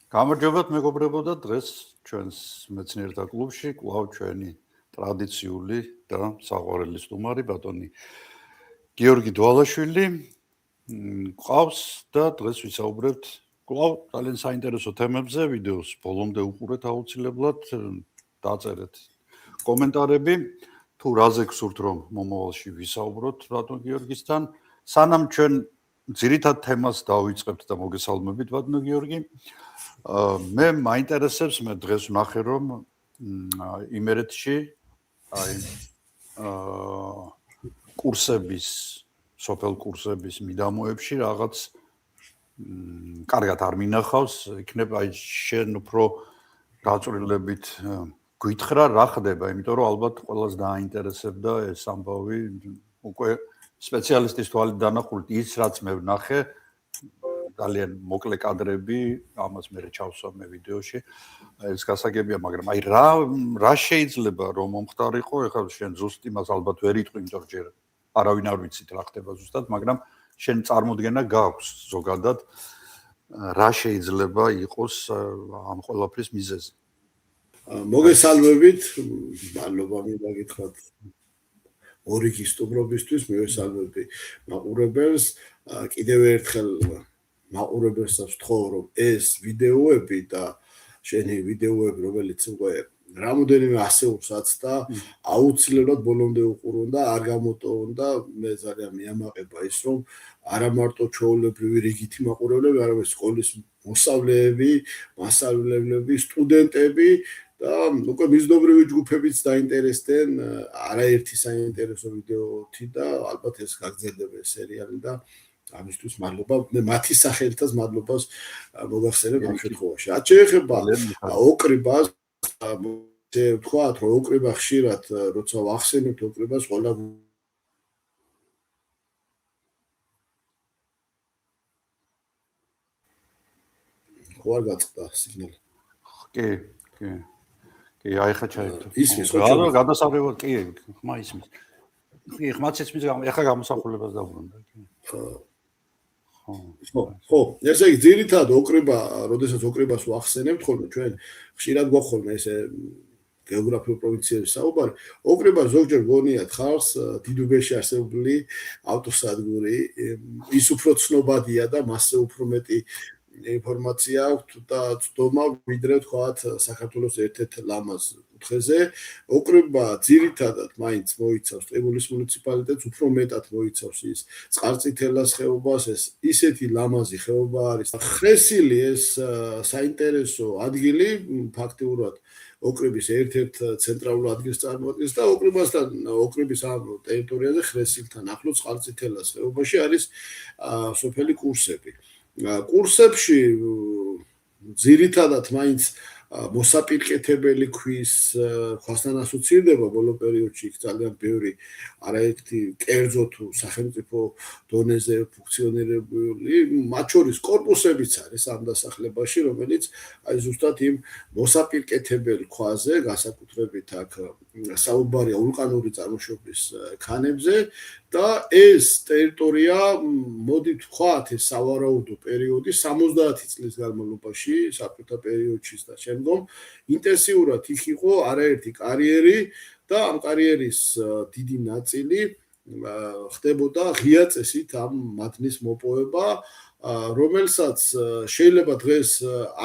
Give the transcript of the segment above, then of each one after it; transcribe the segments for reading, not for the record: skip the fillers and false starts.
გამარჯობათ მეგობრებო და დღეს ჩვენს მეცნიერთა კლუბში კვლავ ჩვენი ტრადიციული და საყვარელი სტუმარი ბატონი გიორგი დვალაშვილი ყავს და დღეს ვისაუბრებთ კვლავ ძალიან საინტერესო თემებზე ვიდეოს ბოლომდე უყურეთ აუცილებლად დაწერეთ კომენტარები თუ რაზე გსურთ რომ მომავალში ვისაუბროთ ბატონ გიორგისთან სანამ ჩვენ ძირითად თემას დავიწყებთ და მოგესალმებით ბატონ გიორგი მე მაინტერესებს მე დღეს ვნახე რომ იმერეთში აი კურსების სოფელ კურსების მიდამოებში რაღაც კარგად არ მინახავს იქნება აი შენ უფრო გაწვრილებით გითხრა რა ხდება იმიტომ რომ ალბათ ყველას დააინტერესებდა ეს ამბავი უკვე სპეციალისტის თვალით დანახულით ის რაც მე ვნახე ძალიან მოკლე კადრები, ამას მე ჩავსვამე ვიდეოში. ეს გასაგებია, მაგრამ აი რა შეიძლება რომ მომხდარიყო, ეხლა შენ ზუსტ იმას ალბათ ვერ იტყვი, იმიტომ რომ ჯერ არავინ არ ვიცით რა ხდება ზუსტად, მაგრამ შენ წარმოდგენა გაქვს ზოგადად რა შეიძლება იყოს ამ ყველაფრის მიზეზი. მოგესალმებით, მადლობა მინდა გითხრათ ორი გისტუმრობისთვის, მივესალმები მაყურებელს, კიდევ ერთხელ მაყურებელსაც ვთხოვ რომ ეს ვიდეოები და შენი ვიდეოები რომელიც უკვე რამოდენიმე ასეულს აცდა აუცილებლად ბოლომდე უყურონ და არ გამოტოვონ და მე ძალიან მიამაყება ის რომ არა მარტო ჩვეულებრივი რიგითი მაყურებლები არამედ სკოლის მოსწავლეები, მასწავლებლები, სტუდენტები და უკვე მიზნობრივი ჯგუფებიც დაინტერესდნენ არაერთი საინტერესო ვიდეოთი და ალბათ ეს გაგრძელდება ეს სერიალი და ამისთვის მადლობა მე მათი სახელითაც მადლობას მოგახსენებ ამ შემთხვევაში. რაც შეეხება ოკრიბას ვთქვათ რომ ოკრიბა ხშირად როცა ვახსენებთ ოკრიბას ყველა ხო არ გაწყდა სიგნალი. კი აი ხა ჩაერთო. ისმის ხო რა გადასაღებად კი ხმა ისმის. კი ხმაც ისმის ეხა გამოსახულებას დავბრუნდა. ხო, ესე იგი ძირითადად ოკრიბა, როდესაც ოკრიბას ვახსენებთ ხოლმე ჩვენ ხშირად გვახხოლმე ესე გეოგრაფიულ პროვინციების საუბარი, ოკრიბა ზოგჯერ გონიათ ხალხს დიდუბეში არსებული ავტოსადგური, ის უფრო ცნობადია და მასზე უფრო მეტი ინფორმაცია აქვს და ცდომა ვიდრე თქვათ საქართველოს ერთ-ერთ ლამაზ კუთხეზე. ოკრიბა ძირითადად მაინც მოიცავს ტყიბულის მუნიციპალიტეტს, უფრო მეტად მოიცავს ის წყარწითელას ხეობას, ეს ისეთი ლამაზი ხეობა არის. ხრესილი ეს საინტერესო ადგილი ფაქტიურად ოკრიბის ერთ-ერთ ცენტრალურ ადგილს წარმოადგენს და ოკრიბის ამ ტერიტორიაზე ხრესილთან ახლოს წყარწითელას ხეობაში არის სოფელი კურსები. კურსებში ძირითადად მაინც მოსაპირკეთებელი ქვის ქვასთან ასოცირდება ბოლო პერიოდში ძალიან ბევრი არაერთი კერძო თუ სახელმწიფო დონეზე ფუნქციონირებული მათ შორის კორპუსებიც არის ამ დასახლებაში რომელიც აი ზუსტად იმ მოსაპირკეთებელ ქვაზე განსაკუთრებით აქ საუბარია ვულკანური წარმოშობის ქანებზე და ეს ტერიტორია მოდი ვთქვათ ეს სავარაუდო პერიოდი 70 წლის განმავლობაში საბჭოთა პერიოდში და შემდგომ ინტენსიურად იქ იყო არაერთი კარიერი და ამ კარიერის დიდი ნაწილი ხდებოდა ღია წესით ამ მადნის მოპოვება რომელსაც შეიძლება დღეს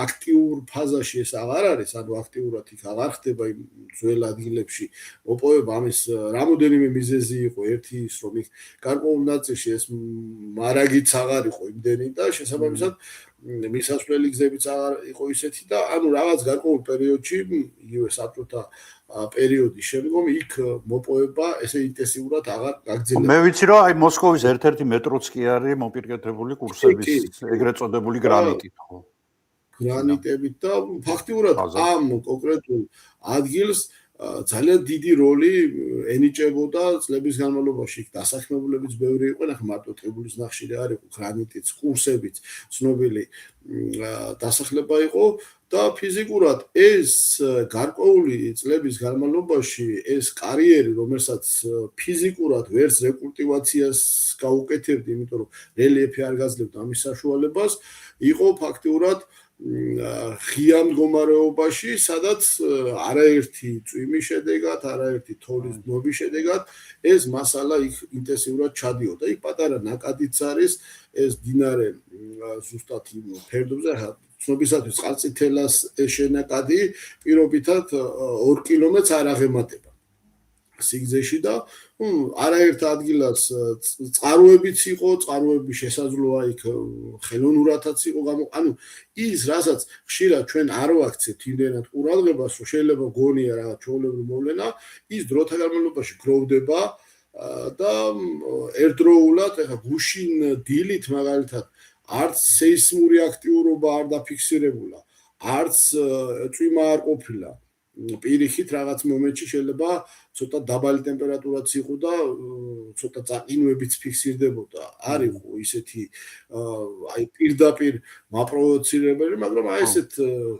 აქტიურ ფაზაში ეს აღარ არის, ანუ აქტიურად იქ აღარ ხდება იმ ძველ ადგილებში მოპოვება, ამის რამოდენიმე მიზეზი იყო, ერთი ის რომ იქ გარკვეულ ნაწილში ეს მარაგიც აღარ იყო იმდენი და შესაბამისად მისასვლელი გზებიც აღარ იყო ისეთი და ანუ რაღაც გარკვეულ პერიოდში იგივე საბჭოთა პერიოდის შემდგომ იქ მოპოვება ესე ინტენსიურად აღარ გაგრძელდა. მე ვიცი რომ აი მოსკოვის ერთ-ერთი მეტროც კი არის მოპირკეთებული კურსების ეგრეთ წოდებული გრანიტით ხო? გრანიტებით და ფაქტიურად ამ კონკრეტულ ადგილს ძალიან დიდი როლი ენიჭებოდა წლების განმავლობაში. დასაქმებულებიც ბევრი იყო, ნახე მარტო ტყიბულის ნახშირი არ იყო, გრანიტიც, კურსებიც, ცნობილი დასახლება იყო და ფიზიკურად ეს გარკვეული წლების განმავლობაში ეს კარიერი, რომელსაც ფიზიკურად ვერც რეკულტივაციას გაუკეთებდი, იმიტომ რომ რელიეფი არ გაძლევდა ამის საშუალებას, იყო ფაქტიურად ღია მდგომარეობაში, სადაც არაერთი წვიმის შედეგად, არაერთი თოვლის დნობის შედეგად ეს მასალა იქ ინტენსიურად ჩადიოდა. იქ პატარა ნაკადიც არის, ეს მდინარე ზუსტად იმ ფერდობზე, ცნობისათვის წყალწითელას ეს შენაკადი პირობითად 2 კილომეტრს არ აღემატება სიგრძეში და არაერთ ადგილას წყაროებიც იყო, წყაროების შესაძლოა იქ ხელოვნურადაც იყო ანუ ის რასაც ხშირად ჩვენ არ ვაქცევთ იმდენად ყურადღებას, რომ შეიძლება გონია რაღაც ჩვეულებრივი მოვლენა, ის დროთა განმავლობაში გროვდება და ერთდროულად ეხა გუშინ დილით მაგალითად არც სეისმური აქტიურობა არ დაფიქსირებულა, არც წვიმა არ ყოფილა. პირიქით რაღაც მომენტში შეიძლება ცოტა დაბალი ტემპერატურაც იყო და ცოტა წაყინვებიც ფიქსირდებოდა. არ იყო ისეთი აი პირდაპირ მაპროვოცირებელი, მაგრამ აი ესეთ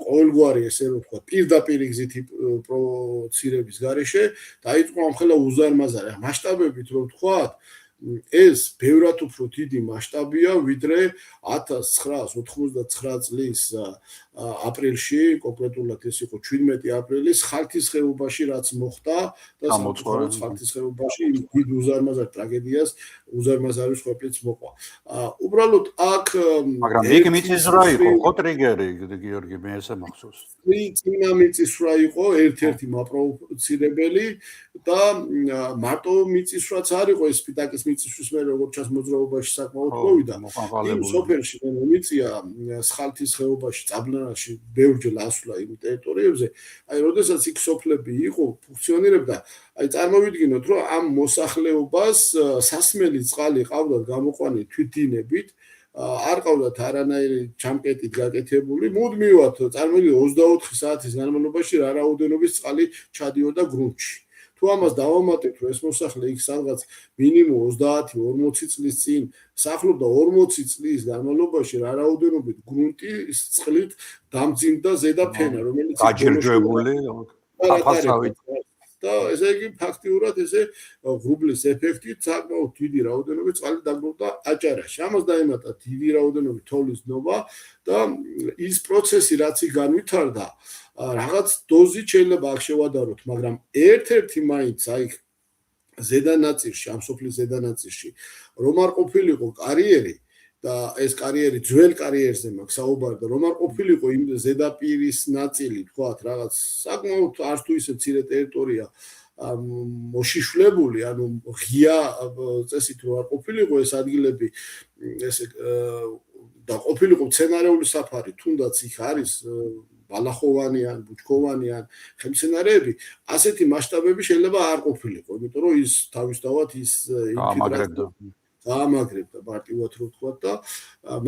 ყოველგვარი ესე რომ ვთქვა, პირდაპირ გზითი პროვოცირების გარეშე დაიწყო ამხელა უზარმაზარი. მასშტაბებით რომ ვთქვათ, ეს ბევრად უფრო დიდი მასშტაბია, ვიდრე 1999 წლის აპრილში, კონკრეტულად ეს იყო 17 აპრილის ხალთის ხეობაში რაც მოხდა და სამწუხაროდ ხალთის ხეობაში დიდ უზარმაზარ ტრაგედიას უზარმაზარი სხვაფრიც მოყვა. უბრალოდ აქ მაგრამ იქ მიწისძვრა იყო, ხო ტრიგერი, გიორგი, მე ესე მახსოვს. წინა მიწისძვრა იყო ერთ-ერთი მაპროვოცირებელი და მარტო მიწისძვრაც არ იყო ეს სპიტაკის მიწისძვრის მე როგორც ჩანს მოძრაობაში საკმაოდ მოვიდა. იმ სოფელში მე მომიწია ხალთის ხეობაში წაბლანაში ბევრჯერ ასვლა იმ ტერიტორიებზე. აი, როდესაც იქ სოფლები იყო, ფუნქციონირებდა, აი წარმოვიდგინოთ, რომ ამ მოსახლეობას სასმელი წყალი ყავდათ გამოყვანილი თვითდინებით, არ ყავდათ არანაირი ჩამკეტით გაკეთებული, მუდმივად წარმოვიდგინოთ 24 საათის განმავლობაში რა რაოდენობის წყალი ჩადიოდა გრუნტში. თუ ამას დავამატებთ, რომ ეს მოსახლე იქ სადღაც მინიმუმ 30-40 წლის წინ სახლობდა 40 წლის განმავლობაში რა რაოდენობით გრუნტი წყლით დამძიმდა ზედა ფენა, რომელიც გაჯერჯებული აფასავით და ესე იგი ფაქტიურად ესე ღრუბლის ეფექტით საკმაოდ დიდი რაოდენობით წყალი დაგროვდა აჭარაში. ამას დაემატა დიდი რაოდენობით თოვლის დნობა და ის პროცესი რაც იქ განვითარდა რაღაც დოზით შეიძლება აქ შევადაროთ, მაგრამ ერთ-ერთი მაინც აი ზედა ნაწილში, ამ სოფლის ზედა ნაწილში რომ არ ყოფილიყო კარიერი და ეს კარიერი ძველ კარიერზე მაქვს საუბარი და რომ არ ყოფილიყო იმ ზედაპირის ნაწილი, თქვათ, რაღაც საკმაოდ არც თუ ისე მცირე ტერიტორია მოშიშვლებული, ანუ ღია წესით რომ არ ყოფილიყო ეს ადგილები, ესე და ყოფილიყო მცენარეული საფარი, თუნდაც იქ არის ბალახოვანი ან ბუჩქოვანი ან ხემცენარეები, ასეთი მასშტაბები შეიძლება არ ყოფილიყო, იმიტომ რომ ის თავისთავად ის ინფილტრაცია გაამაგრებდა მარტივად რო ვთქვათ და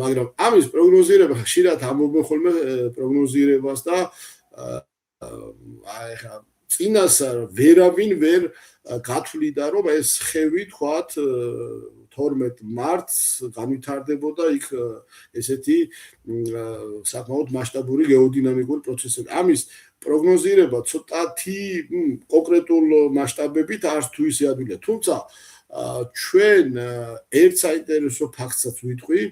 მაგრამ ამის პროგნოზირება ხშირად ამობენ ხოლმე პროგნოზირებას და აი ხა წინას ვერავინ ვერ გათვლიდა რომ ეს ხევი თქვათ 12 მარტს განვითარდებოდა იქ ესეთი საკმაოდ მასშტაბური გეოდინამიკური პროცესები. ამის პროგნოზირება ცოტათი კონკრეტულ მასშტაბებით არც თუ ისე ადვილია, თუმცა ჩვენ ერთ საინტერესო ფაქტსაც ვიტყვი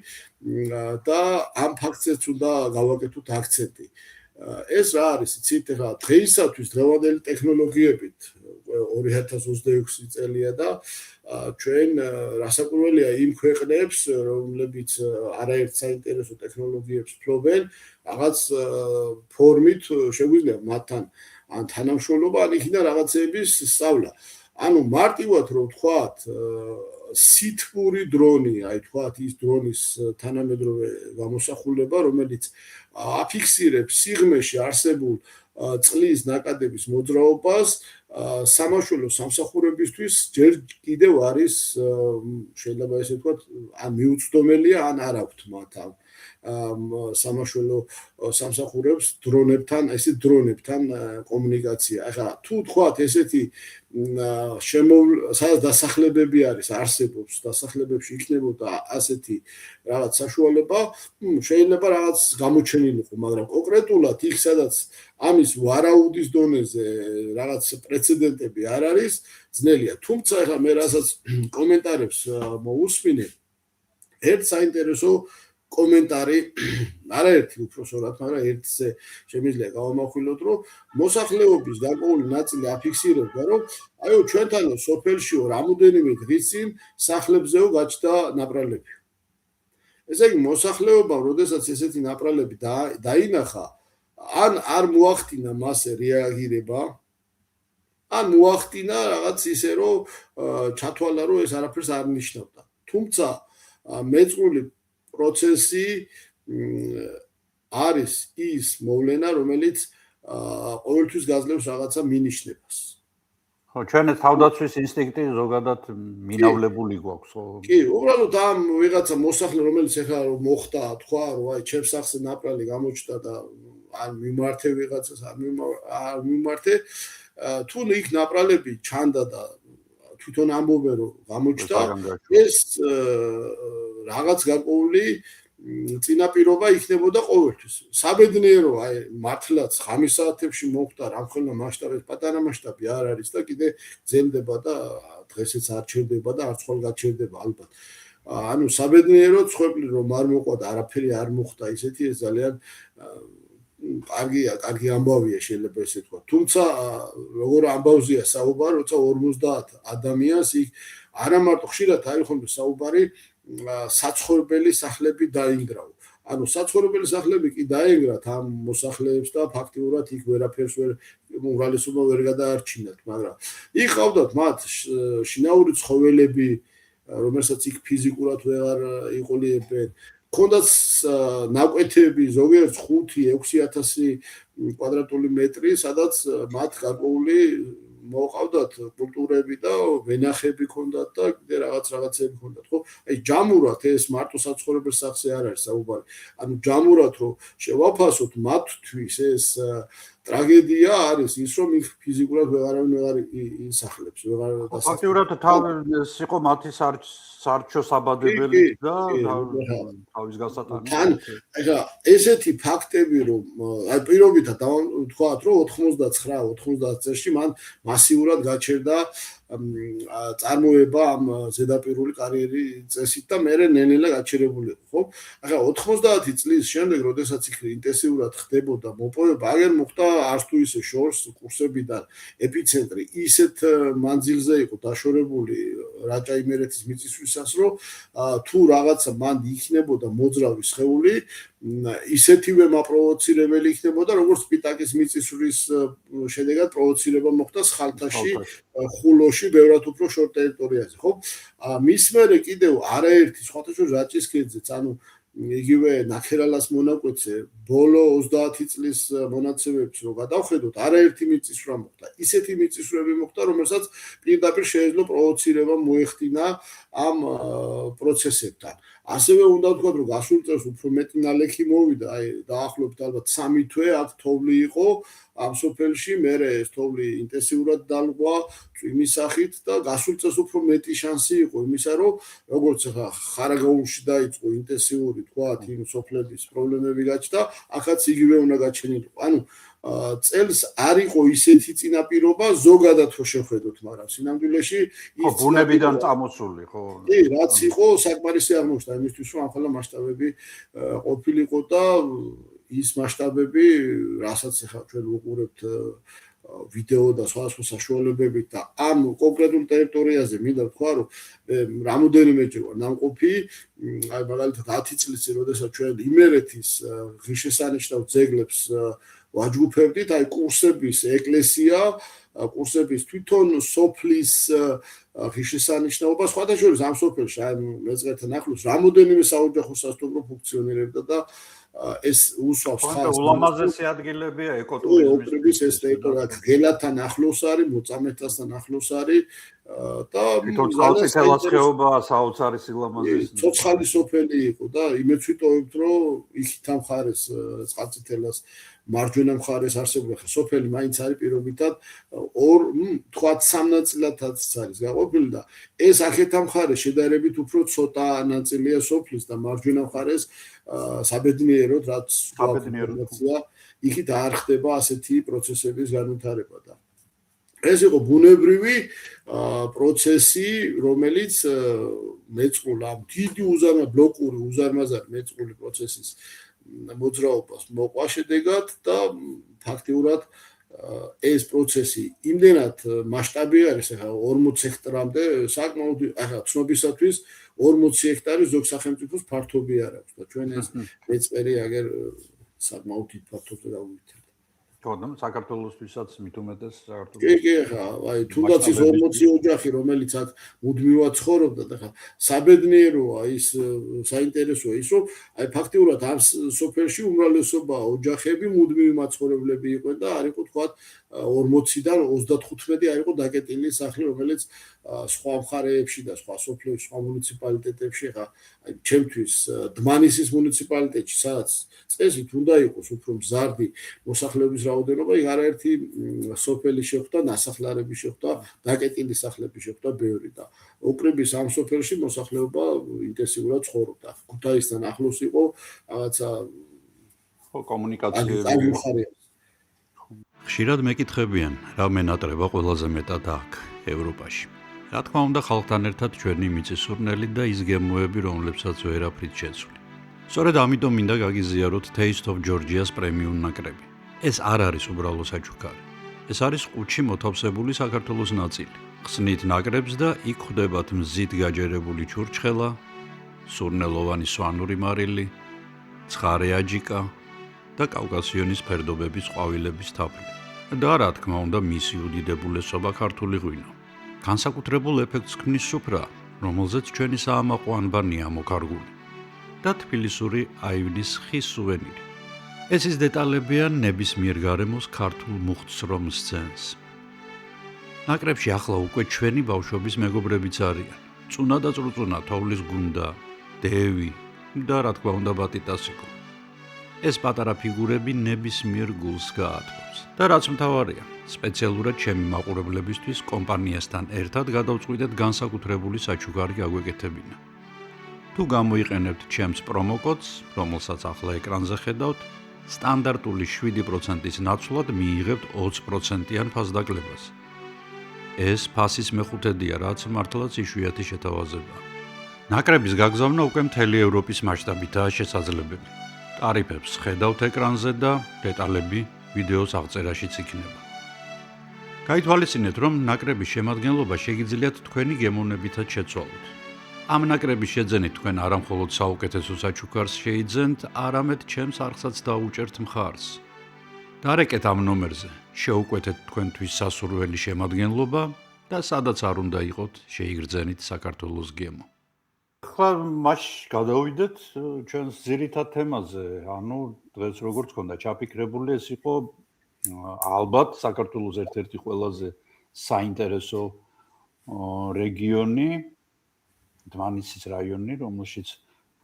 და ამ ფაქტსაც უნდა გავაკეთოთ აქცენტი. ეს რა არის, იცით, ხა დღეისათვის დღევანდელი ტექნოლოგიებით 2026 წელია და ჩვენ რასაკვირველია იმ ქვეყნებს, რომლებიც არაერთ საინტერესო ტექნოლოგიებს ფლობენ, რაღაც ფორმით შეგვიძლია მათთან ან თანამშრომლობა, ან იქიდან რაღაცების სწავლა. ანუ მარტივად რომ ვთქვათ, სითბური დრონი, აი თქვათ ის დრონის თანამედროვე გამოსახულება, რომელიც აფიქსირებს სიღრმეში არსებულ წყლის ნაკადების მოძრაობას, სამაშველო სამსახურებისთვის ჯერ კიდევ არის შეიძლება ესე ვთქვათ, ან მიუწვდომელია, ან არ აქვთ მათ სამაშველო სამსახურებს დრონებთან, ესე დრონებთან კომუნიკაცია. ახლა თუ თქვათ ესეთი სადაც დასახლებები არის, არსებობს დასახლებებში იქნებოდა ასეთი რაღაც საშუალება, შეიძლება რაღაც გამოჩენილიყო, მაგრამ კონკრეტულად იქ სადაც ამის ვარაუდის დონეზე რაღაც პრეცედენტები არ არის, ძნელია. თუმცა ახლა მე რასაც კომენტარებს მოусმინე, ერთ საინტერესო კომენტარი არაერთი უпроსორად, მაგრამ ერთზე შემიძლია გავამახვილოთ, რომ მოსახლეობის გარკვეული ნაწილი აფიქსირებდა, რომ აიო ჩვენთან სოფელშიო რამოდენიმე დღის წინ სახლებზეო გაჩნდა ნაპრალები. ესე იგი მოსახლეობამ, როდესაც ესეთი ნაპრალები დაინახა, ან არ მოახდინა მასე რეაგირება, ან მოახდინა რაღაც ისე, რომ ჩათვალა, რომ ეს არაფერს არ ნიშნავდა. თუმცა მეწყრული პროცესი არის ის მოვლენა, რომელიც ყოველთვის გაძლევს რაღაცა მინიშნებას. ხო, ჩვენ თავდაცვის ინსტინქტი ზოგადად მინავლებული გვაქვს, ხო? კი, უბრალოდ ამ ვიღაცა მოსახლე, რომელიც ეხლა მოხდა, თქვა, რომ აი ჩემს სახზე ნაპრალი გამოჩნდა და არ მიმართე ვიღაცას, არ მიმართე, თუ იქ ნაპრალები ჩანდა და თვითონ ამბობენ, რომ გამოჩნდა, ეს რაღაც გარკვეული წინაპირობა იქნებოდა ყოველთვის. საბედნიერო, აი მართლაც ხამის საათებში მოხდა რამხელა მასშტაბით, პატარა მასშტაბი არ არის და კიდე გრძელდება და დღესაც არ ჩერდება და არც ხოლ გაჩერდება ალბათ. ანუ საბედნიერო ცხვეპლი რომ არ მოყვა და არაფერი არ მოხდა, ისეთი ეს ძალიან კარგი ამბავია შეიძლება ესე თქვა. თუმცა როგორ ამბავზეა საუბარი, როცა 50 ადამიანს იქ არა მარტო ხშირად არის ხოლმე საუბარი საცხოვრებელი სახლები დაინგრავა. ანუ საცხოვრებელი სახლები კი დაინგრათ ამ მოსახლეებს და ფაქტიურად იქ ვერაფერს უმრავლესობა ვერ გადაარჩინათ, მაგრამ იქ ყავდათ მათ შინაური ცხოველები, რომელსაც იქ ფიზიკურად ვეღარ იყოლიებენ. ქონდათ ნაკვეთები ზოგიერთ 5-6,000 კვადრატული მეტრი, სადაც მათ გარკვეული მოყავდათ კულტურები და ვენახები ქონდათ და კიდე რაღაცები ქონდათ, ხო? აი ჯამურად ეს მარტო საცხოვრებელ სახლზე არ არის საუბარი. ანუ ჯამურად რომ შევაფასოთ მათთვის ეს ტრაგედია არის ის, რომ იქ ფიზიკურად ვეღარავინ ვეღარ ისახლებს, ვეღარ დასახლებს. ფაქტიურად ეს იყო მათი სარჩო საბადებელი და თავის გასატანი. თან ეხლა ესეთი ფაქტები რომ აი პირობითად ვთქვათ რომ 99-90 წელს მან მასიურად გაჩერდა წარმოება ამ ზედაპირული კარიერი წესით და მერე ნელ-ნელა გაჩერებული იყო, ხო? ახლა 90 წლის შემდეგ, როდესაც იქ ინტენსიურად ხდებოდა მოპოვება, აგერ მოხდა არც თუ ისე შორს კურსებიდან ეპიცენტრი ისეთ მანძილზე იყო დაშორებული რაჭა-იმერეთის მიწისძვრისას, რომ თუ რაღაცა მან იქნებოდა მოძრავი სხეული, ისეთივე მაპროვოცირებელი იქნებოდა, როგორც სპიტაკის მიწისძვრის შედეგად პროვოცირება მოხდა სხალთაში, ხულოში, ბევრად უფრო შორ ტერიტორიაზე, ხო? მის მერე კიდევ არაერთი სხვათა შორის რაჭის ქედზეც, ანუ იგივე ნაქერალას მონაკვეთზე ბოლო 30 წლის მონაცემებს რო გადავხედოთ, არაერთი მიწისძვრა მოხდა. ისეთი მიწისძვრები მოხდა, რომელსაც პირდაპირ შეეძლო პროვოცირება მოეხდინა ამ პროცესებთან. ასევე უნდა ვთქვათ, რომ გასულ წელს უფრო მეტი ნალექი მოვიდა, აი დაახლოებით ალბათ 3 თვე აქ თოვლი იყო ამ სოფელში, მერე ეს თოვლი ინტენსიურად დალგვა წვიმის სახით და გასულ წელს უფრო მეტი შანსი იყო იმისა, რომ როგორც ახლა ხარაგაულში დაიწყო ინტენსიური თქვათ იმ სოფლების პრობლემები გაჩნდა, ახაც იგივე უნდა გაჩენილიყო. ანუ წელს არ იყო ისეთი წინაპირობა ზოგადად ხო შევხედოთ, მაგრამ სინამდვილეში ის ბუნებიდან წამოსული, ხო? კი, რაც იყო საკმარისი აღმოჩნდა იმისთვის, რომ ახლა მასშტაბები ყოფილიყო და ის მასშტაბები, რასაც ახლა ჩვენ ვუყურებთ ვიდეო და სხვადასხვა საშუალებებით და ამ კონკრეტულ ტერიტორიაზე მინდა ვთქვა, რომ რამოდენიმეჯერ ვარ ნამყოფი, აი მაგალითად 10 წლის წინ, როდესაც ჩვენ იმერეთის ღირსშესანიშნავ ძეგლებს ვაჯგუფებდით, აი კურსების ეკლესია, კურსების თვითონ სოფლის ღირსშესანიშნაობა, სხვათა შორის ამ სოფელში, აი მეწყერთან ახლოს რამოდენიმე საოჯახო სასტუმრო ფუნქციონირებდა და ეს უსვავს ხალხს. ულამაზესი ადგილებია ეკოტურიზმის ეს ტერიტორია ღელათთან ახლოს არის, მოწამეთასთან ახლოს არის და თვითონ წყალწითელას ხეობა საოცარი სილამაზეს. ცოცხალი სოფელი იყო და იმეც ვიტოვებთ, რომ იქით ამ მხარეს წყალწითელას მარჯვენა მხარეს არსებული ხა სოფელი მაინც არის პირობითად თქვათ 3 ნაწილადაც არის გაყოფილი და ეს ახეთა მხარეს შედარებით უფრო ცოტა ნაწილია სოფლის და მარჯვენა მხარეს საბედნიეროდ რაც ინფორმაცია იქით არ ხდება ასეთი პროცესების განვითარება და ეს იყო ბუნებრივი პროცესი, რომელიც მეწყრულ ამ დიდი ბლოკური უზარმაზარი მეწყრული პროცესის მოძრაობას მოყვა შედეგად და ფაქტიურად ეს პროცესი იმდენად მასშტაბი არის, ახლა 40 ჰექტარამდე, საკმაოდ ახლა ცნობისათვის 40 ჰექტარი ზოგ სახელმწიფოს ფართობი არ აქვს და ჩვენ ეს მეწყერი აგერ საკმაოდ დიდ ფართობზე დავუვითარებთ. თორემ საქართველოსთვისაც მით უმეტეს საქართველოს. კი, ახლა აი თუნდაც ის 40 ოჯახი, რომელიც აქ მუდმივად ცხოვრობდა და ახლა საბედნიეროა ის საინტერესოა ის, რომ აი ფაქტიურად ამ სოფელში უმრავლესობა ოჯახები მუდმივი მაცხოვრებლები იყვნენ და არ იყო თქვა 40-დან 35 არ იყო დაკეტილი სახლი, რომელიც სხვა მხარეებში და სხვა სოფლებში, სხვა მუნიციპალიტეტებში, ახლა აი ჩემთვის დმანისის მუნიციპალიტეტში, სადაც წესით უნდა იყოს უფრო მზარდი მოსახლეობის რაოდენობა, იქ არაერთი სოფელი შეხვდა, ნასახლარები შეხვდა, დაკეტილი სახლები შეხვდა ბევრი და ოკრიბის ამ სოფელში მოსახლეობა ინტენსიურად ცხოვრობდა. ქუთაისთან ახლოს იყო რაღაცა კომუნიკაციები. ხშირად მეკითხებიან, რა მენატრება ყველაზე მეტად აქ, ევროპაში. რა თქმა უნდა, ხალხთან ერთად ჩვენი მიწისურნელი და ის გემოები, რომლებსაც ვერაფრით შეცვლი. სწორედ ამიტომ მინდა გაგიზიაროთ Taste of Georgia-ს პრემიუმ ნაკრები. ეს არ არის უბრალო საჩუქარი. ეს არის ყუთში მოთავსებული საქართველოს ნაწილი. ხსნით ნაკრებს და იქ ხვდებათ მზით გაჯერებული ჩურჩხელა, სურნელოვანი სვანური მარილი, ცხარე აჯიკა და კავკასიონის ფერდობების ყვავილების თაფლი. და რა თქმა უნდა, მისი უდიდებულესობა ქართული ღვინო. განსაკუთრებულ ეფექტს ქმნის სუფრა, რომელზეც ჩვენი საამაყო ანბანია მოკარგული და თბილისური აივნის ხის სუვენირი. ეს ის დეტალებია ნებისმიერ გარემოს ქართულ მუხტს რომ სცენს. ნაკრებში ახლა უკვე ჩვენი ბავშვობის მეგობრებიც არიან. წუნა და წრუწუნა, თოვლის გუნდა, დევი და რა თქმა უნდა ბატიტასიკო. ეს პატარა ფიგურები ნებისმიერ გულს გაათბობს. და რაც მთავარია, სპეციალურად ჩემი მაყურებლებისთვის კომპანიასთან ერთად გადავწყვიტეთ განსაკუთრებული საჩუქარი გაგვეკეთებინა. თუ გამოიყენებთ ჩემს პრომოკოდს, რომელსაც ახლა ეკრანზე ხედავთ, სტანდარტული 7%-ის ნაცვლად მიიღებთ 20%-იან ფასდაკლებას. ეს ფასის მეხუთედია, რაც მართლაც იშვიათი შეთავაზებაა. ნაკრების გაგზავნა უკვე მთელი ევროპის მასშტაბითაა შესაძლებელი. ტარიფებს ხედავთ ეკრანზე და დეტალები ვიდეოს აღწერაშიც იქნება. გაითვალისწინეთ, რომ ნაკრების შემადგენლობა შეგიძლიათ თქვენი გემოვნებითაც შეცვალოთ. ამ ნაკრების შეძენით თქვენ არა მხოლოდ საუკეთესო საჩუქარს შეიძენთ, არამედ ჩემს არხსაც დაუჭერთ მხარს. დარეკეთ ამ ნომერზე, შეუკვეთეთ თქვენთვის სასურველი შემადგენლობა და სადაც არ უნდა იყოთ, შეიგრძენით საქართველოს გემო. ახლა მას გადავიდეთ ჩვენს ძირითად თემაზე. ანუ დღეს როგორც გქონდა ჩაფიქრებული, ეს იყო ალბათ საქართველოს ერთ-ერთი ყველაზე საინტერესო რეგიონი, დმანისის რაიონი, რომელშიც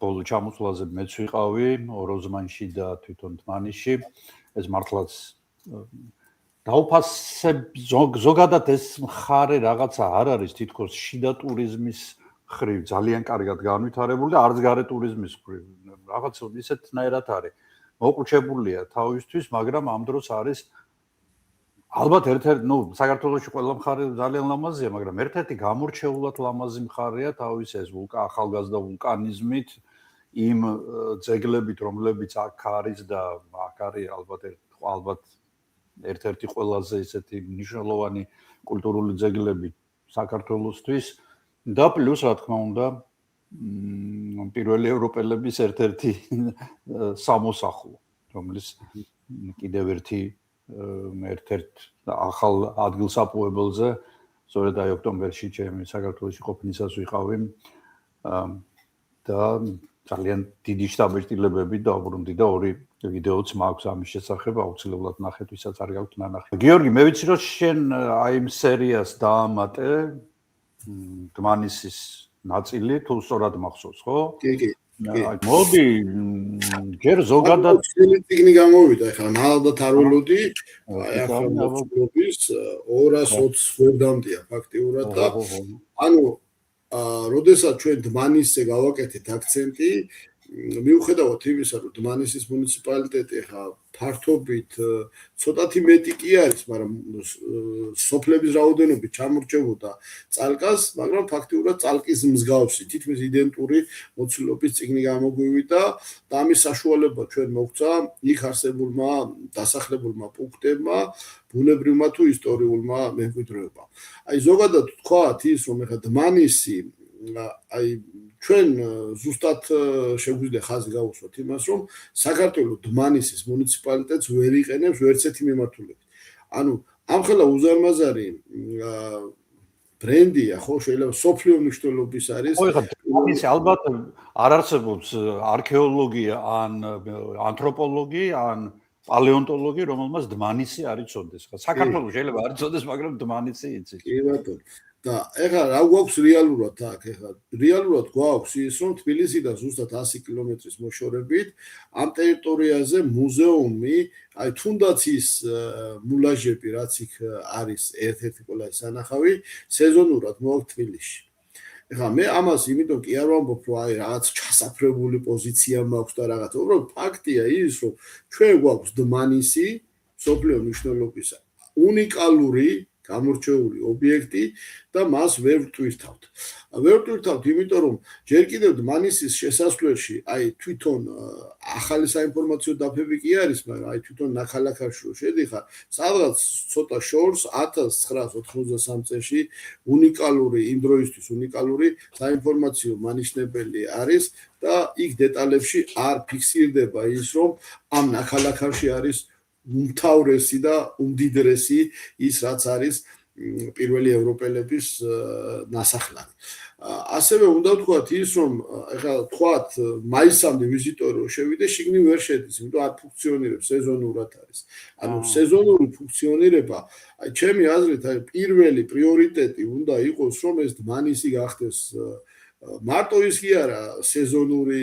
ბოლო ჩამოსვლაზე მეც ვიყავი ოროზმანში და თვითონ დმანისში. ეს მართლაც ზოგადად ეს მხარე რაღაცა არ არის თითქოს შიდა ტურიზმის ხრივ ძალიან კარგად განვითარებული და არც გარე ტურიზმის ხრივ. რაღაც ისეთნაირად არის. მოყუჩებულია თავისთვის, მაგრამ ამ დროს არის ალბათ ერთ-ერთი, საქართველოში ყველა მხარე ძალიან ლამაზია, მაგრამ ერთ-ერთი გამორჩეულად ლამაზი მხარეა თავის ეს ახალგაზრდა ვულკანიზმით, იმ ძეგლებით, რომლებიც აქ არის და აქ არის ალბათ ერთ-ერთი ყველაზე ისეთი მნიშვნელოვანი კულტურული ძეგლები საქართველოსთვის და პლუს რა თქმა უნდა პირველი ევროპელების ერთ-ერთი სამოსახლო, რომლის კიდევ ერთ-ერთ ახალ ადგილსაპუებელზე, სწორედ აი ოქტომბერში ჩემი საქართველოში ყოფნისას ვიყავი და ძალიან დიდი შთაბეჭდილებები დავუბრუნდი და ორი ვიდეოც მაქვს ამის შესახებ, აუცილებლად ნახეთ, ვისაც არ გაქვთ ნანახი. გიორგი, მე ვიცი, რომ შენ აი იმ სერიას დაამატე დმანისის ნაწილი, თუ სწორად მახსოვს, ხო? კი. მოდი, ჯერ ზოგადად წიგნი გამოვიდა, ახლა ნალადად არ ველოდი, აი ახლა მოწმობის 220 გვერდამდეა ფაქტიურად და ანუ როდესაც ჩვენ დმანისზე გავაკეთეთ აქცენტი, მიუხედავად იმისა, რომ დმანისის მუნიციპალიტეტი ხა ფართობით ცოტათი მეტი კი არის, მაგრამ სოფლების რაოდენობით ჩამორჩებოდა წალკას, მაგრამ ფაქტიურად წალკის მსგავსი, თითქმის იდენტური მოცულობის წიგნი გამოგვივიდა და ამის საშუალება ჩვენ მოგცა იქ არსებულმა დასახლებულმა პუნქტებმა, ბუნებრივმა თუ ისტორიულმა მემკვიდრეობამ. აი ზოგადად თქვათ ის, რომ ეხა დმანისი აი ჩვენ ზუსტად შეგვიძლია ხაზი გავუსვათ იმას, რომ საქართველოს დმანისის მუნიციპალიტეტს ვერ იყენებს ვერც ერთი მიმართულებით. ანუ ამხელა უზარმაზარი ბრენდია, ხო, შეიძლება სოფლიო მნიშვნელობის არის. ხო, ეხლა დმანისი ალბათ არ არსებობს არქეოლოგია ან ანთროპოლოგი ან პალეონტოლოგი, რომელმაც დმანისი არ იცოდეს. ხა საქართველოს შეიძლება არ იცოდეს, მაგრამ დმანისი იცის. კი ბატონო. და ეხლა რა გვაქვს რეალურად აქ? ეხლა რეალურად გვაქვს ის, რომ თბილისიდან ზუსტად 100 კილომეტრის მოშორებით ამ ტერიტორიაზე მუზეუმი, აი თუნდაც ის მულაჟები, რაც იქ არის ერთ-ერთი ყველაზე სანახავი, სეზონურად მოაქვს თბილისში. ეხლა მე ამას იმიტომ კი არ ვამბობ, რომ აი რაღაც ჩასაფრებული პოზიცია მაქვს და რაღაც. უბრალოდ ფაქტია ის, რომ ჩვენ გვაქვს დმანისი, სოფლიო მნიშვნელობის უნიკალური გამორჩეული ობიექტი და მას ვერ ვტვირთავთ. ვერ ვტვირთავთ, იმიტომ რომ ჯერ კიდევ დმანისის შესასვლელში, აი თვითონ ახალი საინფორმაციო დაფები კი არის, მაგრამ აი თვითონ ნაქალაქარში რო შედიხარ, სადღაც ცოტა შორს 1993 წელში უნიკალური იმ დროისთვის უნიკალური საინფორმაციო მანიშნებელი არის და იქ დეტალებში არ ფიქსირდება ის, რომ ამ ნაქალაქარში არის უმთავრესი და უმდიდრესი ის რაც არის პირველი ევროპელების ნასახლარი. ასევე უნდა ვთქვათ ის, რომ ეხლა თქვათ მაისამდე ვიზიტორი რო შევიდე, შიგნით ვერ შედის, იმიტომ არ ფუნქციონირებს, სეზონურად არის. ანუ სეზონური ფუნქციონირება, აი ჩემი აზრით, აი პირველი პრიორიტეტი უნდა იყოს, რომ ეს დმანისი გახდეს მარტო ის კი არა სეზონური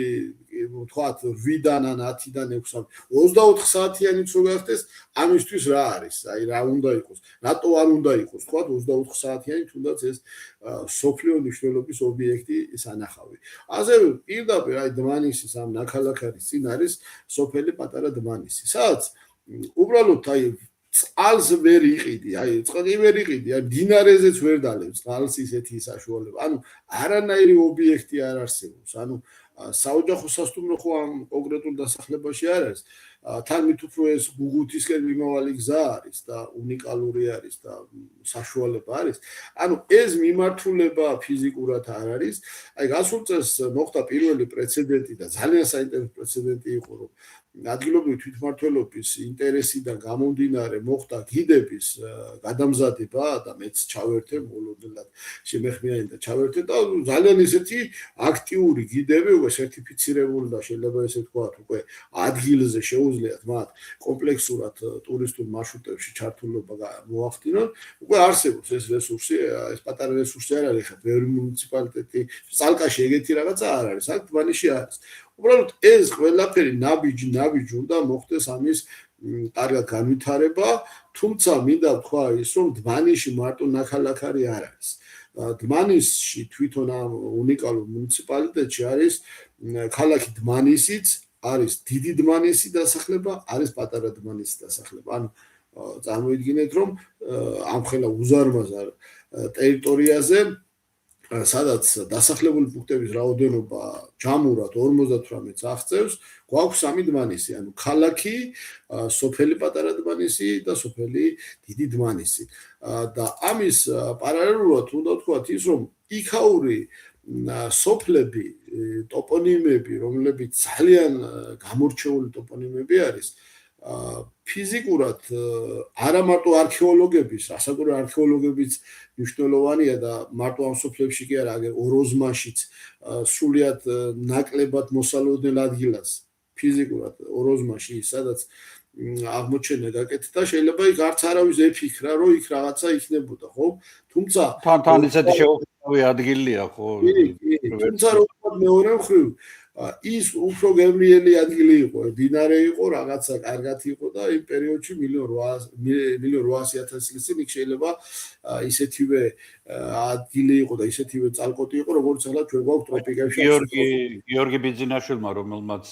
თქვათ 8-დან ან 10-დან 6-მდე 24 საათიანიც რო გახდეს ამისთვის რა არის აი რა უნდა იყოს რატო არ უნდა იყოს თქვათ 24 საათიანი თუნდაც ეს სოფლიო მნიშვნელობის ობიექტი სანახავი ასევე პირდაპირ აი დმანისის ამ ნაქალაქარის წინ არის სოფელი პატარა დმანისი სადაც უბრალოდ აი წყალს ვერ იყიდი, აი წყალი ვერ იყიდი, აი დინარეზეც ვერ დალევ წყალს ისეთი საშუალება. ანუ არანაირი ობიექტი არ არსებობს. ანუ საოჯახო სასტუმრო ხო ამ კონკრეტულ დასახლებაში არ არის. თან მით უფრო ეს გუგუთისკენ მიმავალი გზა არის და უნიკალური არის და საშუალება არის. ანუ ეს მიმართულება ფიზიკურად არ არის. აი გასულ წელს მოხდა პირველი პრეცედენტი და ძალიან საინტერესო პრეცედენტი იყო, რომ ადგილობრივი თვითმმართველობის ინტერესიდან გამომდინარე მოხდა გიდების გადამზადება და მეც ჩავერთე მოლოდნელად შემეხმიანი და ჩავერთე და ძალიან ისეთი აქტიური გიდები უკვე სერტიფიცირებული და შეიძლება ესე ვთქვათ უკვე ადგილზე შეუძლიათ მათ კომპლექსურად ტურისტულ მარშრუტებში ჩართულობა მოახდინონ უკვე არსებობს ეს რესურსი ეს პატარა რესურსი არ არის ხა ბევრი მუნიციპალიტეტი წალკაში ეგეთი რაღაცა არ არის აქ დმანისში არის უბრალოდ ეს ყველაფერი ნაბიჯი უნდა მოხდეს ამის კარგად განვითარება, თუმცა მინდა ვთქვა ის, რომ დმანისში მარტო ნაქალაქარი არ არის. დმანისში თვითონ ამ უნიკალურ მუნიციპალიტეტში არის ქალაქი დმანისიც, არის დიდი დმანისი დასახლება, არის პატარა დმანისი დასახლება. ანუ წარმოიდგინეთ, რომ ამ ხელა უზარმაზარ ტერიტორიაზე სადაც დასახლებული პუნქტების რაოდენობა ჯამურად 58-ს აღწევს, გვაქვს სამი დმანისი, ანუ ქალაქი, სოფელი პატარა დმანისი და სოფელი დიდი დმანისი. და ამის პარალელურად უნდა ვთქვათ ის, რომ იქაური სოფლები, ტოპონიმები, რომლებიც ძალიან გამორჩეული ტოპონიმები არის, ფიზიკურად არა მარტო არქეოლოგების, ასაკური არქეოლოგებიც მნიშვნელოვანია და მარტო ამ სოფლებში კი არა, აგერ ოროზმაშიც სრულიად ნაკლებად მოსალოდნელ ადგილას ფიზიკურად ოროზმაში, სადაც აღმოჩენა გაკეთდა, შეიძლება იქ არც არავის ეფიქრა, რომ იქ რაღაცა იქნებოდა, ხო? თუმცა თან ისეთი შეუძლებელი ადგილია, ხო? თუმცა როგორც მეორე მხრივ ის უფრო გემრიელი ადგილი იყო, დინარე იყო, რაღაცა კარგად იყო და იმ პერიოდში 1.8 წლის წინ იქ შეიძლება ისეთივე ადგილი იყო და ისეთივე წალკოტი იყო, როგორც ახლა ჩვენ გვაქვს ტროპიკებში. გიორგი ბიძინაშვილმა, რომელმაც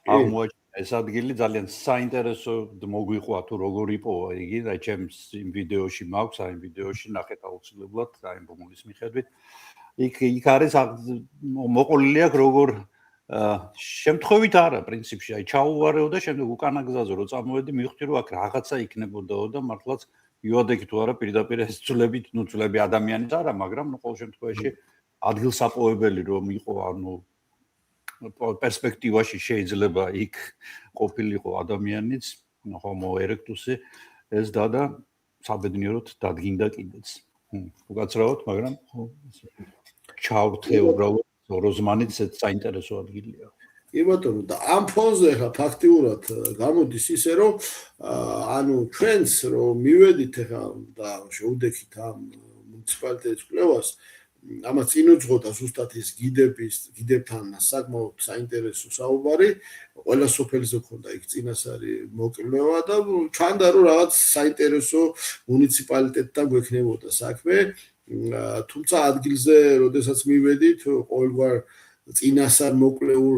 აღმოაჩინა ეს ადგილი, ძალიან საინტერესო მოგვიყვა თუ როგორ იპოვა იგი, და ჩემს იმ ვიდეოში მაქვს, აი იმ ვიდეოში ნახეთ აუცილებლად, აი ბუმულის მიხედვით. იქ არის მოყოლილი აქვს როგორ შემთხვევით არა პრინციპში, აი ჩაუვარეო და შემდეგ უკანა გზაზე რო წამოვედი, მივხვდი რომ აქ რაღაცა იქნებოდაო და მართლაც იუადექი თუ არა პირდაპირ ეს ძვლებით, ძვლები ადამიანის არა, მაგრამ ყოველ შემთხვევაში ადგილსაპოვებელი რომ იყო, პერსპექტივაში შეიძლება იქ ყოფილიყო ადამიანიც, Homo erectus-ი, ეს და საბედნიეროდ დადგინდა კიდეც. უკაცრავად, მაგრამ ჩავთე უბრალოდ როზმანიც საინტერესო ადგილია. კი ბატონო, და ამ ფონზე ხა ფაქტიურად გამოდის ისე რომ ჩვენს რომ მივედით ხა და შევდექით ამ მუნიციპალიტეტის კვლევას, ამას წინ უძღოდა ზუსტად ის გიდებთან საკმაოდ საინტერესო საუბარი, ყველა სოფელზე ქონდა იქ წინასწარი მოკვლევა და ჩანდა რომ რაღაც საინტერესო მუნიციპალიტეტთან გვექნებოდა საქმე, თუმცა ადგილზე როდესაც მივედით, ყოველგვარ წინასწარ მოკვლეულ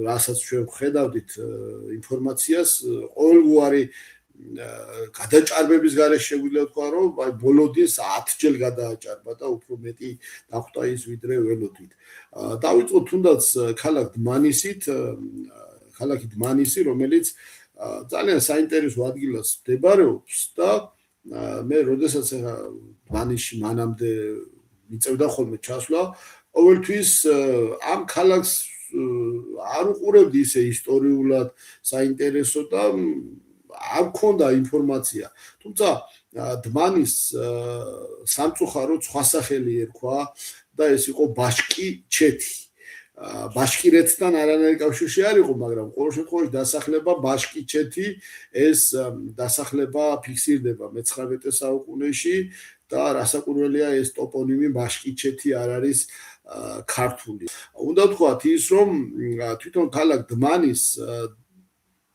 რასაც ჩვენ ვხედავდით ინფორმაციას, ყოველგვარი გადაჭარბების გარეშე შეგვიძლია თქვა, რომ ბოლოდინს 10 ჯერ გადააჭარბა და უფრო მეტი დახვდა ის ვიდრე ველოდით. დავიწყოთ თუნდაც ქალაქ დმანისი, რომელიც ძალიან საინტერესო ადგილას მდებარეობს და მე როდესაც დმანისში მანამდე მიწევდა ხოლმე ჩასვლა, ყოველთვის ამ ქალაქს არ უყურებდი ისე ისტორიულად საინტერესო და არ მქონდა ინფორმაცია. თუმცა დმანის სამწუხაროდ სხვა სახელი ერქვა და ეს იყო ბაშკი-ჩეთი. ბაშკირეთთან არანაირი კავშირი არ იყო, მაგრამ ყოველ შემთხვევაში დასახლება ბაშკი-ჩეთი, ეს დასახლება ფიქსირდება მე-19 საუკუნეში და რასაკვირველია ეს ტოპონიმი ბაშკი-ჩეთი არ არის ქართული. უნდა ვთქვათ ის, რომ თვითონ ქალაქ დმანის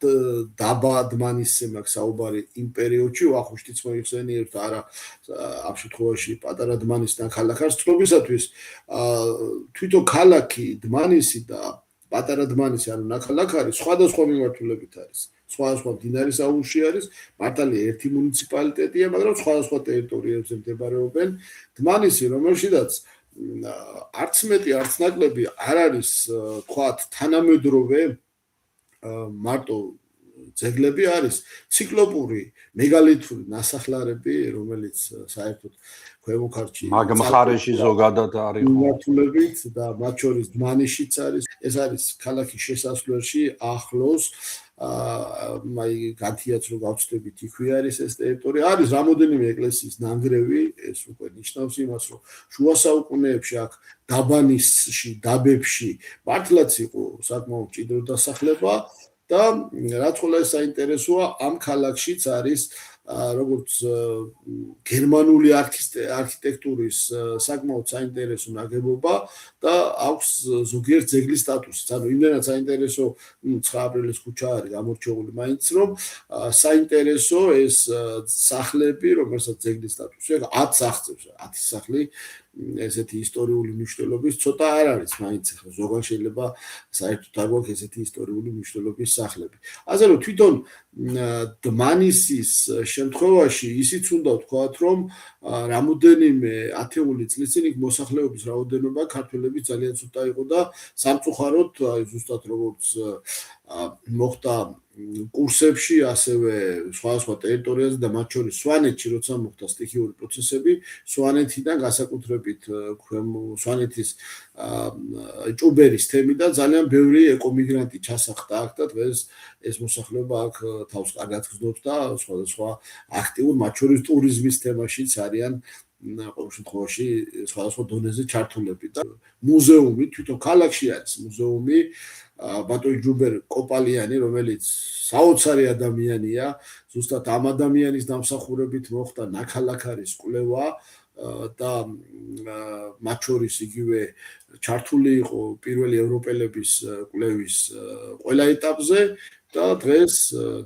დაბა დმანისზე მაქვს საუბარი იმ პერიოდში, ვახუშტიც მოიხსენიებთ, არა ამ შემთხვევაში პატარა დმანის ნაქალაქარს წყობისათვის, თვითონ ქალაქი დმანისი და პატარა დმანისი, ანუ ნაქალაქარი სხვადასხვა მიმართულებით არის. სხვადასხვა მდინარის აუზში არის, მართალია ერთი მუნიციპალიტეტია, მაგრამ სხვადასხვა ტერიტორიებზე მდებარეობენ. დმანისი, რომელშიდაც არც მეტი, არც ნაკლები არ არის, თქვათ, თანამედროვე მარტო ძეგლები არის ციკლოპური მეგალითური ნასახლარები, რომელიც საერთოდ ქვემო ქართლში მაგმხარეში ზოგადად არის მიმართულებით და მათ შორის დმანისშიც არის. ეს არის ქალაქის შესასვლელში ახლოს, განთიაც რომ გავწდებით, იქვე არის ეს ტერიტორია. არის რამოდენიმე ეკლესიის ნანგრევი, ეს უკვე ნიშნავს იმას, რომ შუა საუკუნეებში აქ დაბანისში, დაბებში მართლაც იყო საკმაოდ მჭიდრო დასახლება და რაც ყველა საინტერესოა, ამ ქალაქშიც არის როგორც გერმანული არქიტექტურის საკმაოდ საინტერესო ნაგებობა და აქვს ზოგიერთ ძეგლის სტატუსიც. ანუ იმდენად საინტერესო 9 აპრილის ქუჩა არის გამორჩეული მაინც, რომ საინტერესო ეს სახლები, რომელსაც ძეგლის სტატუსი აქვს, 10 აღწევს, 10 სახლი ესეთი ისტორიული მნიშვნელობის ცოტა არ არის მაინც, ახლა ზოგან შეიძლება საერთოდ არ გვაქვს ესეთი ისტორიული მნიშვნელობის სახლები. ასე რომ თვითონ დმანისის შემთხვევაში ისიც უნდა ვთქვათ, რომ რამოდენიმე ათეული წლის წინ იქ მოსახლეობის რაოდენობა ქართველების ძალიან ცოტა იყო და სამწუხაროდ ზუსტად როგორც მოხდა კურსებში, ასევე სხვადასხვა ტერიტორიაზე და მათ შორის სვანეთში, როცა მოხდა სტიქიური პროცესები, სვანეთიდან განსაკუთრებით სვანეთის ჭუბერის თემი და ძალიან ბევრი ეკომიგრანტი ჩასახდა აქ და დღეს ეს მოსახლეობა აქ თავს კარგად გრძნობს და სხვადასხვა აქტიურ, მათ შორის ტურიზმის თემაშიც არიან ყოველ შემთხვევაში სხვადასხვა დონეზე ჩართულები და მუზეუმი, თვითონ ქალაქში არის მუზეუმი, ბატონი ჯუბერ კოპალიანი, რომელიც საოცარი ადამიანია, ზუსტად ამ ადამიანის დამსახურებით მოხდა ნაქალაქარის კვლევა და მათ შორის იგივე ჩართული იყო პირველი ევროპელების კვლევის ყველა ეტაპზე და დღეს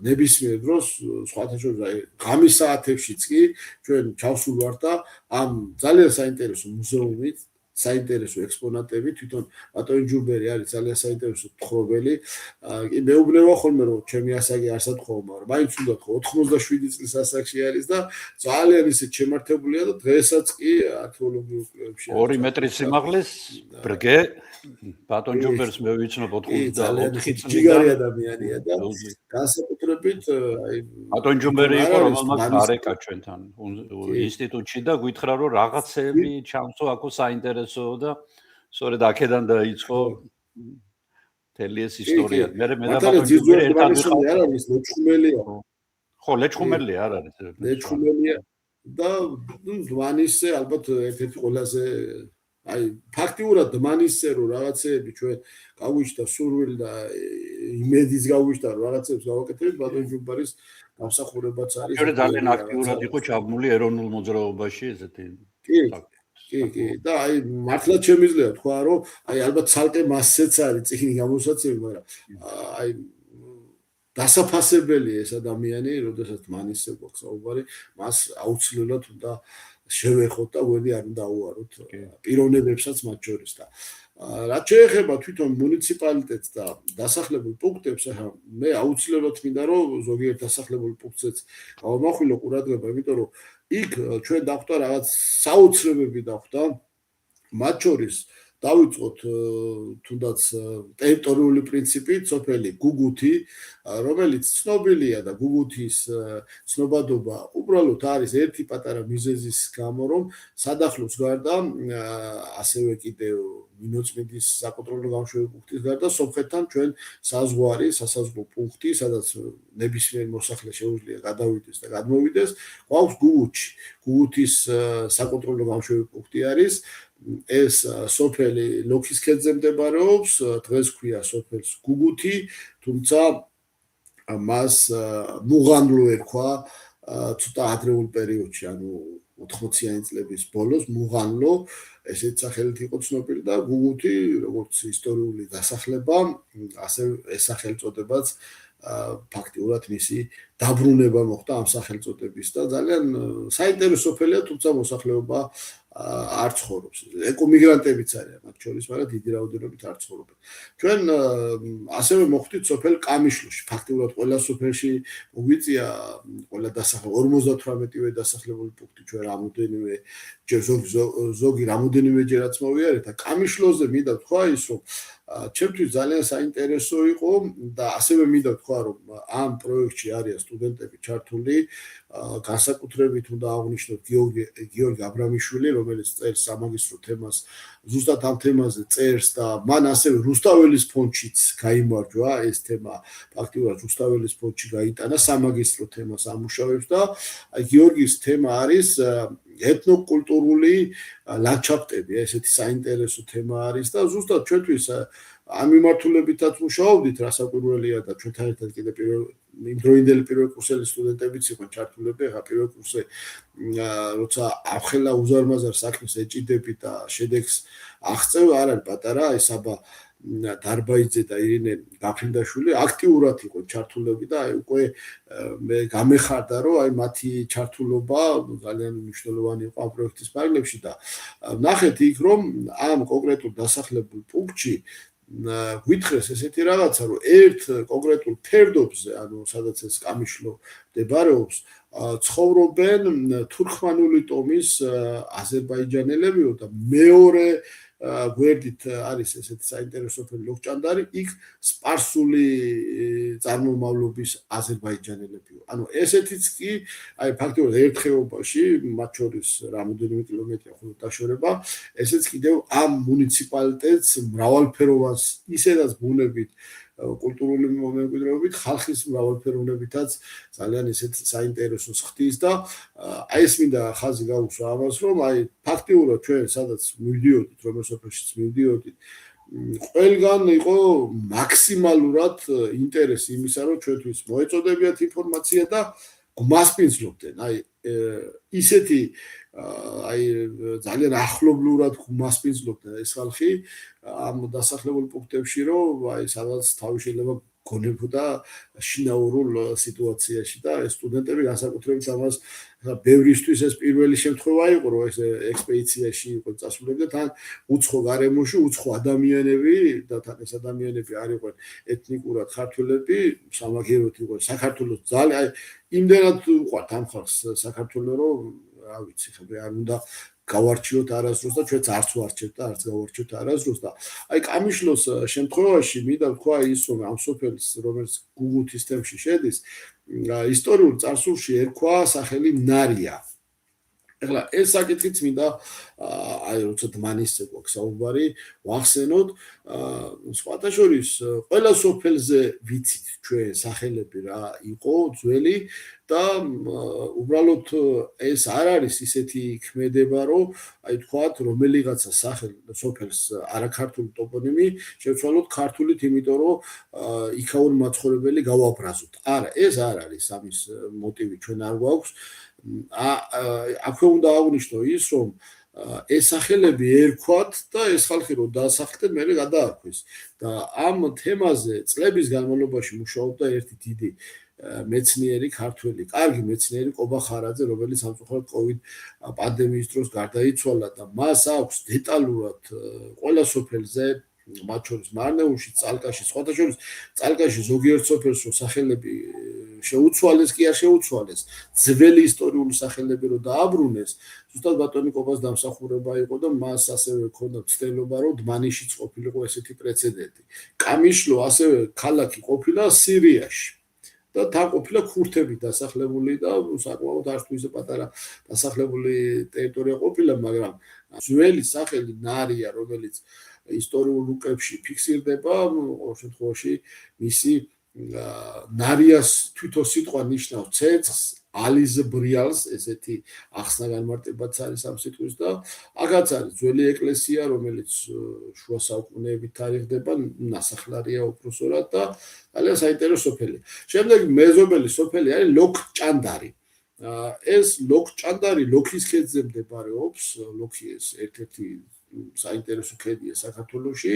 ნებისმიერ დროს სხვათა შორის ღამის საათებშიც კი ჩვენ ჩავსულ ვართ და ამ ძალიან საინტერესო მუზეუმით საინტერესო ექსპონატები თვითონ ბატონი ჯუბერი არის ძალიან საინტერესო თხრობელი კი მეუბნება ხოლმე რომ ჩემი ასაკი არსად ხოვ მაგრამ მაინც უნდა თქო 87 წლის ასაკში არის და ძალიან ისე შემართებულია და დღესაც კი არქეოლოგიურ კვლევებში 2 მეტრის სიმაღლის ბრგე ბატონ ჯუბერს მე ვიცნობ 84 ჯიგარი ადამიანია და განსაკუთრებით აი ბატონ ჯუბერი იყო რომელმაც გარეკა ჩვენთან ინსტიტუტში და გითხრა რომ რაღაცები ჩამწო აქ საინტერესო და სწორედ აქედან დაიწყო მთელი ეს ისტორია. მე და ბატონ ჯუბერი ერთად ვიყავით. არ არის ლეჩხუმელია. ხო, ლეჩხუმელია არ არის. ლეჩხუმელია და დმანისზე ალბათ ერთ-ერთი ყველაზე აი ფაქტიურად დმანისზე რომ რაღაცეები ჩვენ გავიჩნდა სურვილი და იმედიც გავიჩნდა რომ რაღაცებს გავაკეთებთ ბატონ ჯუბერის გამსახურებაც არის. ჯერ ძალიან აქტიურად იყო ჩაბმული ეროვნულ მოძრაობაში ესეთი. კი და აი მართლა შემიძლია თქვა რომ აი ალბათ ცალკე მასეც არის წიგნი გამოსაცემი მაგრამ აი დასაფასებელი ეს ადამიანი როდესაც მანისზე გვაქვს საუბარი მას აუცილებლად უნდა შევეხოთ და გვერდი არ უნდა აუაროთ პიროვნებებსაც მათ შორის და რაც შეეხება თვითონ მუნიციპალიტეტს და დასახლებულ პუნქტებს ახლა მე აუცილებლად მინდა რომ ზოგიერთ დასახლებულ პუნქტსაც გავამახვილო ყურადღება იმიტომ რომ იქ ჩვენ დახვდა რაღაც საოცრებები დახვდა მათ შორის დავიწყოთ თუნდაც ტერიტორიული პრინციპით სოფელი გუგუთი რომელიც ცნობილია და გუგუთის ცნობადობა უბრალოდ არის ერთი პატარა მიზეზის გამო რომ სადახლოს გარდა ასევე კიდევ მინოწმინდის საკონტროლო გამშვები პუნქტის გარდა სომხეთთან ჩვენ საზღვარი სასაზღვრო პუნქტი სადაც ნებისმიერ მოსახლე შეუძლია გადავიდეს და გადმოვიდეს გვაქვს გუგუთში გუგუთის საკონტროლო გამშვები პუნქტი არის ეს სოფელი ლოქის ქედზე მდებარეობს დღეს ქვია სოფელს გუგუთი თუმცა მას მუღანლო ერქვა ცოტა ადრეულ პერიოდში ანუ 80-იანი წლების ბოლოს მუღანლო ესეც სახელით იყო ცნობილი და გუგუთი როგორც ისტორიული დასახლება ასე ეს სახელწოდებაც ფაქტიურად მისი დაბრუნება მოხდა ამ სახელწოდების და ძალიან საინტერესო სოფელია თუმცა მოსახლეობა არ ცხოვრობს. ეკომიგრანტებიც არიან მათ შორის, მაგრამ დიდი რაოდენობით არ ცხოვრობენ. ჩვენ ასევე მოხვდით სოფელ კამიშლოში. ფაქტიურად ყველა სოფელში მოგვიწია ყველა დასახლებული 58-ვე დასახლებული პუნქტი ჩვენ რამოდენიმე ზოგი რამოდენიმეჯერაც მოვიარეთ და კამიშლოზე მინდა თქვა ის რომ ჩემთვის ძალიან საინტერესო იყო და ასევე მინდა თქვა რომ ამ პროექტში არიან სტუდენტები ჩართული განსაკუთრებით უნდა აღვნიშნოთ გიორგი აბრამიშვილი რომელიც წერს სამაგისტრო თემას ზუსტად ამ თემაზე წერს და მან ასევე რუსთაველის ფონდშიც გაიმარჯვა ეს თემა ფაქტიურად რუსთაველის ფონდში გაიტანა სამაგისტრო თემას ამუშავებს და გიორგის თემა არის ეთნოკულტურული ლანდშაფტები ესეთი საინტერესო თემა არის და ზუსტად ჩვენთვის ამ მიმართულებითაც მუშაობდით რასაკვირველია და ჩვენთან ერთად კიდე იმდროინდელი პირველ კურსელი სტუდენტებიც იყვნენ ჩართულები ახლა პირველ კურსზე როცა ახლა უზარმაზარ საქმეს ეჭიდებით და შედეგს აღწევ არ არის პატარა ეს აბა დარბაიძე და ირინე გაფრინდაშვილი აქტიურად იყვნენ ჩართულები და აი უკვე მე გამეხარდა რომ აი მათი ჩართულობა ძალიან მნიშვნელოვანი იყო ამ პროექტის ფარგლებში და ნახეთ იქ რომ ამ კონკრეტულ დასახლებულ პუნქტში გვითხრეს ესეთი რაღაცა რომ ერთ კონკრეტულ ფერდობზე ანუ სადაც ეს კამიშლო მდებარეობს ცხოვრობენ თურქმანული ტომის აზერბაიჯანელებიო და მეორე გვერდით არის ესეთი საინტერესო სოფელი ლოქჭანდარი იქ სპარსული წარმომავლობის აზერბაიჯანელებიო ანუ ესეთიც კი აი ფაქტობრივად ერთ ხეობაში მათ შორის რამოდენიმე კილომეტრია ხოლმე დაშორება ესეც კიდევ ამ მუნიციპალიტეტს მრავალფეროვანს ისედაც ბუნებით კულტურული მემკვიდრეობით ხალხის მრავალფეროვნებითაც ძალიან ისეთ საინტერესოს ხდის და აი ეს მინდა ხაზი გაუსვა ამას რომ აი ფაქტიურად ჩვენ სადაც მივდიოდით რომელ სოფელშიც მივდიოდით ყველგან იყო მაქსიმალურად ინტერესი იმისა რომ ჩვენთვის მოეწოდებიათ ინფორმაცია და გმასპინძლობდნენ, აი ისეთი აი ძალიან ახლობლურად გმასპინძლობდნენ ეს ხალხი ამ დასახლებულ პუნქტებში, რომ აი სადაც თავი შეიძლება გონებოდა შინაურულ სიტუაციაში და ეს სტუდენტები განსაკუთრებით ამას ბევრისთვის ეს პირველი შემთხვევა იყო, რომ ეს ექსპედიციაში იყო წასულები და თან უცხო გარემოში უცხო ადამიანები და თან ეს ადამიანები არ იყვნენ ეთნიკურად ქართველები, სამაგიეროდ იყო საქართველოს ძალიან აი იმდენად უყვართ ამ ხალხს საქართველო, რომ რა ვიცი, ხე არ უნდა გავარჩიოთ არასდროს და ჩვენც არც ვარჩევთ და არც გავარჩევთ არასდროს და აი კამიშლოს შემთხვევაში მინდა ვთქვა ის, რომ ამ სოფელს, რომელიც გუგუთის თემში შედის, ისტორიულ წარსულში ერქვა სახელი ნარია. ეხლა ეს საკითხიც მინდა აი როცა დმანისზე გვაქვს საუბარი, ვახსენოთ, სხვათა შორის ყველა სოფელზე ვიცით ჩვენ სახელები რა იყო ძველი და უბრალოდ ეს არ არის ისეთი ქმედება, რომ აი თქვათ რომელიღაცა სახელი სოფელს არაქართული ტოპონიმი შევცვალოთ ქართულით, იმიტომ რომ იქაური მაცხოვრებელი გავაბრაზოთ. არა, ეს არ არის ამის მოტივი ჩვენ არ გვაქვს. აქვე უნდა აღვნიშნო ის, რომ ეს სახელები ერქვათ და ეს ხალხი რომ დაასახლდნენ, მერე გადაარქვეს. და ამ თემაზე წლების განმავლობაში მუშაობდა ერთი დიდი მეცნიერი ქართველი, კარგი მეცნიერი კობა ხარაძე, რომელიც სამწუხაროდ COVID პანდემიის დროს გარდაიცვალა და მას აქვს დეტალურად ყველა სოფელზე, მათ შორის მარნეულში, წალკაში, სხვათა შორის წალკაში ზოგიერთ სოფელს რო სახელები შეუცვალეს კი არ შეუცვალეს, ძველი ისტორიული სახელები რო დააბრუნეს, ზუსტად ბატონი კობას დამსახურება იყო და მას ასევე ჰქონდა ცდელობა, რომ დმანისშიც ყოფილიყო ესეთი პრეცედენტი. კამიშლო ასევე ქალაქი ყოფილა სირიაში. და თან ყოფილა ქურთები დასახლებული და საკმაოდ არც თუ ისე პატარა დასახლებული ტერიტორია ყოფილა, მაგრამ ძველი სახელი ნარია, რომელიც ისტორიულ უკებში ფიქსირდება, ყოველ შემთხვევაში მისი ნარიას თვითონ სიტყვა ნიშნავს ცეცხლს, ალის ბრიალს, ესეთი ახსნა განმარტებაც არის ამ სიტყვის და აქაც არის ძველი ეკლესია, რომელიც შუა საუკუნეებით თარიღდება, ნასახლარია უпроსორად და ძალიან საინტერესო სოფელი. შემდეგ მეზობელი სოფელი არის ლოქჭანდარი. ეს ლოქჭანდარი ლოქის ქედზე მდებარეობს, ლოქი ეს ერთ-ერთი საინტერესო ქედია საქართველოში.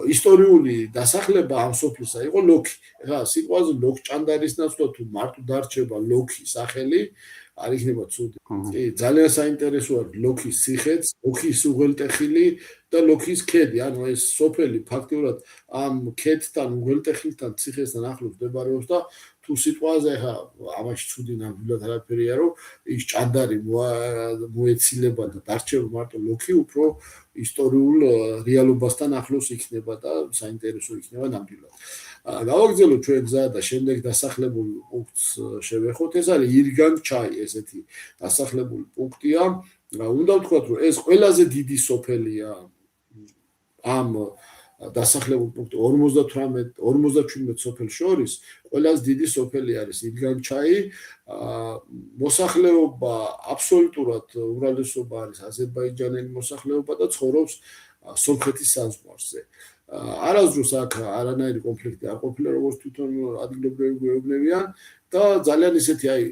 ისტორიული დასახლება ამ სოფლისა იყო ლოქი. ეხლა სიტყვაზე ლოქჭანდარის ნაცვლად თუ მარტო დარჩება ლოქი სახელი, არ იქნება ცუდი. ძალიან საინტერესო არის ლოქის ციხეც, ლოქის უღელტეხილი და ლოქის ქედი. ანუ ეს სოფელი ფაქტიურად ამ ქედთან, უღელტეხილთან, ციხესთან ახლოს მდებარეობს და თუ სიტყვაზე ახლა ამაში ცუდი ნამდვილად არაფერია, რომ ის ჭანდარი მოეცილება და დარჩება მარტო ლოქი, უფრო ისტორიულ რეალობასთან ახლოს იქნება და საინტერესო იქნება ნამდვილად. გავაგრძელოთ ჩვენ გზა და შემდეგ დასახლებულ პუნქტს შევეხოთ. ეს არის ირგანგ-ჩაი, ესეთი დასახლებულ პუნქტია. უნდა ვთქვათ, რომ ეს ყველაზე დიდი სოფელია ამ დასახლებულ პუნქტი 58 სოფელ შორის, ყველაზე დიდი სოფელი არის ირგანგ-ჩაი. მოსახლეობა აბსოლუტურად უმრავლესობა არის აზერბაიჯანელი მოსახლეობა და ცხოვრობს სომხეთის საზღვარზე. არასდროს აქ არანაირი კონფლიქტი არ ყოფილა, როგორც თვითონ ადგილობრივები გვეუბნებიან და ძალიან ისეთი აი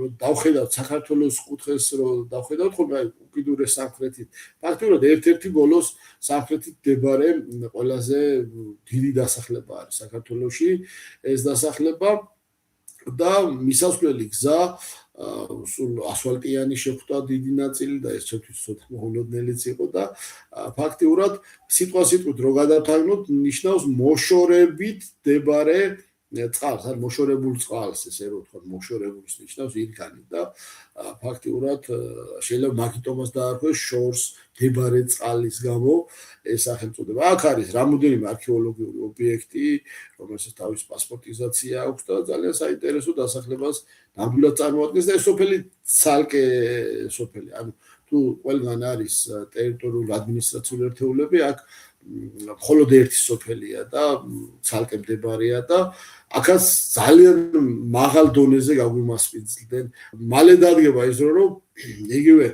რომ დავხედავთ საქართველოს კუთხეს, რომ დავხედავთ ხოლმე აი უკიდურეს სამხრეთით. ფაქტობრივად ერთ-ერთი ბოლოს სამხრეთით მდებარე ყველაზე დიდი დასახლება არის საქართველოში ეს დასახლება და მისასვლელი გზა სულ ასფალტიანი შეხვდა დიდი ნაწილი და ეს ჩვენთვის ცოტა მოულოდნელიც იყო და ფაქტიურად სიტყვით რო გადავთარგმნოთ ნიშნავს მოშორებით მდებარე წყალს, ან მოშორებულ წყალს, ესე რომ ვთქვათ, მოშორებულს ნიშნავს ირგანი და ფაქტიურად შეიძლება მაგიტომას დაარქვეს შორს მდებარე წყალის გამო ეს სახელწოდება. აქ არის რამოდენიმე არქეოლოგიური ობიექტი, რომელსაც თავის პასპორტიზაცია აქვს და ძალიან საინტერესო დასახლებას ნამდვილად წარმოადგენს და ეს სოფელი ცალკე სოფელი. ანუ თუ ყველგან არის ტერიტორიული ადმინისტრაციული ერთეულები, აქ მხოლოდ ერთი სოფელია და ცალკე მდებარეა და აქაც ძალიან მაღალ დონეზე გაგვიმასპინძლდნენ. მალე დადგება ის რომ იგივე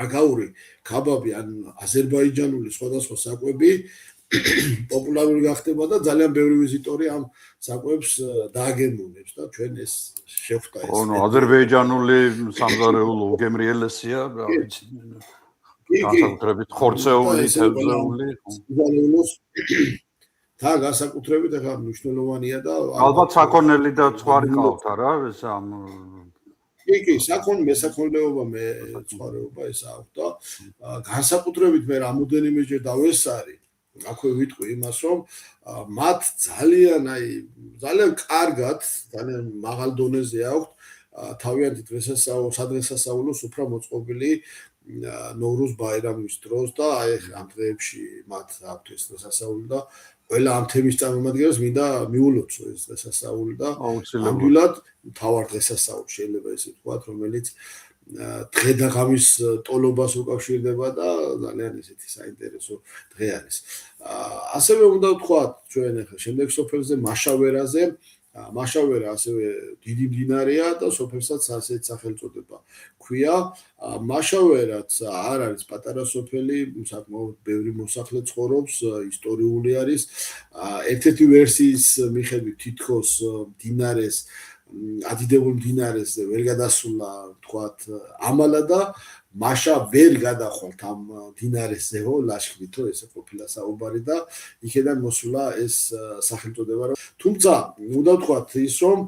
აკაური, ქაბაბი ან აზერბაიჯანული სხვადასხვა საკვები პოპულარული გახდება და ძალიან ბევრი ვიზიტორი ამ საკვებს დააგემოვნებს და ჩვენ ეს შევხვდა ეს. ონო აზერბაიჯანული სამზარეულო უგემრიელესია, რა ვიცი. განსაკუთრებით ხორცეული, თევზეული. სამზარეულოს და განსაკუთრებით ახლა მნიშვნელოვანია და ალბათ საქონელი და ცხვარი ყავთ არა ეს ამ კი, მესაქონლეობა მე ცხვარეობა ეს აქვს და განსაკუთრებით მე რამოდენიმეჯერ დავესარი აქვე ვიტყვი იმას რომ მათ ძალიან კარგად ძალიან მაღალ დონეზე აქვს თავიანთი დღესასწაულო სუფრა მოწყობილი ნოვრუზ ბაირამის დროს და აი ამ დღეებში მათ აქვთ ეს დღესასწაული და ყველა ამ თემის წარმომადგენლებს მინდა მიულოცო ეს დღესასწაული და ამბილად თავარ დღესასწაული შეიძლება ესე ვთქვათ რომელიც დღე და ღამის ტოლობას უკავშირდება და ძალიან ისეთი საინტერესო დღე არის. ასევე უნდა ვთქვათ ჩვენ ახლა შემდეგ სოფელზე მაშავერაზე მაშავერა ასევე დიდი მდინარეა და სოფელსაც ასეთ სახელწოდება ქვია. მაშავერაც არ არის პატარა სოფელი, საკმაოდ ბევრი მოსახლე ცხოვრობს, ისტორიული არის. ერთ-ერთი ვერსიის მიხედვით თითქოს მდინარეს ადიდებულ მდინარეს ვერ გადასულა თქვათ ამალა და მაშა ვერ გადახვალთ ამ მდინარესეო ლაშქრითო ესე ყოფილა საუბარი და იქედან მოსულა ეს სახელწოდება რომ თუმცა უნდა ვთქვათ ის რომ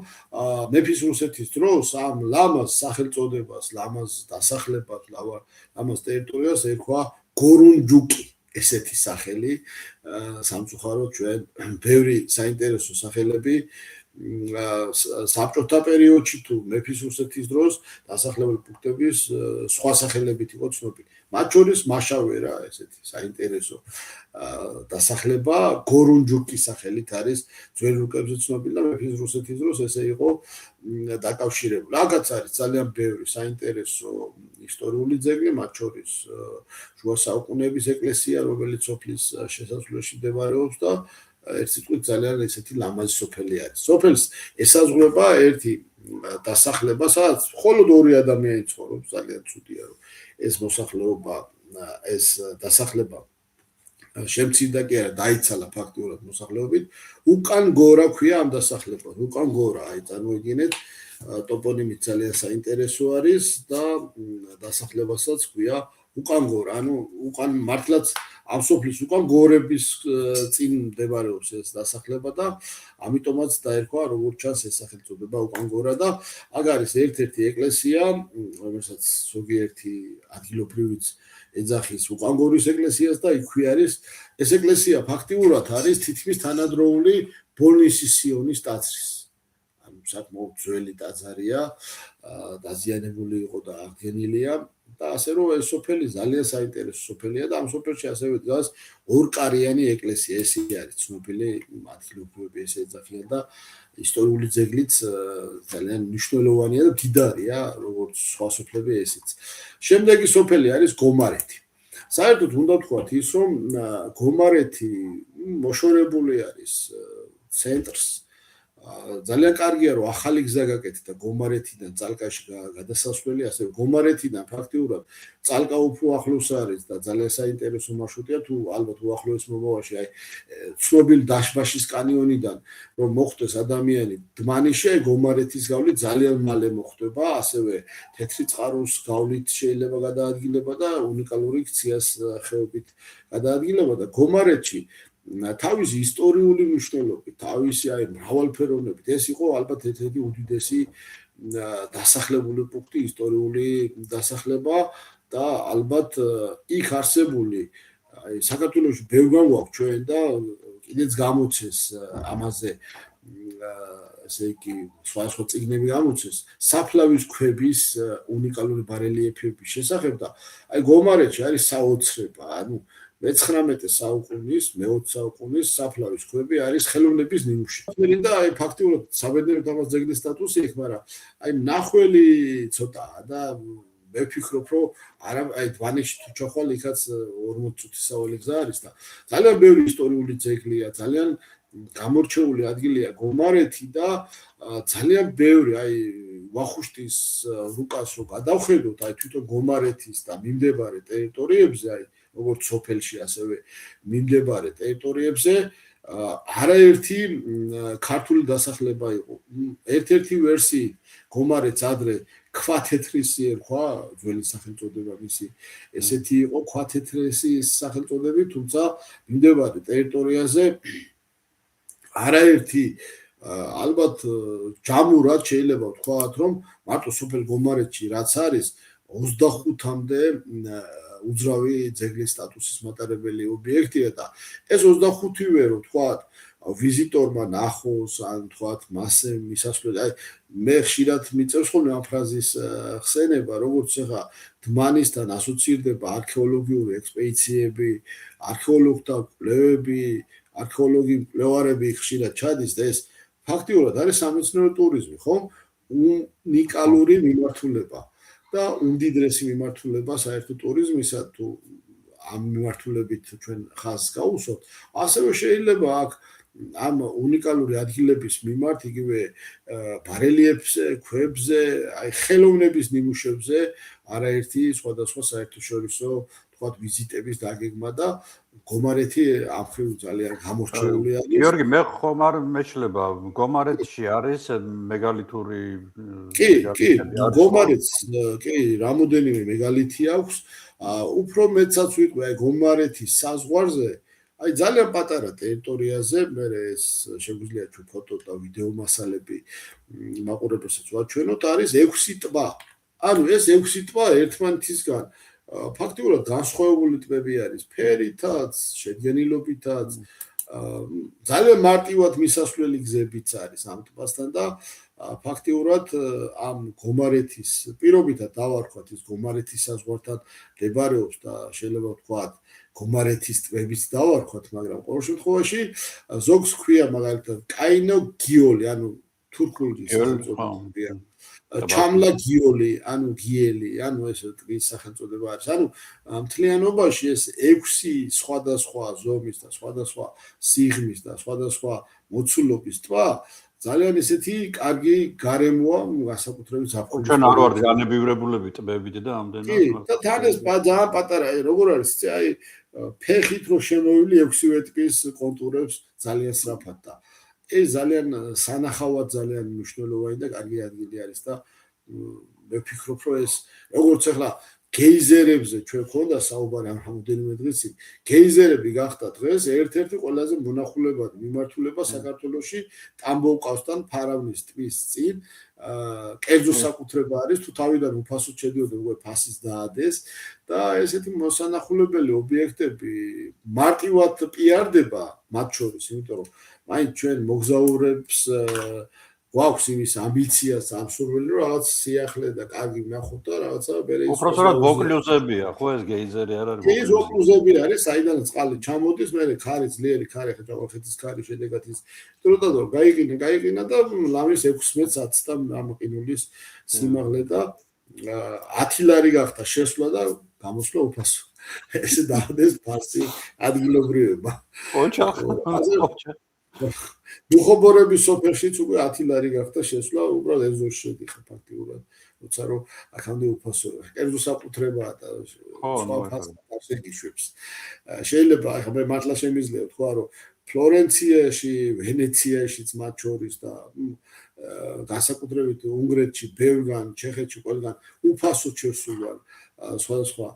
მეფის რუსეთის დროს ამ ლამას სახელწოდებას ლამას დასახლებად ლამას ტერიტორიას ერქვა გორუნჯუკი ესეთი სახელი სამწუხაროდ ჩვენ ბევრი საინტერესო სახელები საბჭოთა პერიოდში თუ მეფის რუსეთის დროს დასახლებული პუნქტების სხვა სახელებით იყო ცნობილი. მათ შორის მაშავერა ესეთი საინტერესო დასახლება გორუნჯუკის სახელით არის ძველ რუკებზე ცნობილი და მეფის რუსეთის დროს ესე იყო დაკავშირებული. აქაც არის ძალიან ბევრი საინტერესო ისტორიული ძეგლი, მათ შორის შუა საუკუნეების ეკლესია, რომელიც სოფლის შესასვლელში მდებარეობს და ერთ სიტყვით ძალიან ესეთი ლამაზი სოფელი არის. სოფელს ესაზღვრება ერთი დასახლება, სადაც მხოლოდ ორი ადამიანი ცხოვრობს, ძალიან ცუდია რომ ეს მოსახლეობა, ეს დასახლება შემცირდა კი არა, დაიცალა ფაქტიურად მოსახლეობით. უკან გორა ქვია ამ დასახლებას. უკან გორა, აი წარმოიდგინეთ, ტოპონიმით ძალიან საინტერესო არის და დასახლებასაც ქვია უკან გორა, ანუ უკან მართლაც ამ სოფლის უკან გორების წინ მდებარეობს ეს დასახლება და ამიტომაც დაერქვა როგორც ჩანს ეს სახელწოდება უკან გორა და აქ არის ერთ-ერთი ეკლესია, რომელსაც ზოგიერთი ადგილობრივიც ეძახის უკან გორის ეკლესიას და იქვე არის ეს ეკლესია ფაქტიურად არის თითქმის თანადროული ბოლნისის სიონის ტაძრის. ანუ საკმაოდ ძველი ტაძარია, დაზიანებული იყო და აღდგენილია. და ასე რომ ეს სოფელი ძალიან საინტერესო სოფელია და ამ სოფელში ასევე დგას ორკარიანი ეკლესია, ესე არის ცნობილი ადგილობრივები ესე ეძახიან და ისტორიული ძეგლიც ძალიან მნიშვნელოვანია და მდიდარია, როგორც სხვა სოფლები ესეც. შემდეგი სოფელი არის გომარეთი. საერთოდ უნდა ვთქვათ ის, რომ გომარეთი მოშორებული არის ცენტრს ძალიან კარგია რომ ახალი გზა გაკეთდა და გომარეთიდან წალკაში გადასასვლელი ასე გომარეთიდან ფაქტიურად წალკა უფრო ახლოს არის და ძალიან საინტერესო მარშრუტია თუ ალბათ უახლოეს მომავალში აი ცნობილ დაშბაშის კანიონიდან რომ მოხვდეს ადამიანი დმანიშე გომარეთის გავლით ძალიან მალე მოხდება ასევე თეთრი წყაროს გავლით შეიძლება გადაადგილება და უნიკალური ქციას ხეობით გადაადგილება და გომარეთში თავისი ისტორიული მნიშვნელობით, თავისი აი მრავალფეროვნებით, ეს იყო ალბათ ერთ-ერთი უდიდესი დასახლებული პუნქტი, ისტორიული დასახლება და ალბათ იქ არსებული აი საქართველოში ბევრგან გვაქვს ჩვენ და კიდეც გამოცეს ამაზე ესე იგი სხვა წიგნები გამოცეს საფლავის ქვების უნიკალური ბარელიეფების შესახებ და აი გომარეთში არის საოცრება, ანუ მე-19 საუკუნის, მე-20 საუკუნის საფლავის ქვები არის ხელოვნების ნიმუში. და აი ფაქტიურად საბედნიეროდ ამას ძეგლის სტატუსი აქვს, მაგრამ აი მნახველი ცოტაა და მე ვფიქრობ, რომ არა აი დვანიში თუ ჩახვალ იქაც 40 წუთის სავალი გზა არის და ძალიან ბევრი ისტორიული ძეგლია, ძალიან გამორჩეული ადგილია გომარეთი და ძალიან ბევრი აი ვახუშტის რუკას რო გადავხედოთ აი თვითონ გომარეთის და მიმდებარე ტერიტორიებზე აი როგორც სოფელში, ასევე მიმდებარე ტერიტორიებზე არაერთი ქართული დასახლება იყო. ერთ-ერთი ვერსიით გომარეც ადრე ქვათეთრისი ერქვა, ძველი სახელწოდება მისი ესეთი იყო ქვათეთრისის სახელწოდებით, თუმცა მიმდებარე ტერიტორიაზე არაერთი ალბათ ჯამურად შეიძლება ვთქვათ, რომ მარტო სოფელ გომარეთში რაც არის 25-მდე უძრავი ძეგლის სტატუსის მატარებელი ობიექტია და ეს 25-ვე რო ვთქვათ ვიზიტორმა ნახოს ან ვთქვათ მასე მისასვლელი აი მე ხშირად მიწევს ხოლმე ამ ფრაზის ხსენება როგორც ახლა დმანისთან ასოცირდება არქეოლოგიური ექსპედიციები არქეოლოგთა კვლევები არქეოლოგი მკვლევარები ხშირად ჩადის და ეს ფაქტიურად არის სამეცნიერო ტურიზმი ხო უნიკალური მიმართულება და უმდიდრესი მიმართულება საერთო ტურიზმისა თუ ამ მიმართულებით ჩვენ ხაზს გავუსვათ ასევე შეიძლება აქ ამ უნიკალური ადგილების მიმართ იგივე ბარელიეფზე, ქვებზე, აი ხელოვნების ნიმუშებზე არაერთი სხვადასხვა საერთაშორისო თქვათ ვიზიტების დაგეგმა და გომარეთი ამ ხრივ ძალიან გამორჩეული არის. გიორგი, მე ხომ არ მეშლება, გომარეთში არის მეგალითური კი, გომარეთს კი, რამოდენიმე მეგალითი აქვს. უფრო მეცაც ვიტყვი, აი გომარეთის საზღვარზე აი ძალიან პატარა ტერიტორიაზე მე ეს შეგვიძლია ჩვენ ფოტო და ვიდეო მასალები მაყურებელსაც ვაჩვენოთ არის 6 ტბა. ანუ ეს 6 ტბა ერთმანეთისგან ფაქტიურად განსხვავებული ტბები არის ფერითაც, შედგენილობითაც, ძალიან მარტივად მისასვლელი გზებიც არის ამ ტბასთან და ფაქტიურად ამ გომარეთის პირობითად დავარქვათ ის გომარეთის საზღვართან მდებარეობს და შეიძლება ვთქვათ გომარეთის ტბების დავარქვათ, მაგრამ ყოველ შემთხვევაში ზოგს ქვია მაგალითად კაინო გიოლი, ანუ თურქული სახელწოდებაა. ჩამლა გიოლი, ანუ გიელი, ანუ ეს ტბის სახელწოდება არის. ანუ მთლიანობაში ეს 6 სხვადასხვა ზომის და სხვადასხვა სიღრმის და სხვადასხვა მოცულობის ტბა ძალიან ესეთი კარგი გარემოა განსაკუთრებით ზაფხულის. ჩვენ არ ვართ განებივრებულები ტბებით და ამდენად. კი, და თან ეს ძალიან პატარა, როგორ არის, აი ფეხით რო შემოვილი 6-ვე ტბის კონტურებს ძალიან სწრაფად და ეს ძალიან სანახავად ძალიან მნიშვნელოვანი და კარგი ადგილი არის და მე ვფიქრობ, რომ ეს როგორც ახლა გეიზერებზე ჩვენ ხონდა საუბარი ამ რამდენიმე დღის წინ გეიზერები გახდა დღეს ერთ-ერთი ყველაზე მონახულებადი მიმართულება საქართველოში ტამბოვკავსთან ფარავნის ტბის წინ კერძო საკუთრება არის თუ თავიდან უფასოდ შედიოდა უკვე ფასის დაადეს და ესეთი მოსანახულებელი ობიექტები მარტივად პიარდება მათ შორის იმიტომ რომ მაინც ჩვენ მოგზაურებს გვაქვს იმის ამბიციას ამსურველი რომ რაღაც სიახლე და კარგი ვნახოთ და რაღაცა მერე ის უბრალოდ ვოკლუზებია ხო ეს გეიზერი არ არის ეს ვოკლუზები არის საიდანაც წყალი ჩამოდის მერე ქარი ძლიერი ქარი ხეჭავახეთის ქარი შედეგად ის დროდადრო გაიყინა და ლამის 16 10 და ამყინულის სიმაღლე და 10 ლარი გახდა შესვლა და გამოსვლა უფასო ესე დადეს ფასი ადგილობრივება ოჩახ დუხობორების სოფელშიც უკვე 10 ლარი გახდა შესვლა, უბრალოდ ეზოში შედიხარ ფაქტიურად, როცა რომ აქამდე უფასო, კერძო საკუთრებაა და სხვა ფასი გიშვებს. შეიძლება ახლა მე მართლა შემიძლია ვთქვა, რომ ფლორენციაში, ვენეციაშიც მათ შორის და განსაკუთრებით უნგრეთში, ბევრგან, ჩეხეთში ყველგან უფასო შესულან სხვადასხვა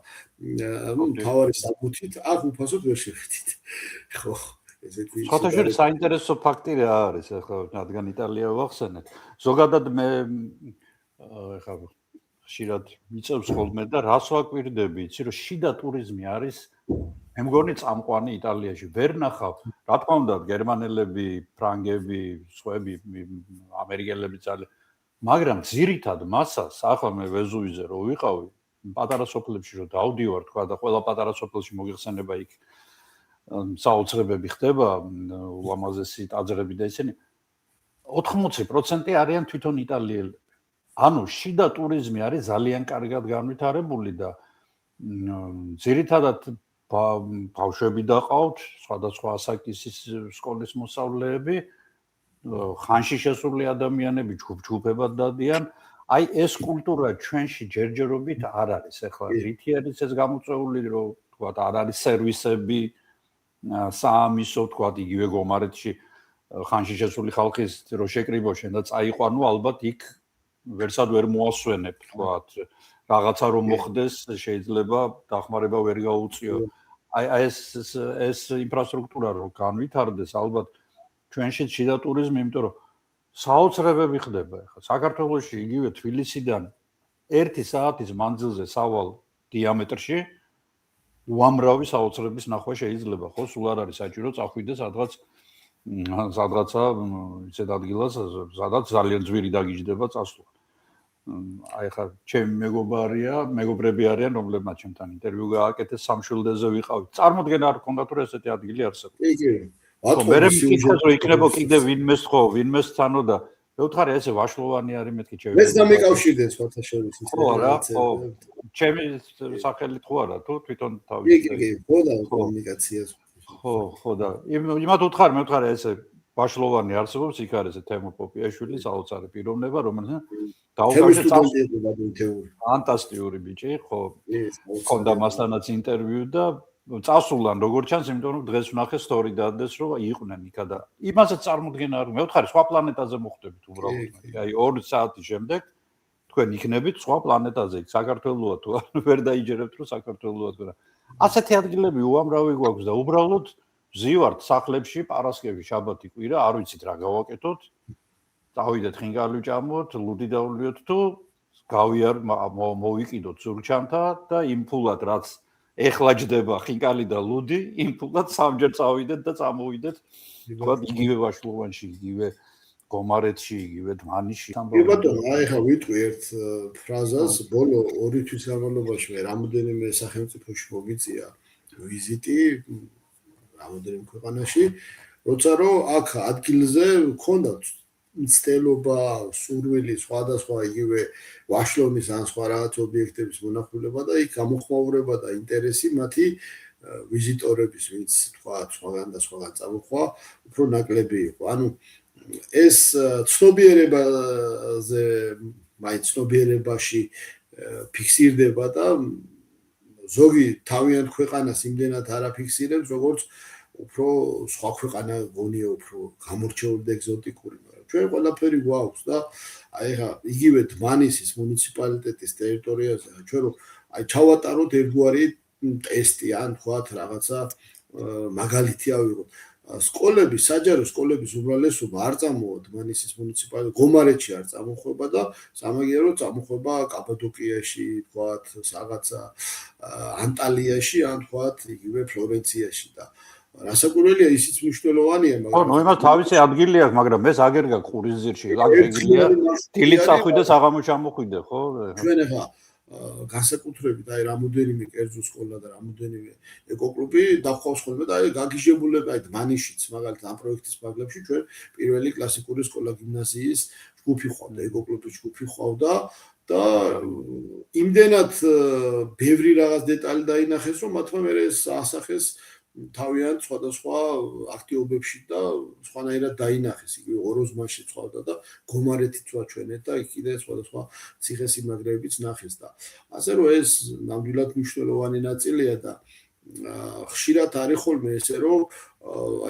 მთავარი საკუთით, აქ უფასოდ ვერ შეხვდით. ხო ხოთაშური საინტერესო ფაქტი რა არის ახლა რადგან იტალია ვახსენეთ ზოგადად მე ახლა ხშირად მიწევს ხოლმე და რას ვაკვირდები იცი რომ შიდა ტურიზმი არის მე მგონი წამყვანი იტალიაში ვერ ნახავ რა თქმა უნდა გერმანელები ფრანგები სხვები ამერიკელები ძალიან მაგრამ ძირითად მასას ახლა მე ვეზუვიზე რო ვიყავი პატარა სოფლებში რო დავდივარ თქვა და ყველა პატარა სოფელში მოგიხსენება იქ საოცრებები ხდება ულამაზესი ტაძრები და ისინი 80% არიან თვითონ იტალიელები. ანუ შიდა ტურიზმი არის ძალიან კარგად განვითარებული და ძირითადად ბავშვები დაყავთ, სხვადასხვა ასაკის სკოლის მოსწავლეები, ხანში შესული ადამიანები ჯგუფებად დადიან. აი ეს კულტურა ჩვენში ჯერჯერობით არ არის. ეხლა რითი არის ეს გამოწვეული, რომ თქვა არ არის სერვისები, საამისო, თქვა იგივე გომარეთში ხანში შესული ხალხის რო შეკრიბო შენ და წაიყვანო, ალბათ იქ ვერსად ვერ მოასვენებ, თქვა რაღაცა რომ მოხდეს, შეიძლება დახმარება ვერ გაუწიო. აი ეს ინფრასტრუქტურა რო განვითარდეს, ალბათ ჩვენში შიდა ტურიზმი, იმიტომ რომ საოცრებები ხდება ახლა. საქართველოში იგივე თბილისიდან 1 საათის მანძილზე სავალ დიამეტრში უამრავი საოცრების ნახვა შეიძლება, ხო, სულ არ არის საჭირო წახვიდე სადღაცა ისეთ ადგილას, სადაც ძალიან ძვირი დაგიჯდება წასვლა. აი ხა ჩემი მეგობრები არიან, რომლებმაც ჩემთან ინტერვიუ გააკეთეს, სამშვილდეზე ვიყავით. წარმოდგენა არ გქონდათ, რომ ესეთი ადგილი არსებობს. მე მეკითხა, რომ იქნება კიდე ვინმეს თანო და მე ვთხარი, ესე ვაშლოვანი არის მეთქი ჩემი. მეც დამიკავშირდეს სხვათა შორის ის. ხო რა, ხო. ჩემი სახელით ხო არა, თუ თვითონ თავი. კი, ხო და კომუნიკაციას. ხო და იმათ ვთხარი, მე ვთხარი, ესე ვაშლოვანი არსებობს, იქ არის თემო პოპიაშვილი, საოცარი პიროვნება, რომელიც დაუკავშირე ფანტასტიკური ბიჭი, ხო. ხონდა მასთანაც ინტერვიუ და წასულან როგორც ჩანს, იმიტომ რომ დღეს ვნახე სტორი დადეს, რომ იყვნენ იქა და იმასაც წარმოდგენა არ მე ვთხარი, სხვა პლანეტაზე მოხვდებით უბრალოდ. აი 2 საათის შემდეგ თქვენ იქნებით სხვა პლანეტაზე, იქ საქართველოა თუ არ ვერ დაიჯერებთ, რომ საქართველოა თუ რა. ასეთი ადგილები უამრავი გვაქვს და უბრალოდ ვზივართ სახლებში, პარასკევი, შაბათი, კვირა, არ ვიცით რა გავაკეთოთ. დავიდეთ ხინკალი ვჭამოთ, ლუდი დავლიოთ თუ მოვიკიდოთ ზურგჩამთა და იმ ფულად რაც ეხლა ჯდება ხინკალი და ლუდი, იმ ფულად სამჯერ წავიდეთ და წამოვიდეთ. თქვა იგივე ვაშლოვანში, იგივე გომარეთში, იგივე დმანისში. კი ბატონო, აი ხა ვიტყვი ერთ ფრაზას, ბოლო 2 თვის განმავლობაში მე რამოდენიმე სახელმწიფოში მოგიწია ვიზიტი რამოდენიმე ქვეყანაში, როცა რომ აქ ადგილზე მქონდა მცდელობა, სურვილი, სხვადასხვა იგივე ვაშლონის ან სხვა რაღაც ობიექტების მონახულება და იქ გამოხმაურება და ინტერესი მათი ვიზიტორების, ვინც თქვა სხვაგან და სხვაგან წამოხვა, უფრო ნაკლები იყო. ანუ ეს ცნობიერებაში ფიქსირდება და ზოგი თავიანთ ქვეყანას იმდენად არ აფიქსირებს, როგორც უფრო სხვა ქვეყანა გონია უფრო გამორჩეული და ეგზოტიკური. ჩვენ ყველაფერი გვაქვს და აი ხა იგივე დმანისის მუნიციპალიტეტის ტერიტორიაზე ჩვენ რომ აი ჩავატაროთ ერთგვარი ტესტი ან თქვათ რაღაცა მაგალითი ავიღოთ. სკოლები, საჯარო სკოლების უმრავლესობა არ წამოვა დმანისის მუნიციპალიტეტში, გომარეთში არ წამოხვება და სამაგიეროდ წამოხვება კაპადოკიაში, თქვათ, რაღაცა ანტალიაში ან თქვათ იგივე ფლორენციაში და რასაკვირველია ისიც მნიშვნელოვანია, მაგრამ ხო, იმას თავისი ადგილი აქვს, მაგრამ მე ზაგერგა ყურიზირში, ზაგერგია, დილით წახვიდე, საღამოს ჩამოხვიდე, ხო? ჩვენ ახლა განსაკუთრებით აი რამოდენიმე კერძო სკოლა და რამოდენიმე ეკოკლუბი დავხავს ხოლმე და აი გაგიჟებულები აი დმანისშიც მაგალითად ამ პროექტის მაგლებში ჩვენ პირველი კლასიკური სკოლა გიმნაზიის ჯგუფი ხვავდა, ეკოკლუბის ჯგუფი ხვავდა და იმდენად ბევრი რაღაც დეტალი დაინახეს, რომ მათმა მე ეს ასახეს თავიანთ სხვადასხვა აქტივობებში და სხვანაირად დაინახეს. იგივე ოროზმაში ცხავდა და გომარეთიც ვაჩვენეთ და იქ კიდე სხვადასხვა ციხესიმაგრეებიც ნახეს და ასე რომ ეს ნამდვილად მნიშვნელოვანი ნაწილია და ხშირად არის ხოლმე ესე რომ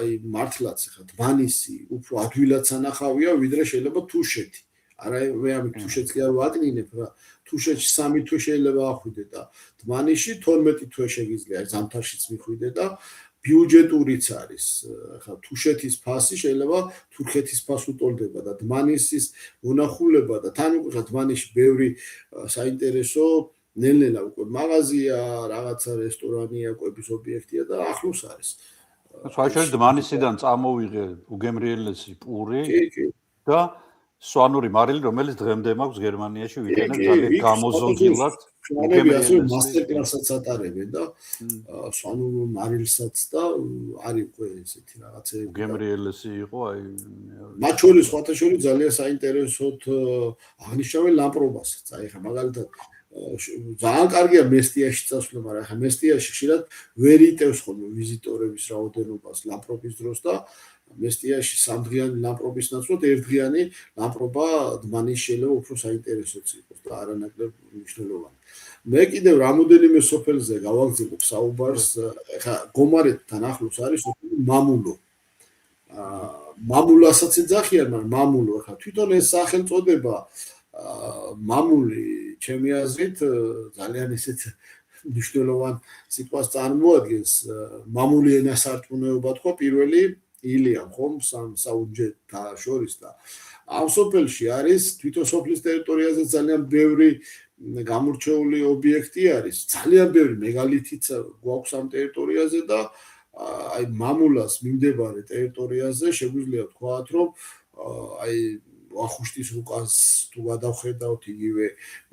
აი მართლაც ხა დმანისი უფრო ადვილად სანახავია ვიდრე შეიძლება თუშეთი. არა მე ამ თუშეთს არ ვაკნინებ რა თუშეთში 3 თვე შეიძლება ახვიდე და დმანისში 12 თვე შეგიძლია ზამთარშიც მიხვიდე და ბიუჯეტურიც არის ხა თუშეთის ფასი შეიძლება თურქეთის ფას უტოლდება და დმანისის მონახულება და თან უკვე დმანისში ბევრი საინტერესო ნელ-ნელა უკვე მაღაზია რაღაცა რესტორანია კვების ობიექტია და ახლოს არის საერთოდ დმანისიდან წამოვიღე უგემრიელესი პური და სვანური მარილი, რომელიც დღემდე მაქვს გერმანიაში ვიყენებ ძალიან გამოზონგილად. ჩვენები ასე მასტერკლასსაც ატარებენ და სვანურ მარილსაც და არის უკვე ესეთი რაღაცები. გემრიელესი იყო, აი მათ შორის სხვათა შორის ძალიან საინტერესოდ აღნიშნავენ ლამპრობასაც. აი ხა მაგალითად ძალიან კარგია მესტიაში წასვლა, მაგრამ ხა მესტიაში ხშირად ვერ იტევს ხოლმე ვიზიტორების რაოდენობას ლამპრობის დროს და მესტიაში 3 დღიანი ლამპრობის ნაცვლად ერთდღიანი ლამპრობა დმანის შეიძლება უფრო საინტერესოც იყოს და არანაკლებ მნიშვნელოვანი. მე კიდევ რამოდენიმე სოფელზე გავაგზავნებ საუბარს, ეხა გომარეთთან ახლოს არის მამულო. მამულასაც ეძახიან, მაგრამ მამულო ეხა თვითონ ეს სახელწოდება მამული ჩემი აზრით ძალიან ისეთ მნიშვნელოვან სიტყვას წარმოადგენს. მამული ენასარწმუნოება თქვა პირველი ილიამ ხომ საუნჯეთა შორის და ამ სოფელში არის თვითონ სოფლის ტერიტორიაზე ძალიან ბევრი გამორჩეული ობიექტი არის. ძალიან ბევრი მეგალითიც გვაქვს ამ ტერიტორიაზე და აი მამულას მიმდებარე ტერიტორიაზე შეგვიძლია ვთქვათ, რომ აი ვახუშტის რუკას თუ გადავხედავთ იგივე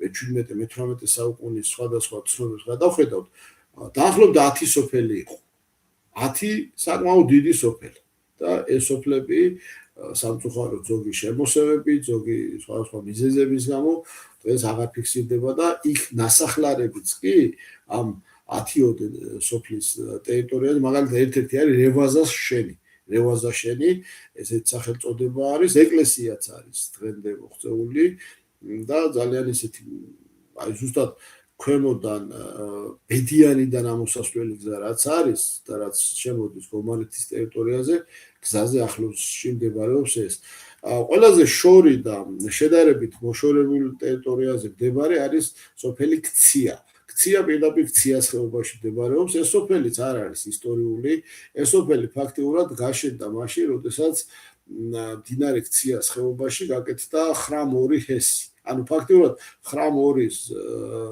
17-18 საუკუნის სხვადასხვა ცნობებს გადავხედავთ, დაახლოებით 10 სოფელი იყო. 10 საკმაოდ დიდი სოფელი და ეს სოფლები სამწუხაროდ ზოგი შემოსევები, ზოგი სხვადასხვა მიზეზების გამო დღეს აღარ ფიქსირდება და იქ ნასახლარებიც კი ამ 10 სოფლის ტერიტორიაზე მაგალითად ერთ-ერთი არის რევაზას შენი, ესეც სახელწოდება არის, ეკლესიაც არის დღემდე მოღწეული და ძალიან ისეთი აი ზუსტად ქვემოდან ბედიანიდან ამოსასვლელი გზა რაც არის და რაც შემოდის გომარეთის ტერიტორიაზე, გზაზე ახლოსში მდებარეობს ეს. ყველაზე შორი და შედარებით მოშორებულ ტერიტორიაზე მდებარე არის სოფელი ქცია. ქცია პირდაპირ ქციას ხეობაში მდებარეობს. ეს სოფელიც არ არის ისტორიული. ეს სოფელი ფაქტიურად გაშენდა მაშინ, როდესაც მდინარე ქციას ხეობაში გაკეთდა ხრამ 2 ჰესი. ანუ ფაქტიურად ხრამ 2-ის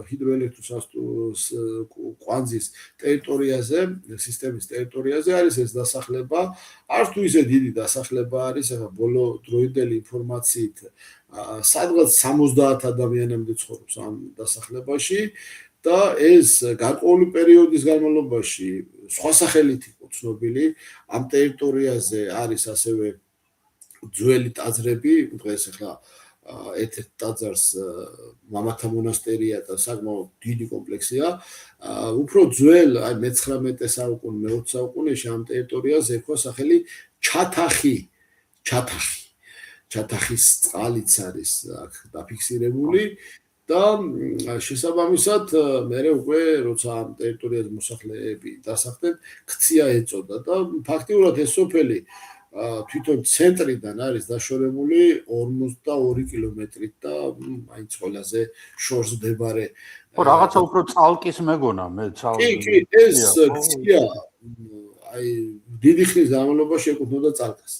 ჰიდროელექტროსადგურის კვანძის ტერიტორიაზე, სისტემის ტერიტორიაზე არის ეს დასახლება. არც თუ ისე დიდი დასახლება არის, ახლა ბოლო დროინდელი ინფორმაციით სადღაც 70 ადამიანამდე ცხოვრობს ამ დასახლებაში. და ეს გარკვეული პერიოდის განმავლობაში სხვა სახელით იყო ცნობილი. ამ ტერიტორიაზე არის ასევე ძველი ტაძრები, დღეს ახლა ერთ-ერთ ტაძარს მამათა მონასტერია და საკმაოდ დიდი კომპლექსია. უფრო ძველ, აი მე-19 საუკუნე, მე-20 საუკუნეში ამ ტერიტორიაზე ერქვა სახელი ჩათახი. ჩათახის წყალიც არის აქ დაფიქსირებული. და შესაბამისად მე უკვე როცა ამ ტერიტორიაზე მოსახლეები დასახლდნენ, ქცია ეწოდა და ფაქტიურად ეს სოფელი თვითონ ცენტრიდან არის დაშორებული 42 კილომეტრით და მაინც ყველაზე შორს მდებარე. ხო, რაღაცა უფრო წალკის მეგონა მე კი, ეს ქცია აი დიდი ხნის განმავლობაში ეკუთვნოდა წალკას.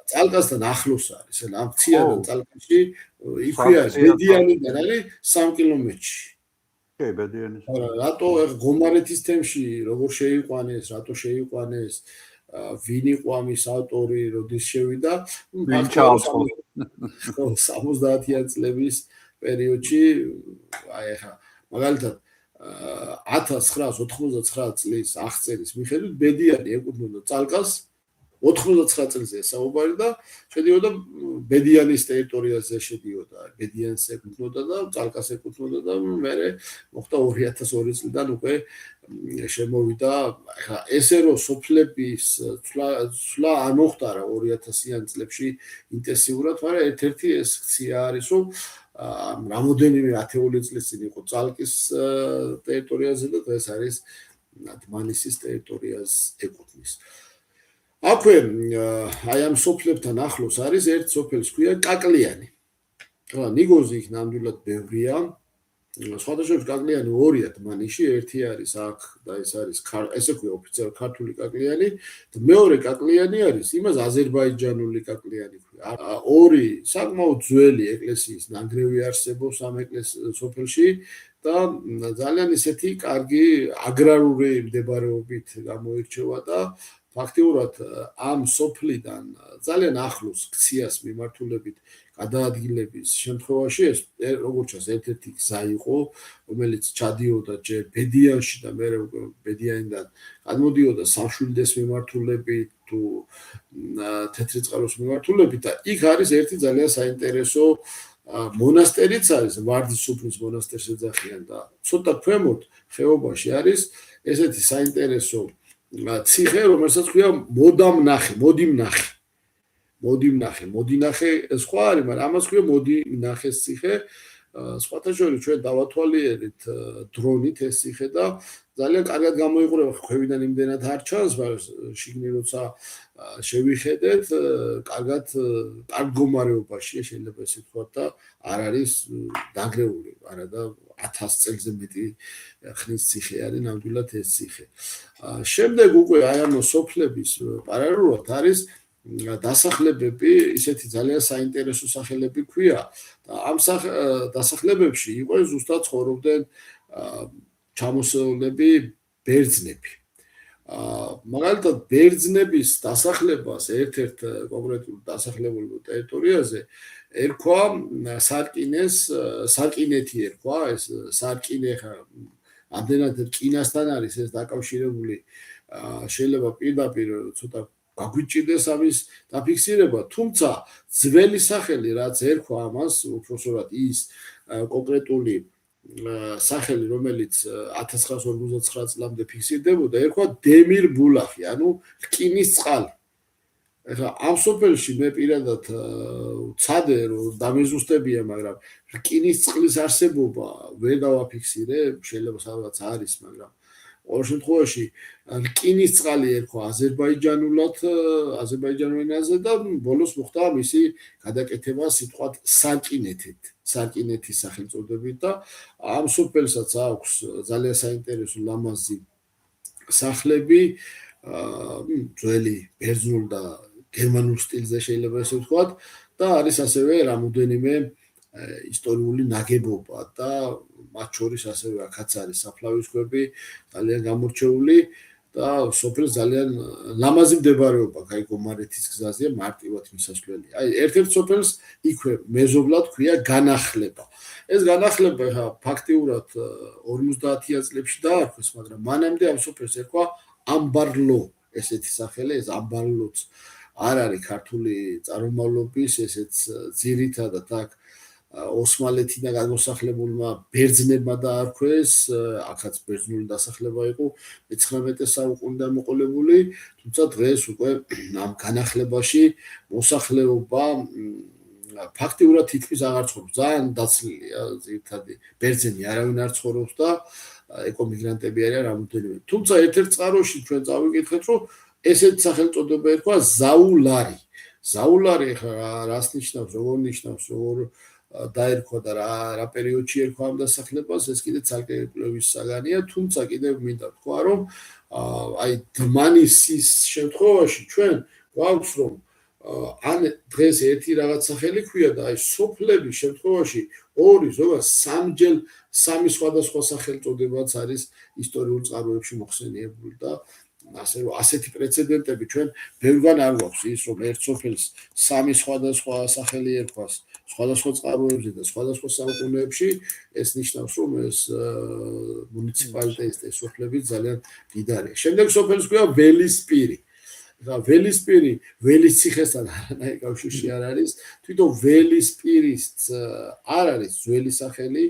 წალკასთან ახლოს არის, ან ამ ქციიდან წალკაში იქვე არის ბედიანიდან არის 3 კილომეტრში. კი, ბედიანი. რატო გომარეთის თემში როგორ შეიყვანეს, რატო შეიყვანეს, ვინ იყო ამის ავტორი, როდის შევიდა? 70-იან წლების პერიოდში, აი ახლა მაგალითად 1999 წლის აღწერის მიხედვით ბედიანი ეკუთვნოდა წალკას 99 წელზე საუბარი და შედიოდა ბედიანის ტერიტორიაზე შედიოდა. ბედიანს ეკუთვნოდა და წალკას ეკუთვნოდა და მერე მოხდა 2002 წლიდან უკვე შემოვიდა. ახლა ესე რომ სოფლების ცვლა არ მოხდა რა 2000-იან წლებში ინტენსიურად, მაგრამ ერთ-ერთი ეს ქცია არის, რომ რამოდენიმე ათეული წლის წინ იყო წალკის ტერიტორიაზე და დღეს არის დმანისის ტერიტორიას ეკუთვნის. აქვე აი ამ სოფლებთან ახლოს არის ერთ სოფელს ქვია კაკლიანი. ახლა ნიგოზი იქ ნამდვილად ბევრია. სხვადასხვა კაკლიანი ორია დმანისში, ერთი არის აქ და ეს არის ესე ქვია ოფიციალურად ქართული კაკლიანი და მეორე კაკლიანი არის იმას აზერბაიჯანული კაკლიანი ქვია. ორი საკმაოდ ძველი ეკლესიის ნანგრევი არსებობს ამ სოფელში და ძალიან ისეთი კარგი აგრარული მდებარეობით გამოირჩევა და ფაქტიურად ამ სოფლიდან ძალიან ახლოს ქციას მიმართულებით გადაადგილების შემთხვევაში ეს როგორც ჩანს ერთ-ერთი გზა იყო, რომელიც ჩადიოდა ჯერ ბედიანში და მერე უკვე ბედიანიდან გადმოდიოდა სამშვილდეს მიმართულებით თუ თეთრიწყაროს მიმართულებით და იქ არის ერთი ძალიან საინტერესო მონასტერიც არის, ვარდის სუფრის მონასტერს ეძახიან და ცოტა ქვემოთ ხეობაში არის ესეთი საინტერესო ციხე, რომელსაც ქვია მოდიმნახე, სხვა არის, მაგრამ ამას ქვია მოდიმნახეს ციხე. სხვათა შორის ჩვენ დავათვალიერეთ დრონით ეს ციხე და ძალიან კარგად გამოიყურება, ხვევიდან იმდენად არ ჩანს, მაგრამ შიგნით როცა შევიხედეთ, კარგ მდგომარეობაშია, შეიძლება ესე ვთქვათ და არ არის დანგრეული, არადა 1000 წელზე მეტი ხნის ციხე არის ნამდვილად ეს ციხე. შემდეგ უკვე აი ამ სოფლების პარალელურად არის დასახლებები, ისეთი ძალიან საინტერესო სახელები ქვია და ამ დასახლებებში იყო ზუსტად ცხოვრობდნენ ჩამოსულები ბერძნები. მაგალითად ბერძნების დასახლებას ერთ-ერთ კონკრეტულ დასახლებულ ტერიტორიაზე ერქვა სარკინეთი ერქვა, ეს სარკინე ამდენად რკინასთან არის ეს დაკავშირებული, შეიძლება პირდაპირ ცოტა გაგვიჭირდეს ამის დაფიქსირება, თუმცა ძველი სახელი რაც ერქვა ამას, უпроსორად ის კონკრეტული სახელი, რომელიც 1959 წლამდე ფიქსირდებოდა, ერქვა დემირ ბულახი, ანუ რკინის წყალი. ეხლა ამ სოფელში მე პირადად ვცადე, რომ დამეზუსტებია, მაგრამ რკინის წყლის არსებობა ვერ დავაფიქსირე, შეიძლება სადღაც არის, მაგრამ ყოველ შემთხვევაში რკინის წყალი ერქვა აზერბაიჯანულ ენაზე და ბოლოს მოხდა მისი გადაკეთება სიტყვად სარკინეთის სახელწოდებით და ამ სოფელსაც აქვს ძალიან საინტერესო ლამაზი სახლები, ძველი ბერძნულ და გერმანულ სტილზე შეიძლება ესე ვთქვათ და არის ასევე რამოდენიმე ისტორიული ნაგებობა და მათ შორის ასევე აქაც არის საფლავის ქვები ძალიან გამორჩეული და სოფელს ძალიან ლამაზი მდებარეობა აი გომარეთის გზაზე მარტივად მისასვლელი. აი ერთ-ერთ სოფელს იქვე მეზობლად ქვია განახლება. ეს განახლება ფაქტიურად 50-იან წლებში დაარქვეს, მაგრამ მანამდე ამ სოფელს ერქვა ამბარლო, ესეთი სახელი, ეს ამბარლოც არ არის ქართული წარმომავლობის, ესეც ძირითადად აქ ოსმალეთიდან გამოსახლებულმა ბერძნებმა დაარქვეს, აქაც ბერძნული დასახლება იყო 19 საუკუნიდან მოყოლებული, თუმცა დღეს უკვე ამ განახლებაში მოსახლეობა ფაქტიურად თითქმის აღარ ცხოვრობს, ძალიან დაცლილია, ძირითადი ბერძენი არავინ არ ცხოვრობს და ეკომიგრანტები არიან რამოდენიმე. თუმცა ერთ-ერთ წყაროში ჩვენ წავიკითხეთ, რომ ესეთი სახელწოდება ერქვა ზაულარი. ზაულარი ხა რას ნიშნავს, როგორ ნიშნავს, როგორ დაერქვა და რა პერიოდში ერქვა ამ დასახლებას, ეს კიდე ცალკე კვლევის საგანია, თუმცა კიდევ მინდა თქვა, რომ აი დმანისის შემთხვევაში ჩვენ გვაქვს, რომ ან დღეს ერთი რაღაც სახელი ქვია და აი სოფლების შემთხვევაში ორი, ზოგადად სამი სხვადასხვა სახელწოდებაც არის ისტორიულ წყაროებში მოხსენიებული და ასეთი პრეცედენტები ჩვენ ბევრგან არ გვაქვს ის, რომ ერთ სოფელს სამი სხვადასხვა სახელი ერქვას სხვადასხვა წყაროებზე და სხვადასხვა საუკუნეებში, ეს ნიშნავს, რომ ეს მუნიციპალიტეტის სოფლები ძალიან მდიდარია. შემდეგ სოფელს ქვია ველისპირი. ველისპირი ველის ციხესთან არანაირი კავშირი არ არის, თვითონ ველისპირის არ არის ძველი სახელი,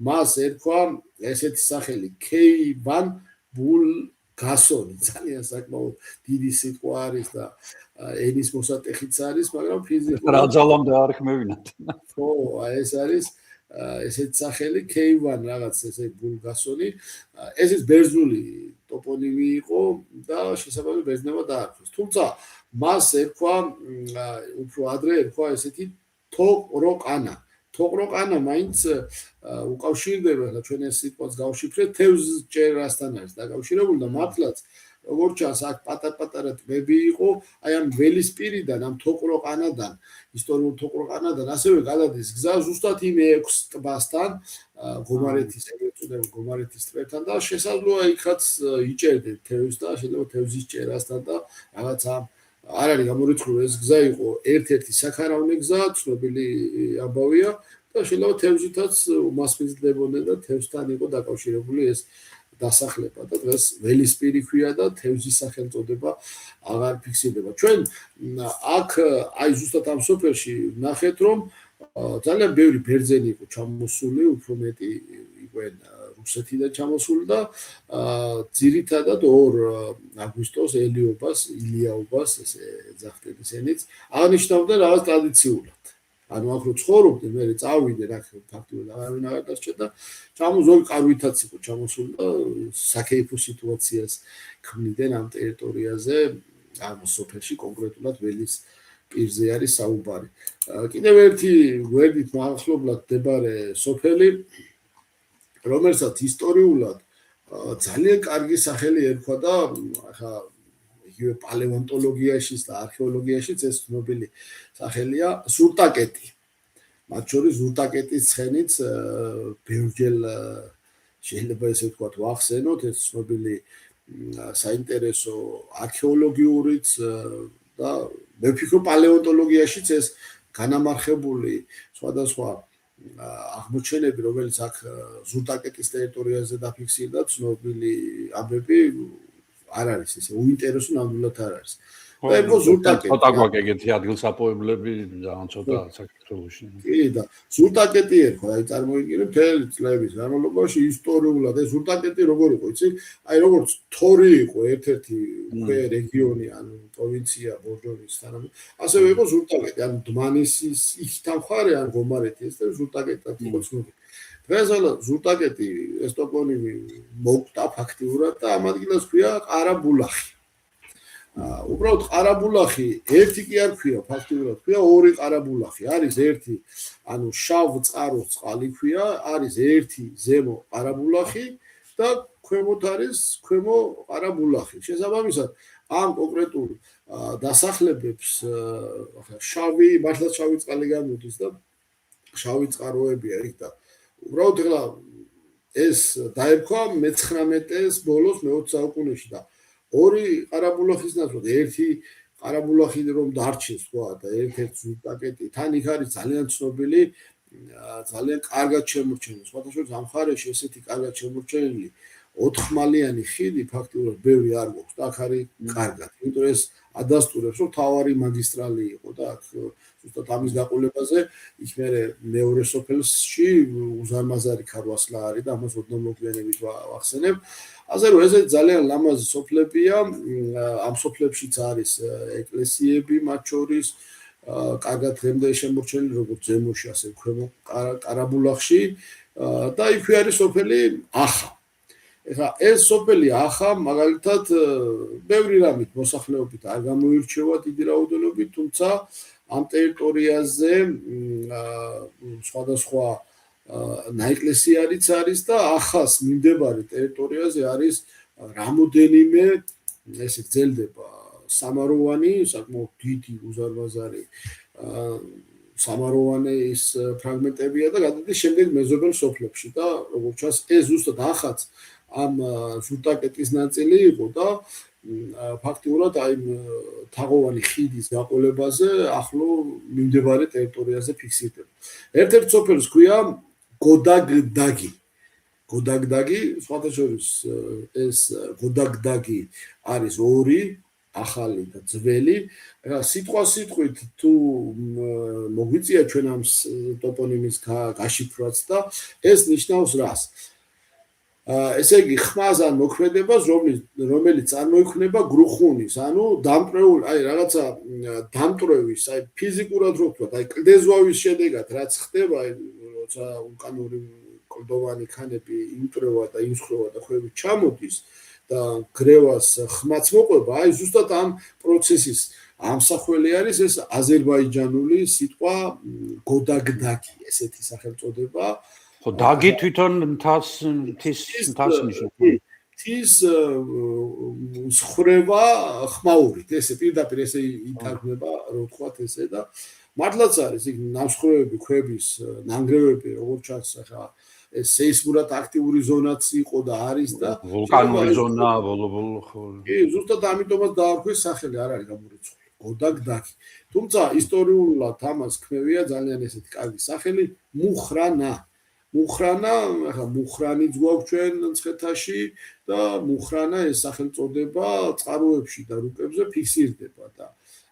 მას ერქვა ესეთი სახელი ქეივან ბულგასონი, ძალიან საკმაოდ დიდი სიტყვა არის და ენის მოსატეხიც არის, მაგრამ ფიზიკურად რა ძალამდე არ ხმევინათ. ხო, ეს არის ესეთი სახელი ქეივან რაღაც ესე ბულგასონი, ეს ის ბერძნული ტოპონიმი იყო და შესაბამისად ბერძნებმა დაარქვეს. თუმცა მას ერქვა უფრო ადრე ერქვა ესეთი თოყროყანა. თოყროყანა მაინც უკავშირდება და ჩვენ ეს სიტყვას გავშიფრეთ თევზჭერასთან არის დაკავშირებული და მართლაც როგორც ჩანს აქ პატარ-პატარა ტბები იყო, აი ამ ველისპირიდან, ამ თოყროყანადან, ისტორიულ თოყროყანადან ასევე გადადის გზა ზუსტად იმ 6 ტბასთან, გომარეთის გომარეთის ტბებთან და შესაძლოა იქაც იჭერდნენ თევზს და შეიძლება თევზის ჭერასთან და რაღაც არ არის გამორიცხული ეს გზა იყო ერთ-ერთი საქარავნე გზა, ცნობილი ამბავია და შეიძლება თევზითაც უმასპინძლებოდნენ და თევზთან იყო დაკავშირებული ეს დასახლება და დღეს ველისპირი ქვია და თევზის სახელწოდება აღარ ფიქსირდება. ჩვენ აქ აი ზუსტად ამ სოფელში ნახეთ, რომ ძალიან ბევრი ბერძენი იყო ჩამოსული, უფრო მეტი იყვნენ რუსეთიდან ჩამოსული და ძირითადად 2 აგვისტოს ილიაობას ესე ეძახდნენ ისინიც აღნიშნავდნენ რაღაც ტრადიციულად. ანუ აქ რო ცხოვრობდნენ, მე წავიდნენ აქ ფაქტობრივად არავინ აღარ დასჭა და ზოგი კარვითაც იყო ჩამოსული და საქეიფო სიტუაციას ქმნიდნენ ამ ტერიტორიაზე, ამ სოფელში კონკრეტულად ველის პირზე არის საუბარი. კიდევ ერთი გვერდით მახლობლად მდებარე სოფელი, რომელსაც ისტორიულად ძალიან კარგი სახელი ერქვა და ახლა იგივე პალეონტოლოგიაშიც და არქეოლოგიაშიც ეს ცნობილი სახელია ზურტაკეტი. მათ შორის ზურტაკეტის ცხენიც ბევრჯერ შეიძლება ესე ვთქვათ ვახსენოთ, ეს ცნობილი საინტერესო არქეოლოგიურიც და მე ვფიქრობ პალეონტოლოგიაშიც ეს განამარხებული სხვადასხვა აღმოჩენები, რომელიც აქ ზურტაკეტის ტერიტორიაზე დაფიქსირდა, ცნობილი ამბები არ არის ესე უინტერესო ნამდვილად არ არის. და ებო ზურტაკეტი ცოტა გვაქვს ეგეთი ადგილსაპოებლები ძალიან ცოტა საქართველოში. კი და ზურტაკეტი ერქვა, აი წარმოიდგინე მთელი წლების განმავლობაში ისტორიულად ეს ზურტაკეტი როგორ იყო, იცი? აი როგორც თორი იყო ერთ-ერთი უკვე რეგიონი, ანუ პროვინცია ბორჯომის თანამედროვე, ასევე იყო ზურტაკეტი, ანუ დმანისის იქთან მხარე, ან გომარეთი ეს და ზურტაკეტად იყო ცნობილი. დღეს ალა ზურტაკეტი ეს ტოპონიმი მოკვდა ფაქტიურად და ამ ადგილას ქვია ყარაბულახი. უბრალოდ ყარაბულახი ერთი კი არ ქვია ფაქტიურად, ქვია 2 ყარაბულახი. არის ერთი, ანუ შავ წყაროს წყალი ქვია, არის ერთი ზემო ყარაბულახი და ქვემოთ არის ქვემო ყარაბულახი. შესაბამისად, ამ კონკრეტულ დასახლებებს შავი, მართლაც შავი წყალი გამოდის და შავი წყაროებია იქ და უბრალოდ ეხლა ეს დაერქვა მე-19-ის ბოლოს, მე-20 საუკუნეში და 2 ყარაბულახის ნაცვლად ერთი ყარაბულახი რომ დარჩეს თქვა და ერთ-ერთი ზურტაკეტი თან იქ არის ძალიან ცნობილი, ძალიან კარგად შემორჩენილი. სხვადასხვა ამ მხარეში ესეთი კარგად შემორჩენილი 4-ხმალიანი ხიდი ფაქტიურად ბევრი არ გვაქვს და აქ არის კარგად. იმიტომ ეს ადასტურებს, რომ თავარი მაგისტრალი იყო და აქ ზუსტად ამის გაყოლებაზე იქ მეორე სოფელში უზარმაზარი ქარვასლა არის და ამას ოდნავ მოგვიანებით ვახსენებ. ასე რომ ეს ძალიან ლამაზი სოფლებია, ამ სოფლებშიც არის ეკლესიები მათ შორის, კარგად დღემდე შემორჩენილი როგორც ზემოში, ასე ქვემო ყარაბულახში და იქვე არის სოფელი ახა. ეხლა ეს სოფელი ახა მაგალითად ბევრი რამით მოსახლეობით არ გამოირჩევა დიდი რაოდენობით, თუმცა ამ ტერიტორიაზე სხვადასხვა ნაეკლესიარიც არის და ახას მიმდებარე ტერიტორიაზე არის რამოდენიმე ესე გრძელდება სამაროვანი, საკმაოდ დიდი უზარმაზარი სამაროვანის ფრაგმენტებია და გადადის შემდეგ მეზობელ სოფლებში და როგორც ჩანს ეს ზუსტად ახაც ამ ზურტაკეტის ნაწილი იყო და ფაქტიურად აი თაღოვანი ხიდის გაყოლებაზე ახლო მიმდებარე ტერიტორიაზე ფიქსირდება. ერთ-ერთ სოფელს ქვია გოდაგდაგი. გოდაგდაგი, სხვადასხვა ეს გოდაგდაგი არის 2 ახალი და ძველი. სიტყვით თუ მოგვიწია ჩვენ ამ ტოპონიმის გაშიფრვაც და ეს ნიშნავს რას? ესე იგი ხმაზან მოქმედებას, რომელიც წარმოიქმნება გრუხუნის, ანუ დამტრეული, აი რაღაცა დამტრევის, აი ფიზიკურად რო ვთქვათ, აი კლდეზვავის შედეგად რაც ხდება, აი როცა უკანური კლდოვანი ქანები იმტრევა და იმსხვრევა და ხვევით ჩამოდის და გრევას ხმაც მოყვება, აი ზუსტად ამ პროცესის ამსახველი არის ეს აზერბაიჯანული სიტყვა გოდაგდაგი, ესეთი სახელწოდება. ხო, დაგი თვითონ მთას ნიშნავს. მთის მსხრევა ხმაურით, ესე პირდაპირ ესე ითარგმნება, რო ვთქვათ ესე და მართლაც არის იქ ნამსხვრევები, ქვების ნანგრევები, როგორც ჩანს ახლა ეს სეისმურად აქტიური ზონაც იყო და არის და ვულკანური ზონა, ბოლო-ბოლო ხო. კი, ზუსტად ამიტომაც დაარქვეს სახელი, არ არის გამორიცხული. გოდაგდაგი. თუმცა ისტორიულად ამას ქმნევია ძალიან ესეთი კარგი სახელი მუხრანა. მუხრანა, ახლა მუხრანიც გვაქვს ჩვენ მცხეთაში და მუხრანა ეს სახელწოდება წყაროებში და რუკებზე ფიქსირდება და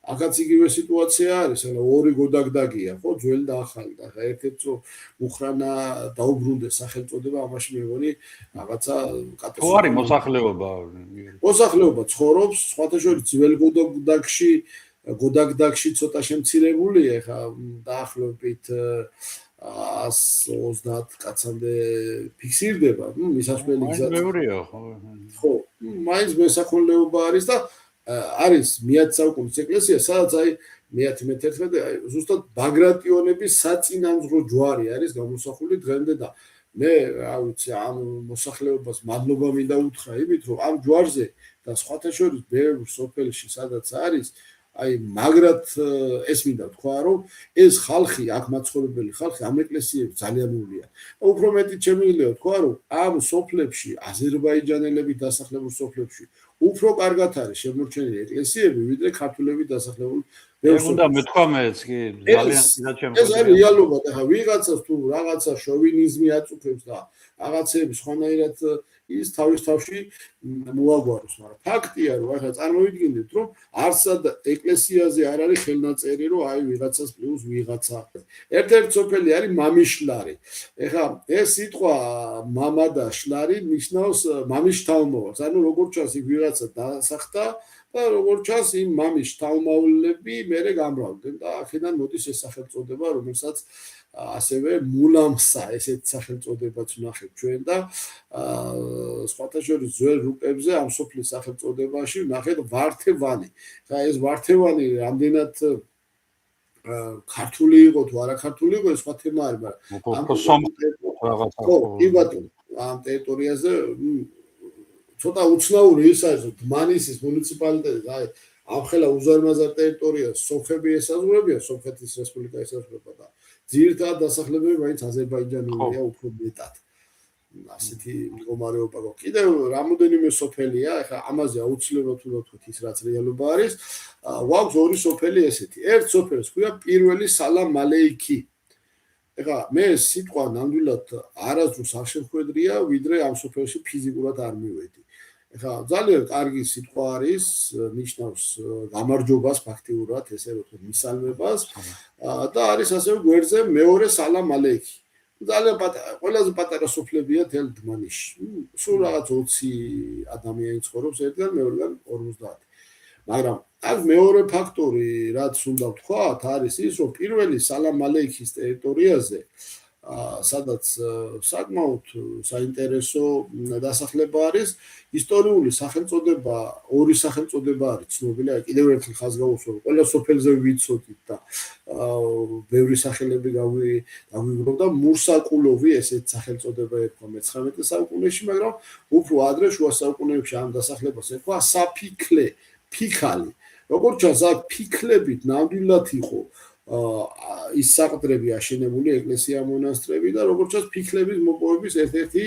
აქაც იგივე სიტუაცია არის, ანუ ორი გოდაგდაგია, ხო, ძველი და ახალი და ერთ-ერთ რომ უხრანა დაუბრუნდეს სახელწოდება, ამაში მე მგონი რაღაცა თუ არის მოსახლეობა მოსახლეობა ცხოვრობს, სხვათა შორის ძველ გოდაგდაგში ცოტა შემცირებულია, ხა დაახლოებით 130 კაცამდე ფიქსირდება, მისასვლელი გზა. ხო, მაინც მესაქონლეობა არის და არის მე-10 საუკუნის ეკლესია, სადაც აი მე-10 მე-11 აი ზუსტად ბაგრატიონების საწინამძღვრო ჯვარი არის გამოსახული დღემდე და მე რა ვიცი ამ მოსახლეობას მადლობა მინდა უთხრა იმით რომ ამ ჯვარზე და სხვათა შორის ბევრ სოფელში სადაც არის აი მაგრად ეს მინდა თქვა რომ ეს ხალხი აქ მაცხოვრებელი ხალხი ამ ეკლესიებს ძალიან უვლიან. უფრო მეტი შემიძლია თქვა რომ ამ სოფლებში აზერბაიჯანელები დასახლებულ სოფლებში უფრო კარგად არის შემორჩენილი ეკლესიები ვიდრე ქართველები დასახლებულ ბევრ სოფელში. უნდა მეთქვა მეც კი ძალიან დიდად შემოგვიყვება. ეს არის რეალობა და ხა ვიღაცას თუ რაღაცა შოვინიზმი აწუხებს და რაღაცები სხვანაირად ის თავის თავში მოაგვაროს, მაგრამ ფაქტია რომ ახლა წარმოვიდგინეთ რომ არსად ეკლესიაზე არ არის ხელნაწერი რომ აი ვიღაცას პლუს ვიღაცა. ერთ-ერთი სოფელი არის მამიშლარი. ეხლა ეს სიტყვა მამა და შლარი ნიშნავს მამის შთამომავალს. ანუ როგორც ჩანს იქ ვიღაცა დასახდა და როგორც ჩანს იმ მამის შთამომავლები მერე გამრავლდნენ და აქედან მოდის ეს სახელწოდება რომელსაც ასევე მულამსა ესეთ სახელწოდებაც ვნახეთ ჩვენ და სხვათა შორის ძველ რუკებზე ამ სოფლის სახელწოდებაში ვნახეთ ვართევანი. ხა ეს ვართევანი რამდენად ქართული იყო თუ არა ქართული იყო ეს სხვა თემა არის, მაგრამ კი ბატონო, ამ ტერიტორიაზე ცოტა უცნაური ის არის რომ დმანისის მუნიციპალიტეტი აი ამ ხელა უზარმაზარ ტერიტორიას სოფები ესაზღვრებიან, სომხეთის რესპუბლიკა ესაზღვრება და ძირითადად დასახლებები მაინც აზერბაიჯანულია უფრო მეტად. ასეთი მდგომარეობა გვაქვს. კიდევ რამოდენიმე სოფელია, ეხლა ამაზე აუცილებლად უნდა ვთქვით ის რაც რეალობა არის. გვაქვს ორი სოფელი ესეთი. ერთ სოფელს ქვია პირველი სალამ ალეიქი. ეხლა მე სიტყვა ნამდვილად არასდროს არ შემხვედრია, ვიდრე ამ სოფელში ფიზიკურად არ მივედი. ეხლა ძალიან კარგი სიტყვა არის, ნიშნავს გამარჯვებას ფაქტიურად, ესე რომ ვთქვი, მისალმებას და არის ასევე გვერდზე მეორე სალამ ალეიქი. ძალიან ყველაზე პატარა სოფლებია თელ დმანისში. სულ რაღაც 20 ადამიანი ცხოვრობს ერთგან, მეორეგან 50. მაგრამ აქ მეორე ფაქტორი, რაც უნდა ვთქვათ, არის ის, რომ პირველი სალამ ალეიქის ტერიტორიაზე სადაც საკმაოდ საინტერესო დასახლება არის, ისტორიული სახელწოდება, ორი სახელწოდება არის ცნობილი, კიდევ ერთი ხაზს გავუსვამ, ყველა სოფელზე ვიცოდით და ბევრი სახელები გავიგროვ და მურსაკულოვი ესეთ სახელწოდება ერქვა მე-19 საუკუნეში, მაგრამ უფრო ადრე შუა საუკუნეებში ამ დასახლებას ერქვა საფიქლე, ფიქალი. როგორც ჩანს, აქ ფიქლებით ნამდვილად იყო ის საყდრები აშენებული ეკლესია მონასტრები და როგორც ჩანს ფიქლების მოპოვების ერთ-ერთი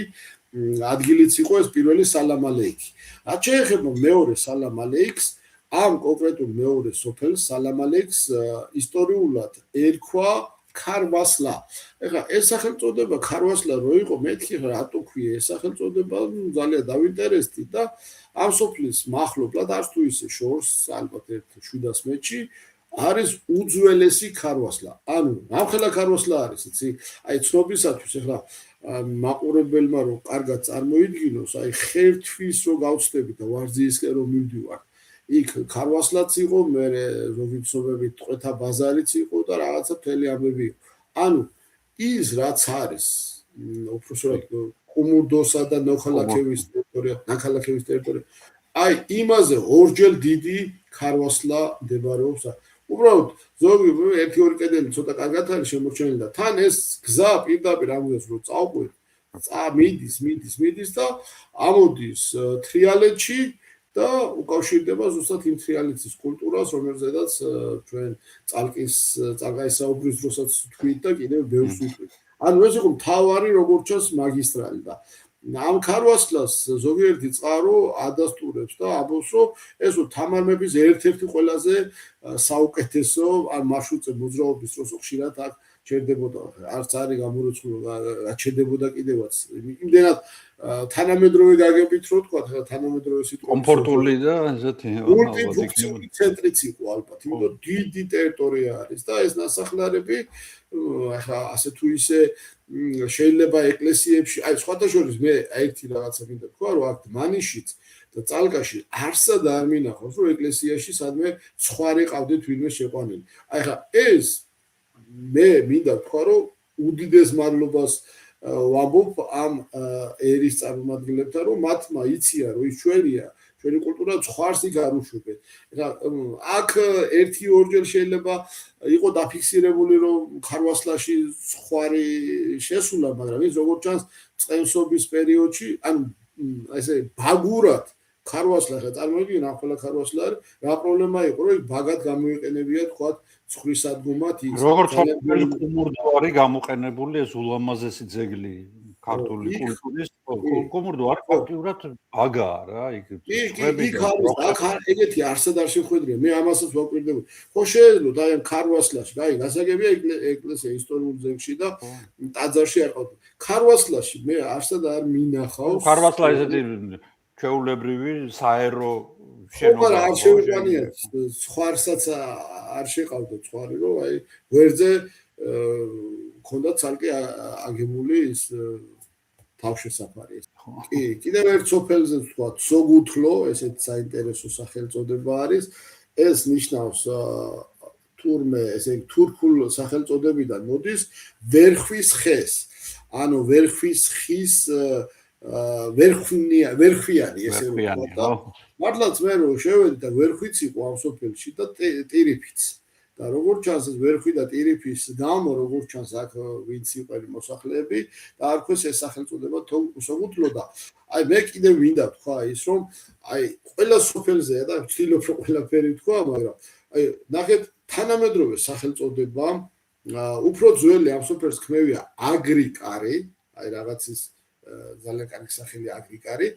ადგილიც იყო ეს პირველი სალამ ალეიქი. რაც შეეხება მეორე სალამ ალეიქს, ამ კონკრეტულ მეორე სოფელს სალამ ალეიქს ისტორიულად ერქვა ქარვასლა. ეხლა ეს სახელწოდება ქარვასლა რო იყო, მეთქი რატო ქვია ეს სახელწოდება, ძალიან დავინტერესდი და ამ სოფლის მახლობლად არც თუ ისე შორს, ალბათ ერთ 700 მეტრში არის უძველესი ქარვასლა. ანუ ამხელა ქარვასლა არის, იცი? აი ცნობისათვის ეხლა მაყურებელმა რომ კარგად წარმოიდგინოს, აი ხერთვის რო გავწდები და ვარძიისკენ რომ მივდივარ. იქ ქარვასლაც იყო, მე როგორიცნობებით ტყვეთა ბაზარიც იყო და რაღაცა მთელი ამბები იყო. ანუ ის რაც არის, უბრალოდ კუმურდოსა და ნოხალაქევის ტერიტორია, აი იმაზე ორჯერ დიდი ქარვასლა მდებარეობს. უბრალოდ ზოგი ერთი-ორი კედელი ცოტა კარგად არის შემორჩენილი და თან ეს გზა პირდაპირ ამგვარად რო წავყვეთ, მიდის და ამოდის თრიალეთში და უკავშირდება ზუსტად იმ თრიალეთის კულტურას, რომელზედაც ჩვენ წალკაისაუბრის დროსაც თქვით და კიდევ ბევრს ვიტყვით. ანუ ეს იყო მთავარი როგორც ჩანს მაგისტრალი და ამ ქარვასლას ზოგიერთი წყარო ადასტურებს და ამბობს, რომ ეს თამარ მეფის ერთ-ერთი ყველაზე საუკეთესო ან მარშრუტზე მოძრაობის დროს ხშირად აქ ჩერდებოდა, არც არის გამორიცხული, გაჩერდებოდა კიდევაც. იმდენად თანამედროვე გაგებით რო თქვა, თანამედროვე სიტუაცია. კომფორტული და ესეთი მულტიფუნქციური ცენტრიც იყო ალბათ, იმიტომ დიდი ტერიტორია არის და ეს ნასახლარები ახლა ასე თუ ისე შეიძლება ეკლესიებში, აი სხვათა შორის მე ერთი რაღაცა მინდა თქვა, რომ აქ მანიშიც და წალკაში არსად არ მინახავს, რომ ეკლესიაში სადმე ცხვარი ყავდეთ ვინმე შეყვანილი. აი ხა ეს მე მინდა თქვა, რომ უდიდეს მადლობას ვამბობ ამ ერის წარმომადგენლებთან, რომ მათმა იციან, რომ ის ჩვენია, ჩვენი კულტურა ცხვარს იქ არ უშვებენ. აქ ერთი-ორჯერ შეიძლება იყო დაფიქსირებული, რომ ქარვასლაში ცხვარი შესულა, მაგრამ ის როგორც ჩანს წყევსობის პერიოდში, ანუ ესე ბაგურად ქარვასლა ხა წარმოგიდგენ, ამ ყველა ქარვასლა არის, რა პრობლემა იყო, რომ ბაგად გამოიყენებია თქვა ცხვრის ადგილად ის. როგორც ყოველი კუმურდო არის გამოყენებული ეს ულამაზესი ძეგლი ქართული კულტურის, კუმურდო არის ფაქტიურად ბაგაა რა, იქ იქ არის, აქ ეგეთი არსად არ შეხვედრია, მე ამასაც ვაკვირდები. ხო შეიძლება აი ამ ქარვასლაში, აი გასაგებია ეკლესია ისტორიულ ძეგლში და ტაძარში არ ყავდა. ქარვასლაში მე არსად არ მინახავს. ქარვასლა ესეთი ჩვეულებრივი საერო შენობა. ხო, არ შეუყვანია, ცხვარსაც არ შეყავდა ცხვარი, რომ აი გვერდზე ქონდა ცალკე აგებული ის თავშესაფარი. კი, კიდევ ერთ სოფელზე თქვა, ზოგუთლო, ესეთ საინტერესო სახელწოდება არის. ეს ნიშნავს თურმე, ესე თურქულ სახელწოდებიდან მოდის ვერხვის ხეს. ანუ ვერხვის ხის ვერხვიანი ესე ვთქვა. მართლაც მე რო შევედი და ვერხვიც იყო ამ სოფელში და ტირიფიც. და როგორც ჩანს ეს ვერხვი და ტირიფის გამო როგორც ჩანს აქ ვინც იყარი მოსახლეები და არქოს ეს სახელწოდება სოგუთლო და აი მე კიდევ მინდა თქვა ის რომ აი ყველა სოფელზეა და ვთქვი რომ ყველაფერი თქვა მაგრამ აი ნახეთ თანამედროვე სახელწოდება უფრო ძველი ამ სოფელს ქმევია აგრიკარი აი რაღაცის ძალიან კარგი სახელი აგრიკარი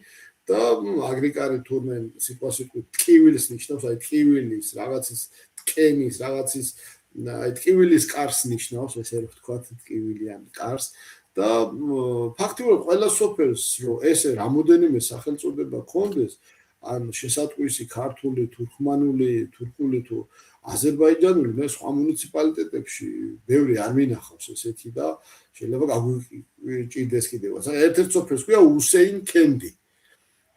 და აგრიკარი თურმე სიტყვასიტყვით ტკივილს ნიშნავს აი ტკივილის რაღაცის კენის რაღაცის აი ტკივილის კარს ნიშნავს ესე რომ ვთქვათ ტკივილიან კარს და ფაქტიურად ყველა სოფელს რომ ესე რამოდენიმე სახელწოდება ქონდეს ან შესატყვისი ქართული, თურქმანული, თურქული თუ აზერბაიჯანული მე სხვა მუნიციპალიტეტებში ბევრი არ მინახავს ესეთი და შეიძლება გაგვიჭირდეს კიდევაც. ერთ-ერთ სოფელს ქვია უსეინ კენდი.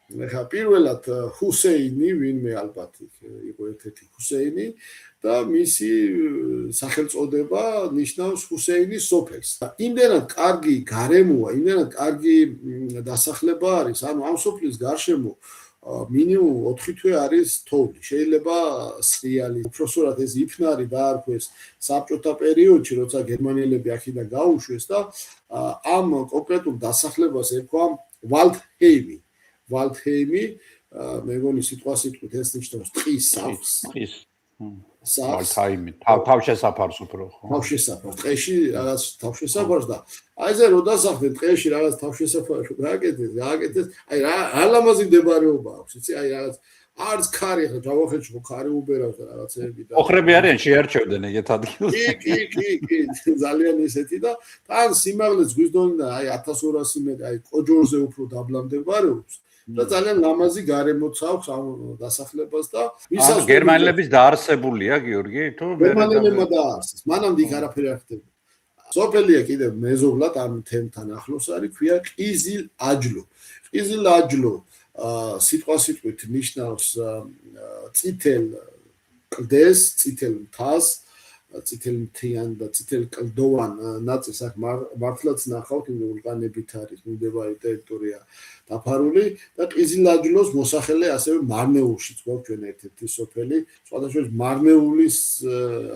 ხა პირველად ჰუსეინი ვინმე ალბათ იყო ერთ-ერთი ჰუსეინი და მისი სახელწოდება ნიშნავს ჰუსეინის სოფელს. იმდენად კარგი გარემოა, იმდენად კარგი დასახლება არის, ანუ ამ სოფლის გარშემო მინიმუმ 4 თვე არის თოვლი. შეიძლება სრიალი, უпроსორად ეს იფნარი დაარქვეს საბჭოთა პერიოდში, როცა გერმანელები აქედან გაუშვეს და ამ კონკრეტულ დასახლებას ერქვა ვალდჰეიმი. ვალდჰეიმი, მე მგონი სიტყვასიტყვით ეს ნიშნავს ტყის სახლს. ტყის. ვალდჰეიმი, თავშესაფარს უფრო ხო? თავშესაფარს, ტყეში რაღაც თავშესაფარს და აი ესე რო დასახლდნენ ტყეში რაღაც თავშესაფარს გააკეთეს, აი რა ლამაზი მდებარეობა აქვს, იცი? აი რაღაც არც ქარი ხა ჯავახეთში ხო ქარი უბერავს და რაღაცეები და ოხრები არიან შეარჩევდნენ ეგეთ ადგილს. კი, ძალიან ისეთი და თან სიმაღლეც გვიზდონიდან აი 1200 მეტრი, აი კოჯორზე უფრო დაბლა მდებარეობს. და ძალიან ლამაზი გარემოც აქვს ამ დასახლებას და ვისაც გერმანელების დაარსებულია გიორგი თუ გერმანელებმა დაარსეს მანამდე იქ არაფერი არ ხდებოდა სოფელია კიდევ მეზობლად ამ თემთან ახლოს არის ქვია ყიზილ-აჯლო ყიზილ-აჯლო სიტყვასიტყვით ნიშნავს წითელ კლდეს წითელ მთას წითელ მთიან და წითელ კლდოვან ნაწილს აქ მართლაც ნახავთ იმ ვულკანებით არის მიმდებარე ტერიტორია დაფარული და ყიზილ-აჯლოს მოსახელე ასევე მარნეულშიც გვაქვს ჩვენ ერთ-ერთი სოფელი სხვადასხვა მარნეულის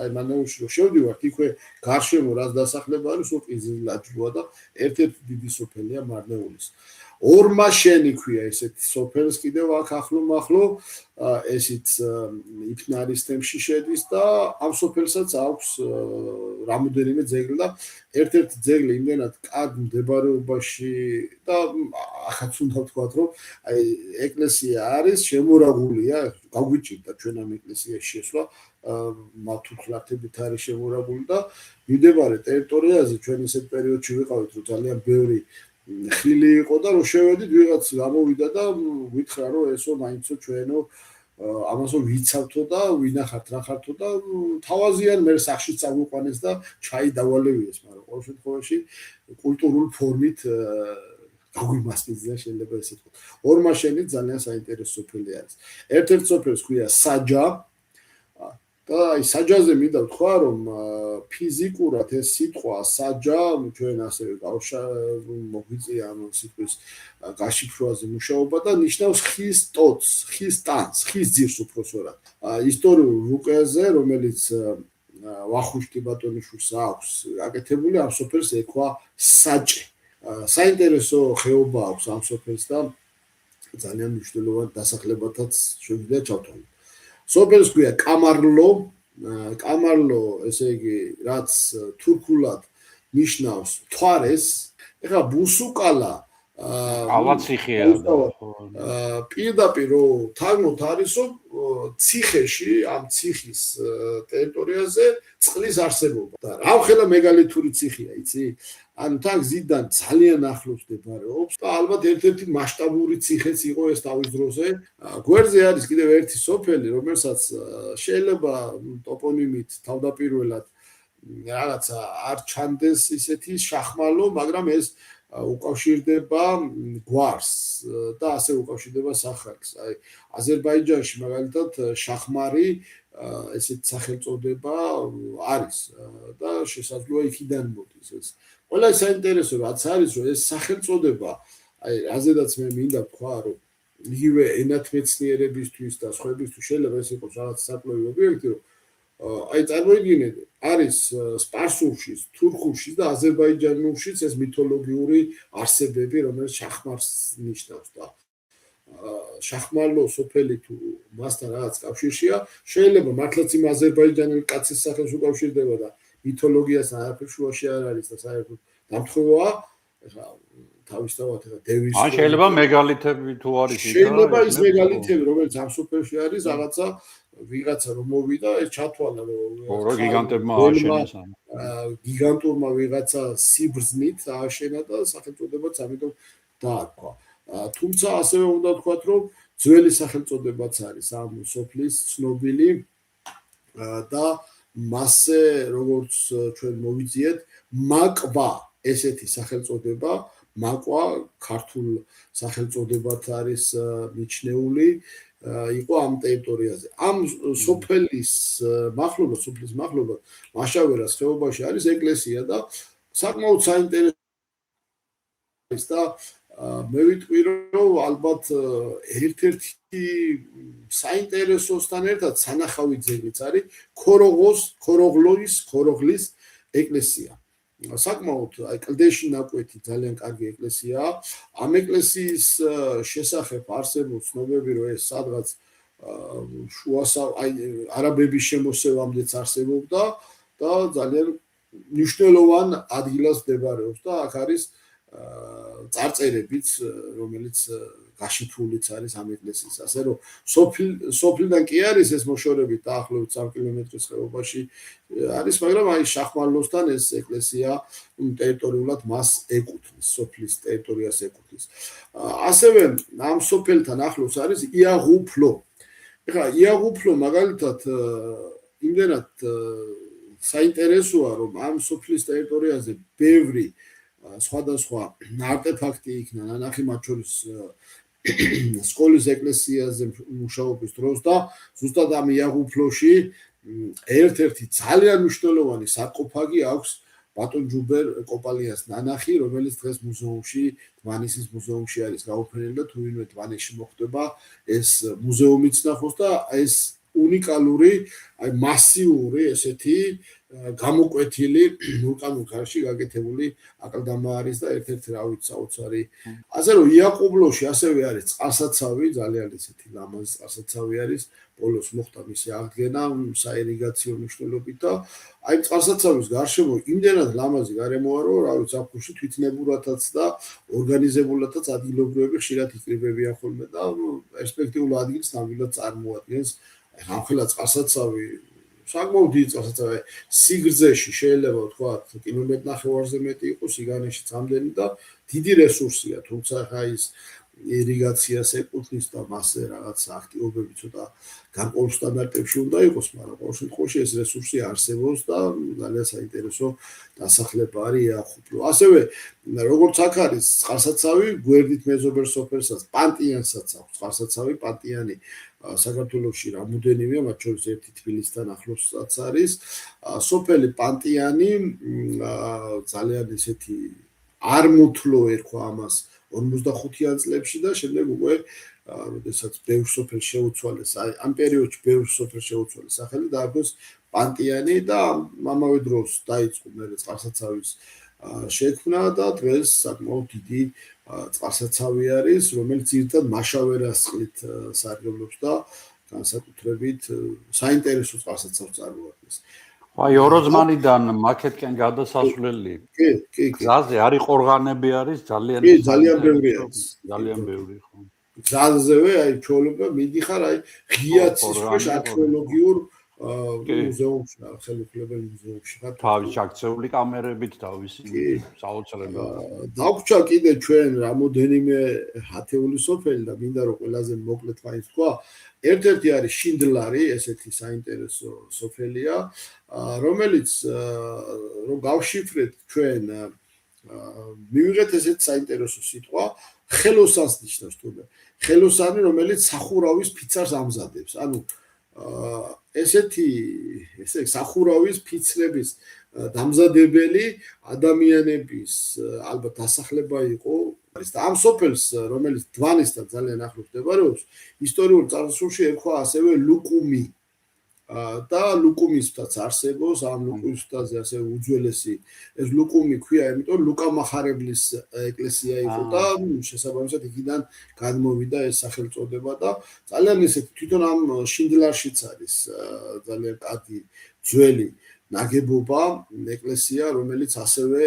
აი მარნეულში რო შევდივართ იქვე გარშემო რაც დასახლება არის ო ყიზილ-აჯლოა და ერთ-ერთი დიდი სოფელია მარნეულის ორმაშენი ქვია ესეთი სოფელს კიდევ აქ ახლო ესიც იფნარის თემში შედის და ამ სოფელსაც აქვს რამოდენიმე ძეგლი და ერთ-ერთი ძეგლი იმდენად კარგ მდებარეობაში და ახაც უნდა ვთქვათ რომ აი ეკლესია არის შემორაგულია გაგვიჭირდა ჩვენ ამ ეკლესიაში შესვლა მათუხლათებით არის შემორაგული და მიმდებარე ტერიტორიაზე ჩვენ ისეთ პერიოდში ვიყავით რომ ძალიან ბევრი ხილი იყო და რო შევედით ვიღაც გამოვიდა და გითხრა რომ ესო მაინცო ჩვენო ამასო ვიცავთო და ვინახართ რა ხართო და თავაზიან მე სახში წაგვიყვანეს და ჩაი დავალევიეს მაგრამ ყოველ შემთხვევაში კულტურულ ფორმით გაგვიმასპინძლა შეიძლება ესე ვთქვათ ორმაშენი ძალიან საინტერესო სოფელი არის ერთ-ერთი სოფელს ქვია საჯა და აი საჯაზე მინდა ვთქვა რომ ფიზიკურად ეს სიტყვა საჯა ჩვენ ასევე მოგვიწია ამ სიტყვის გაშიფრვაზე მუშაობა და ნიშნავს ხის ტოტს, ხის ტანს, ხის ძირს უпроსორად. ისტორიულ რუკეზე, რომელიც ვახუშტი ბატონიშვილს აქვს აკეთებული, ამ სოფელს ეკვა საჭე. საინტერესო ხეობა აქვს ამ სოფელს და ძალიან მნიშვნელოვან დასახლებათაც შეგვიძლია ჩავთვალოთ. სოფელს ქვია კამარლო, ესე იგი, რაც თურქულად ნიშნავს მთვარეს. ეხლა ბუსუკალა ალაციხია და პირდაპირ რომ თარგმნოთ არის რომ ციხეში ამ ციხის ტერიტორიაზე წყლის არსებობა და რამხელა მეგალითური ციხია იცი ანუ თან გზიდან ძალიან ახლოს მდებარეობს და ალბათ ერთ-ერთი მასშტაბური ციხეც იყო ეს თავის დროზე გვერდზე არის კიდევ ერთი სოფელი რომელსაც შეიძლება ტოპონიმით თავდაპირველად რაღაცა არ ჩანდეს ისეთი შახმალო მაგრამ ეს უკავშირდება გვარს და ასე უკავშირდება სახალხს. აი აზერბაიჯანში მაგალითად შახმარი ესეთ სახელწოდება არის და შესაძლოა იქიდან მოდის ეს. ყველა საინტერესო რაც არის რომ ეს სახელწოდება აი რაზედაც მე მინდა ვთქვა რომ იგივე ენათმეცნიერებისთვის და სხვებისთვის შეიძლება ეს იყოს რაღაც საკლუბო ობიექტი რომ აი წარმოიდგინეთ არის სპარსულში, თურქულში და აზერბაიჯანულში ეს მითოლოგიური არსებები, რომელიც შახმარს ნიშნავს და შახმალო სოფელი თუ მასთან რაღაც კავშირშია, შეიძლება მართლაც იმ აზერბაიჯანელი კაცის სახელს უკავშირდება და მითოლოგიასთან არაფერი შუაში არ არის და საერთოდ დამთხოვაა, ეხლა თავისთავად ეხლა დევის შეიძლება მეგალითები თუ არის შეიძლება ის მეგალითები, რომელიც ამ სოფელში არის, რაღაცა ვიღაცა რომ მოვიდა ეს ჩათვალა რომ გიგანტებმა ააშენეს გიგანტურმა ვიღაცა სიბრძნით ააშენა და სახელწოდებაც ამიტომ დაარქვა თუმცა ასევე უნდა ვთქვათ რომ ძველი სახელწოდებაც არის ამ სოფლის ცნობილი და მასზე როგორც ჩვენ მოვიძიეთ მაკვა ესეთი სახელწოდება მაკვა ქართულ სახელწოდებად არის მიჩნეული იყო ამ ტერიტორიაზე. ამ სოფლის მახლობლად მაშავერას ხეობაში არის ეკლესია და საკმაოდ საინტერესო არის და მე ვიტყვი რომ ალბათ ერთ-ერთი საინტერესოსთან ერთად სანახავი ძეგლიც არის ქოროღლის ეკლესია. საკმაოდ აი კლდეში ნაკვეთი ძალიან კარგი ეკლესიაა. ამ ეკლესიის შესახებ არსებობს ცნობები, რომ ეს სადღაც აი არაბების შემოსევამდეც არსებობდა და ძალიან მნიშვნელოვან ადგილას მდებარეობს და აქ არის წარწერებიც, რომელიც გაშიფრულიც არის ამ ეკლესიის. ასე რომ სოფლიდან კი არის ეს მოშორებით დაახლოებით 3 კილომეტრის ხეობაში არის, მაგრამ აი შახმალოსთან ეს ეკლესია ტერიტორიულად მას ეკუთვნის, სოფლის ტერიტორიას ეკუთვნის. ასევე ამ სოფელთან ახლოს არის იაღუფლო. ეხლა იაღუფლო მაგალითად იმდენად საინტერესოა, რომ ამ სოფლის ტერიტორიაზე ბევრი სხვადასხვა არტეფაქტი იქნა ნანახი მათ შორის სკოლის ეკლესიაზე მუშაობის დროს და ზუსტად ამ იაღუფლოში ერთ-ერთი ძალიან მნიშვნელოვანი სარკოფაგი აქვს ბატონ ჯუბერ კოპალიას ნანახი, რომელიც დღეს მუზეუმში, დმანისის მუზეუმში არის გაუფენილი და თუ ვინმე დმანისში მოხვდება, ეს მუზეუმიც ნახოს და ეს უნიკალური, აი მასიური ესეთი გამოკვეთილი ვულკანურ გარში გაკეთებული აკლდამა არის და ერთ-ერთი რა ვიცი საოცარი. ასე რომ იაკობლოში ასევე არის წყალსაცავი, ძალიან ესეთი ლამაზი წყალსაცავი არის. ბოლოს მოხდა მისი აღდგენა საირიგაციო მნიშვნელობით და აი წყალსაცავის გარშემო იმდენად ლამაზი გარემოა, რომ რა ვიცი ზაფხულში თვითნებურათაც და ორგანიზებულათაც ადგილობრივები ხშირად იკრიბებიან ხოლმე და პერსპექტიულ ადგილს ნამდვილად წარმოადგენს. ამხელა წყალსაცავი საკმაოდ დიდი წყალსაცავი სიგრძეში შეიძლება ვთქვათ კილომეტრი ნახევარზე მეტი იყოს, სიგანეშიც ამდენი და დიდი რესურსია, თუმცა ხა ის ირიგაციას ეკუთვნის და მასზე რაღაც აქტივობები ცოტა განყოფილ სტანდარტებში უნდა იყოს, მაგრამ ყოველ შემთხვევაში ეს რესურსი არსებობს და ძალიან საინტერესო დასახლება არის იახუბლო. ასევე როგორც აქ არის წყალსაცავი, გვერდით მეზობელ სოფელსაც პანტიანსაც აქვს წყალსაცავი, პანტიანი საქართველოში რამოდენიმე, მათ შორის ერთი თბილისთან ახლოსაც არის. სოფელი პანტიანი ძალიან ესეთი არ მოთლო ერქვა ამას 55-იან წლებში და შემდეგ უკვე როდესაც ბევრ სოფელს შეუცვალეს, აი ამ პერიოდში ბევრ სოფელს შეუცვალეს სახელი დაარქვეს პანტიანი და ამავე დროს დაიწყო მერე წყალსაცავის შექმნა და დღეს საკმაოდ დიდი წყალსაცავი არის, რომელიც ძირითადად მაშავერასწყლით სარგებლობს და განსაკუთრებით საინტერესო წყალსაცავს წარმოადგენს. აი ოროზმანიდან მაკეთკენ გადასასვლელი. კი. გზაზე არის ყორღანები არის ძალიან ძალიან ბევრი არის. ძალიან ბევრი ხო. გზაზევე აი ჩვეულებრივ მიდიხარ აი ღიაცის ქვეშ არქეოლოგიურ მუზეუმში, ხელუხლებელ მუზეუმში. თავის აქციული კამერებით თავისი საოცრებაა. დაგვჭა კიდე ჩვენ რამოდენიმე ათეული სოფელი და მინდა რომ ყველაზე მოკლედ მაინც თქვა. ერთ-ერთი არის შინდლარი, ესეთი საინტერესო სოფელია, რომელიც რომ გავშიფრეთ ჩვენ მივიღეთ ესეთი საინტერესო სიტყვა, ხელოსანს ნიშნავს თუნდაც. ხელოსანი, რომელიც სახურავის ფიცარს ამზადებს. ანუ ესეთი სახურავის ფიცრების დამზადებელი ადამიანების ალბათ დასახლება იყო და ამ სოფელს, რომელიც დვანისთან ძალიან ახლოს მდებარეობს, ისტორიულ წარსულში ერქვა ასევე ლუკუმი და ლუკუმისთაც არსებობს, ამ ლუკუმისთაზე ასევე უძველესი ეს ლუკუმი ქვია, იმიტომ ლუკა მახარებლის ეკლესია იყო და შესაბამისად იქიდან გადმოვიდა ეს სახელწოდება და ძალიან ისეთი თვითონ ამ შინდლარშიც არის ძალიან კარგი ძველი ნაგებობა, ეკლესია, რომელიც ასევე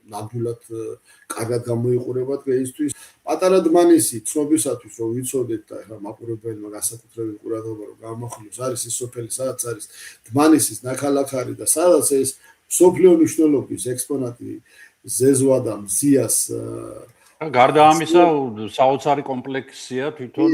ნამდვილად კარგად გამოიყურება დღეისთვის. პატარა დმანისი ცნობისათვის რომ ვიცოდეთ და ახლა მაყურებელმა განსაკუთრებით ყურადღება რომ გამახვილოს, არის ის სოფელი, სადაც არის დმანისის ნაქალაქარი და სადაც ეს მსოფლიო მნიშვნელობის ექსპონატი ზეზვა და მზიას გარდა ამისა საოცარი კომპლექსია თვითონ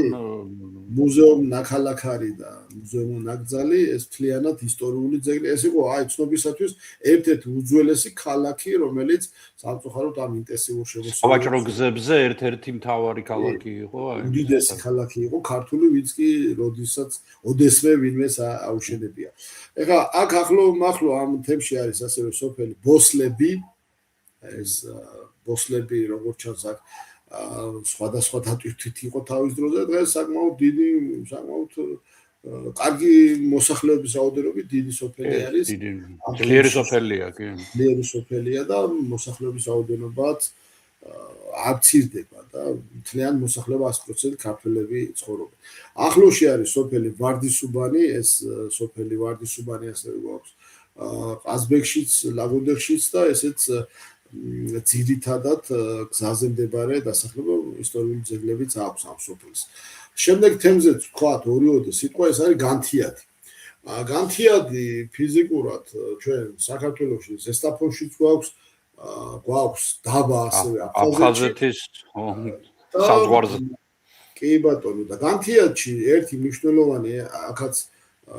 მუზეუმ ნაქალაქარი და მუზეუმ ნაკრძალი, ეს მთლიანად ისტორიული ძეგლი. ეს იყო აი ცნობისათვის ერთ-ერთი უძველესი ქალაქი, რომელიც სამწუხაროდ ამ ინტენსიურ შემოსავლაში სავაჭრო გზებზე ერთ-ერთი მთავარი ქალაქი იყო. უდიდესი ქალაქი იყო ქართული, ვინც კი როდესაც ოდესმე ვინმეს აუშენებია. ეხლა აქ ახლო ამ თემში არის ასევე სოფელი ბოსლები, ეს ბოსლები როგორც ჩანს აქ სხვადასხვა დატვირთვით იყო თავის დროზე, დღეს საკმაოდ დიდი, საკმაოდ კარგი მოსახლეობის რაოდენობით დიდი სოფელი არის. ძლიერი სოფელია, კი. ძლიერი სოფელია და მოსახლეობის რაოდენობაც არ მცირდება და მთლიან მოსახლეობა 100% ქართველები ცხოვრობენ. ახლოში არის სოფელი ვარდისუბანი, ეს სოფელი ვარდისუბანი ასევე გვაქვს ყაზბეგშიც, ლაგოდეხშიც და ესეც ძირითადად გზაზე მდებარე დასახლება ისტორიული ძეგლებიც აქვს ამ სოფელს. შემდეგ თემზე ვთქვათ ორიოდე სიტყვა ეს არის განთიადი. განთიადი ფიზიკურად ჩვენ საქართველოში ზესტაფონშიც გვაქვს დაბა ასევე აფხაზეთის საზღვარზე. კი ბატონო და განთიადში ერთი მნიშვნელოვანი აქაც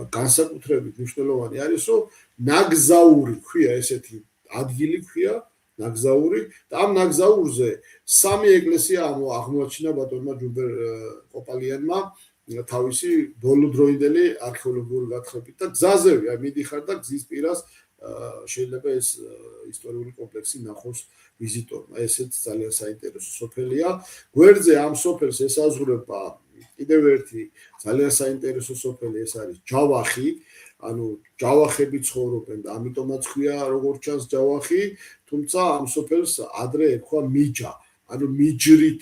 განსაკუთრებით მნიშვნელოვანი არის რომ ნაგზაური ქვია ესეთი ადგილი ქვია ნაგზაური და ამ ნაგზაურზე სამი ეკლესია აღმოაჩინა ბატონმა ჯუბერ ყოპალიანმა თავისი ბოლოდროინდელი არქეოლოგიური გათხრებით და გზაზევე მიდიხარ და გზის პირას შეიძლება ეს ისტორიული კომპლექსი ნახოს ვიზიტორმა. ესეც ძალიან საინტერესო სოფელია. გვერდზე ამ სოფელს ესაზღვრება კიდევ ერთი ძალიან საინტერესო სოფელი ეს არის ჯავახი, ანუ ჯავახები ცხოვრობენ და ამიტომაც ქვია როგორც ჩანს ჯავახი, თუმცა ამ სოფელს ადრე ერქვა მიჯა, ანუ მიჯრით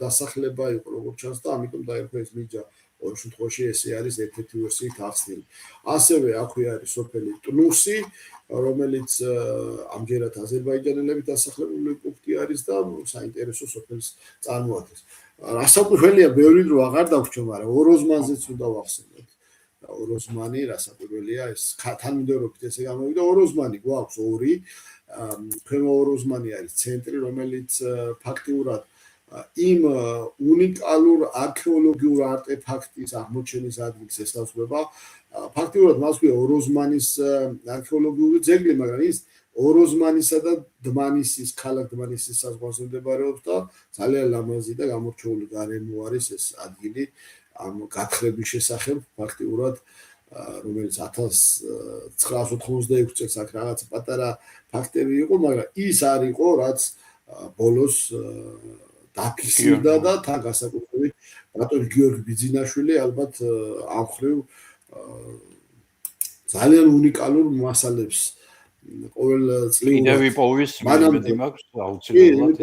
დასახლება იყო როგორც ჩანს და ამიტომ დაერქვა ეს მიჯა. ორ შემთხვევაში ესე არის ერთ-ერთი ვერსიით ახსნილი. ასევე აქვე არის სოფელი ტნუსი, რომელიც ამჯერად აზერბაიჯანელებით დასახლებული პუნქტი არის და საინტერესო სოფელს წარმოადგენს. რასაკვირველია, ბევრი დრო აღარ დაგვჭირ, მაგრამ ოროზმანზეც უნდა ვახსენოთ. ოროზმანი რასაკვირველია, ეს თანმიმდევრობით ესე გამოვიდა. ოროზმანი გვაქვს ორი. ქვემო ოროზმანი არის ცენტრი, რომელიც ფაქტიურად იმ უნიკალურ არქეოლოგიურ არტეფაქტის აღმოჩენის ადგილს ესაზღვრება. ფაქტიურად მას ქვია ოროზმანის არქეოლოგიური ძეგლი, მაგრამ ის ოროზმანისა და დმანისის, ქალაქ დმანისის საზღვარზე მდებარეობს და ძალიან ლამაზი და გამორჩეული გარემო არის ეს ადგილი ამ გათხრების შესახებ. ფაქტიურად რომელიც 1986 წელს აქ რაღაც პატარა ფაქტები იყო, მაგრამ ის არ იყო, რაც ბოლოს დაფიქსირდა და თან განსაკუთრებით ბატონი გიორგი ბიძინაშვილი ალბათ ამ ხრივ ძალიან უნიკალურ მასალებს ყოველ წლიურად კიდევ იპოვის მეტი მაქვს აუცილებლად.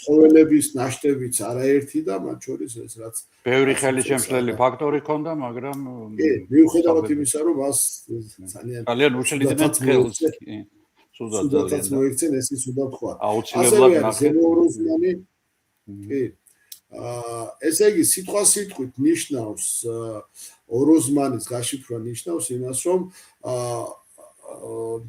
ცხოველების ნაშთებიც არაერთი და მათ შორის ეს რაც ბევრი ხელისშემშლელი ფაქტორი ჰქონდა, მაგრამ მიუხედავად იმისა, რომ მას ძალიან უშლიდნენ ხელს. სუდათაც მოიქცენ, ეს ის უნდა თქვა. აუცილებლად ნახეთ. კი. ესე იგი, სიტყვით ნიშნავს ოროზმანის გაშიფრვა ნიშნავს იმას, რომ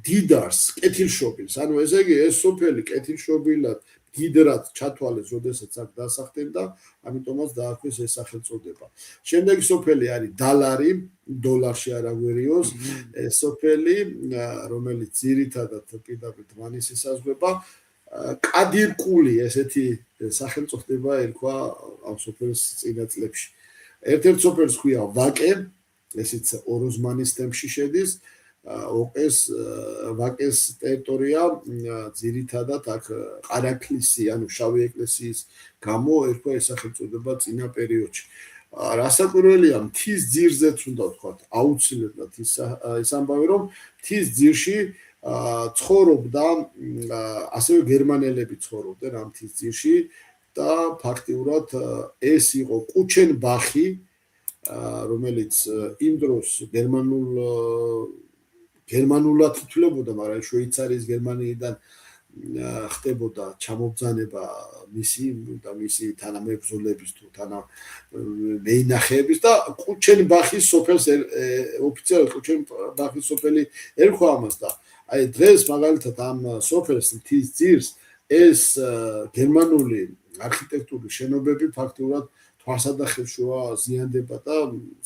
დიდარს, კეთილშობილს, ანუ ესე იგი, ეს სოფელი კეთილშობილად დიდრად ჩათვალეს, როდესაც აქ დასახდენდა, ამიტომაც დაარქვეს ეს სახელწოდება. შემდეგი სოფელი არის დალარი, დოლარში არა გვერიოს, ეს სოფელი, რომელიც ძირითადად პირდაპირ დმანის ესაზღვრება, კადირკული ესეთი სახელწოდება ერქვა ამ სოფელს წინა წლებში. ერთ-ერთ სოფელს ქვია ვაკე, ესეც ოროზმანის თემში შედის. ვაკეს ტერიტორია ძირითადად აქ ყარაკლისი, ანუ შავი ეკლესიის გამო ერქვა ეს სახელწოდება წინა პერიოდში. რასაკვირველია, მთის ძირზეც უნდა ვთქვათ, აუცილებლად ის ამბავი, რომ მთის ძირში ცხოვრობდა ასევე გერმანელები ცხოვრობდნენ ამ მთის ძირში და ფაქტიურად ეს იყო კუჩენბახი, რომელიც იმ დროს გერმანულად ითვლებოდა, მაგრამ შვეიცარიის გერმანიიდან ხდებოდა ჩამობძანება მისი თანამებრძოლების თუ თანამეინახეების და კუჩენბახის სოფელს ოფიციალურად კუჩენბახის სოფელი ერქვა ამას და აი დღეს მაგალითად ამ სოფელს მთის ძირს ეს გერმანული არქიტექტურის შენობები ფაქტიურად თვალსადახევშია ზიანდება და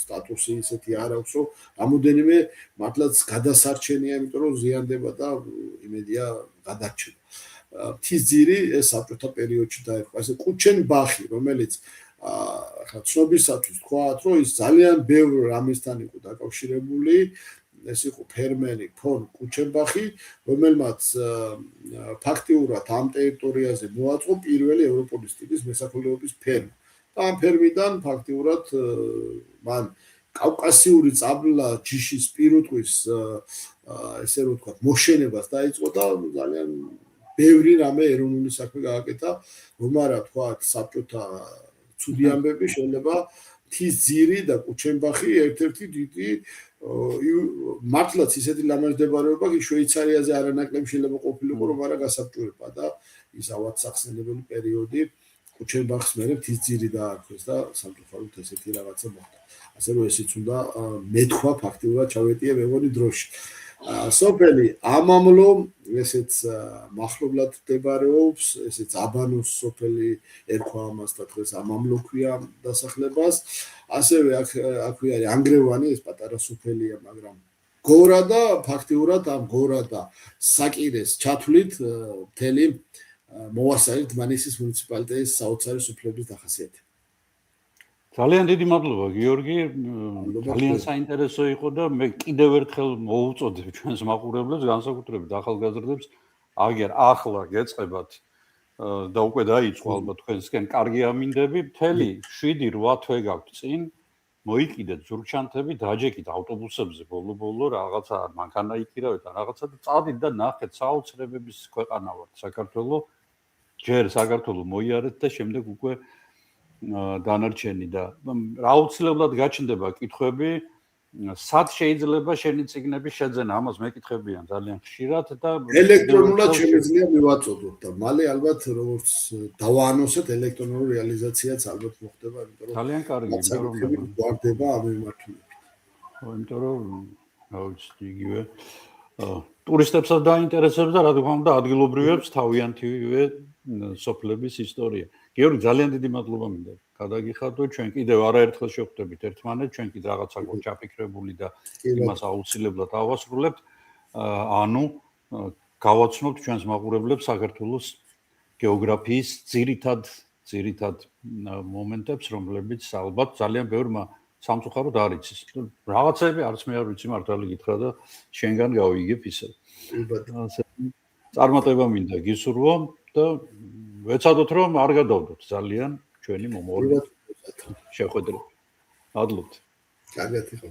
სტატუსი ისეთი არ აქვს, რომ რამოდენიმე მართლაც გადასარჩენია, იმიტომ რომ ზიანდება და იმედია გადარჩება. მთის ძირი ეს საბჭოთა პერიოდში დაერქვა. ესე კუჩენბახი, რომელიც ახლა ცნობისათვის თქვათ, რომ ის ძალიან ბევრ რამესთან იყო დაკავშირებული. ეს იყო ფერმერი ფონ კუჩენბახი, რომელმაც ფაქტიურად ამ ტერიტორიაზე მოაწყო პირველი ევროპული სტილის მესაქონლეობის ფერმა. ამ ფერმიდან ფაქტიურად მან კავკასიური წაბლა ჯიშის პირუტყვის ესე რომ ვთქვათ მოშენებას დაიწყო და ძალიან ბევრი რამე ეროვნული საქმე გააკეთა, რომ არა ვთქვათ საბჭოთა ცუდი ამბები შეიძლება მთის ძირი და კუჩენბახი ერთ-ერთი დიდი მართლაც ისეთი ლამაზდებარეობა კი შვეიცარიაზე არანაკლები შეიძლება ყოფილიყო, რომ არა გასაბჭოება და ის ავადსახსენებელი პერიოდი კუჩენბახს მერე მთის ძირი დაარქვეს და სამწუხაროდ ესეთი რაღაცა მოხდა. ასე რომ ესეც უნდა მეთქვა ფაქტიურად ჩავეტიე მეგონი დროში. სოფელი ამამლო, ესეც მახლობლად მდებარეობს, ესეც აბანოს სოფელი ერქვა ამას და დღეს ამამლო ქვია დასახლებას. ასევე აქვე არის ანგრევანი, ეს პატარა სოფელია, მაგრამ გორა და ფაქტიურად ამ გორა და საკირეს ჩათვლით მთელი მოვასწარეთ დმანისის მუნიციპალიტეტის საოცარი სოფლების დახასიათება. ძალიან დიდი მადლობა გიორგი, ძალიან საინტერესო იყო და მე კიდევ ერთხელ მოუწოდებ ჩვენს მაყურებლებს, განსაკუთრებით ახალგაზრდებს, აგერ ახლა გეწყებათ და უკვე დაიწყო ალბათ თქვენსკენ კარგი ამინდები, მთელი 7-8 თვე გაქვთ წინ, მოიკიდეთ ზურგჩანთები, დაჯეკით ავტობუსებზე ბოლო-ბოლო რაღაცა მანქანა იქირავეთ და რაღაცა და წავდით და ნახეთ საოცრებების ქვეყანა ვართ საქართველო. ჯერ საქართველო მოიარეთ და შემდეგ უკვე დანარჩენი და რა აუცილებლად გაჩნდება კითხვები, სად შეიძლება შენი წიგნების შეძენა, ამას მეკითხებიან ძალიან ხშირად და ელექტრონულად შემიძლია მივაწოდოთ და მალე ალბათ როგორც დავაანონსეთ ელექტრონული რეალიზაციაც ალბათ მოხდება, იმიტომ რომ ძალიან კარგი, გვარდება ამ მიმართულებით. იმიტომ რომ რა ვიცი, იგივე ტურისტებსაც დაინტერესებს და რა თქმა უნდა ადგილობრივებს თავიანთივე სოფლების ისტორია. გიორგი, ძალიან დიდი მადლობა მინდა გადაგიხადო, ჩვენ კიდევ არაერთხელ შევხვდებით ერთმანეთს, ჩვენ კიდე რაღაცა გვაჩაფიქრებული და იმას აუცილებლად ავასრულებთ. ანუ გავაცნობთ ჩვენს მაყურებლებს საქართველოს გეოგრაფიის ძირითად მომენტებს, რომლებიც ალბათ ძალიან ბევრმა სამწუხაროდ არ იცის. რაღაცები არც მე არ ვიცი მართალი გითხრა და შენგან გავიგებ ისე. წარმატება მინდა გისურვო და ვეცადოთ რომ არ გადავდოთ ძალიან ჩვენი მომავალი შეხვედრები. მადლობთ. კარგად იყო.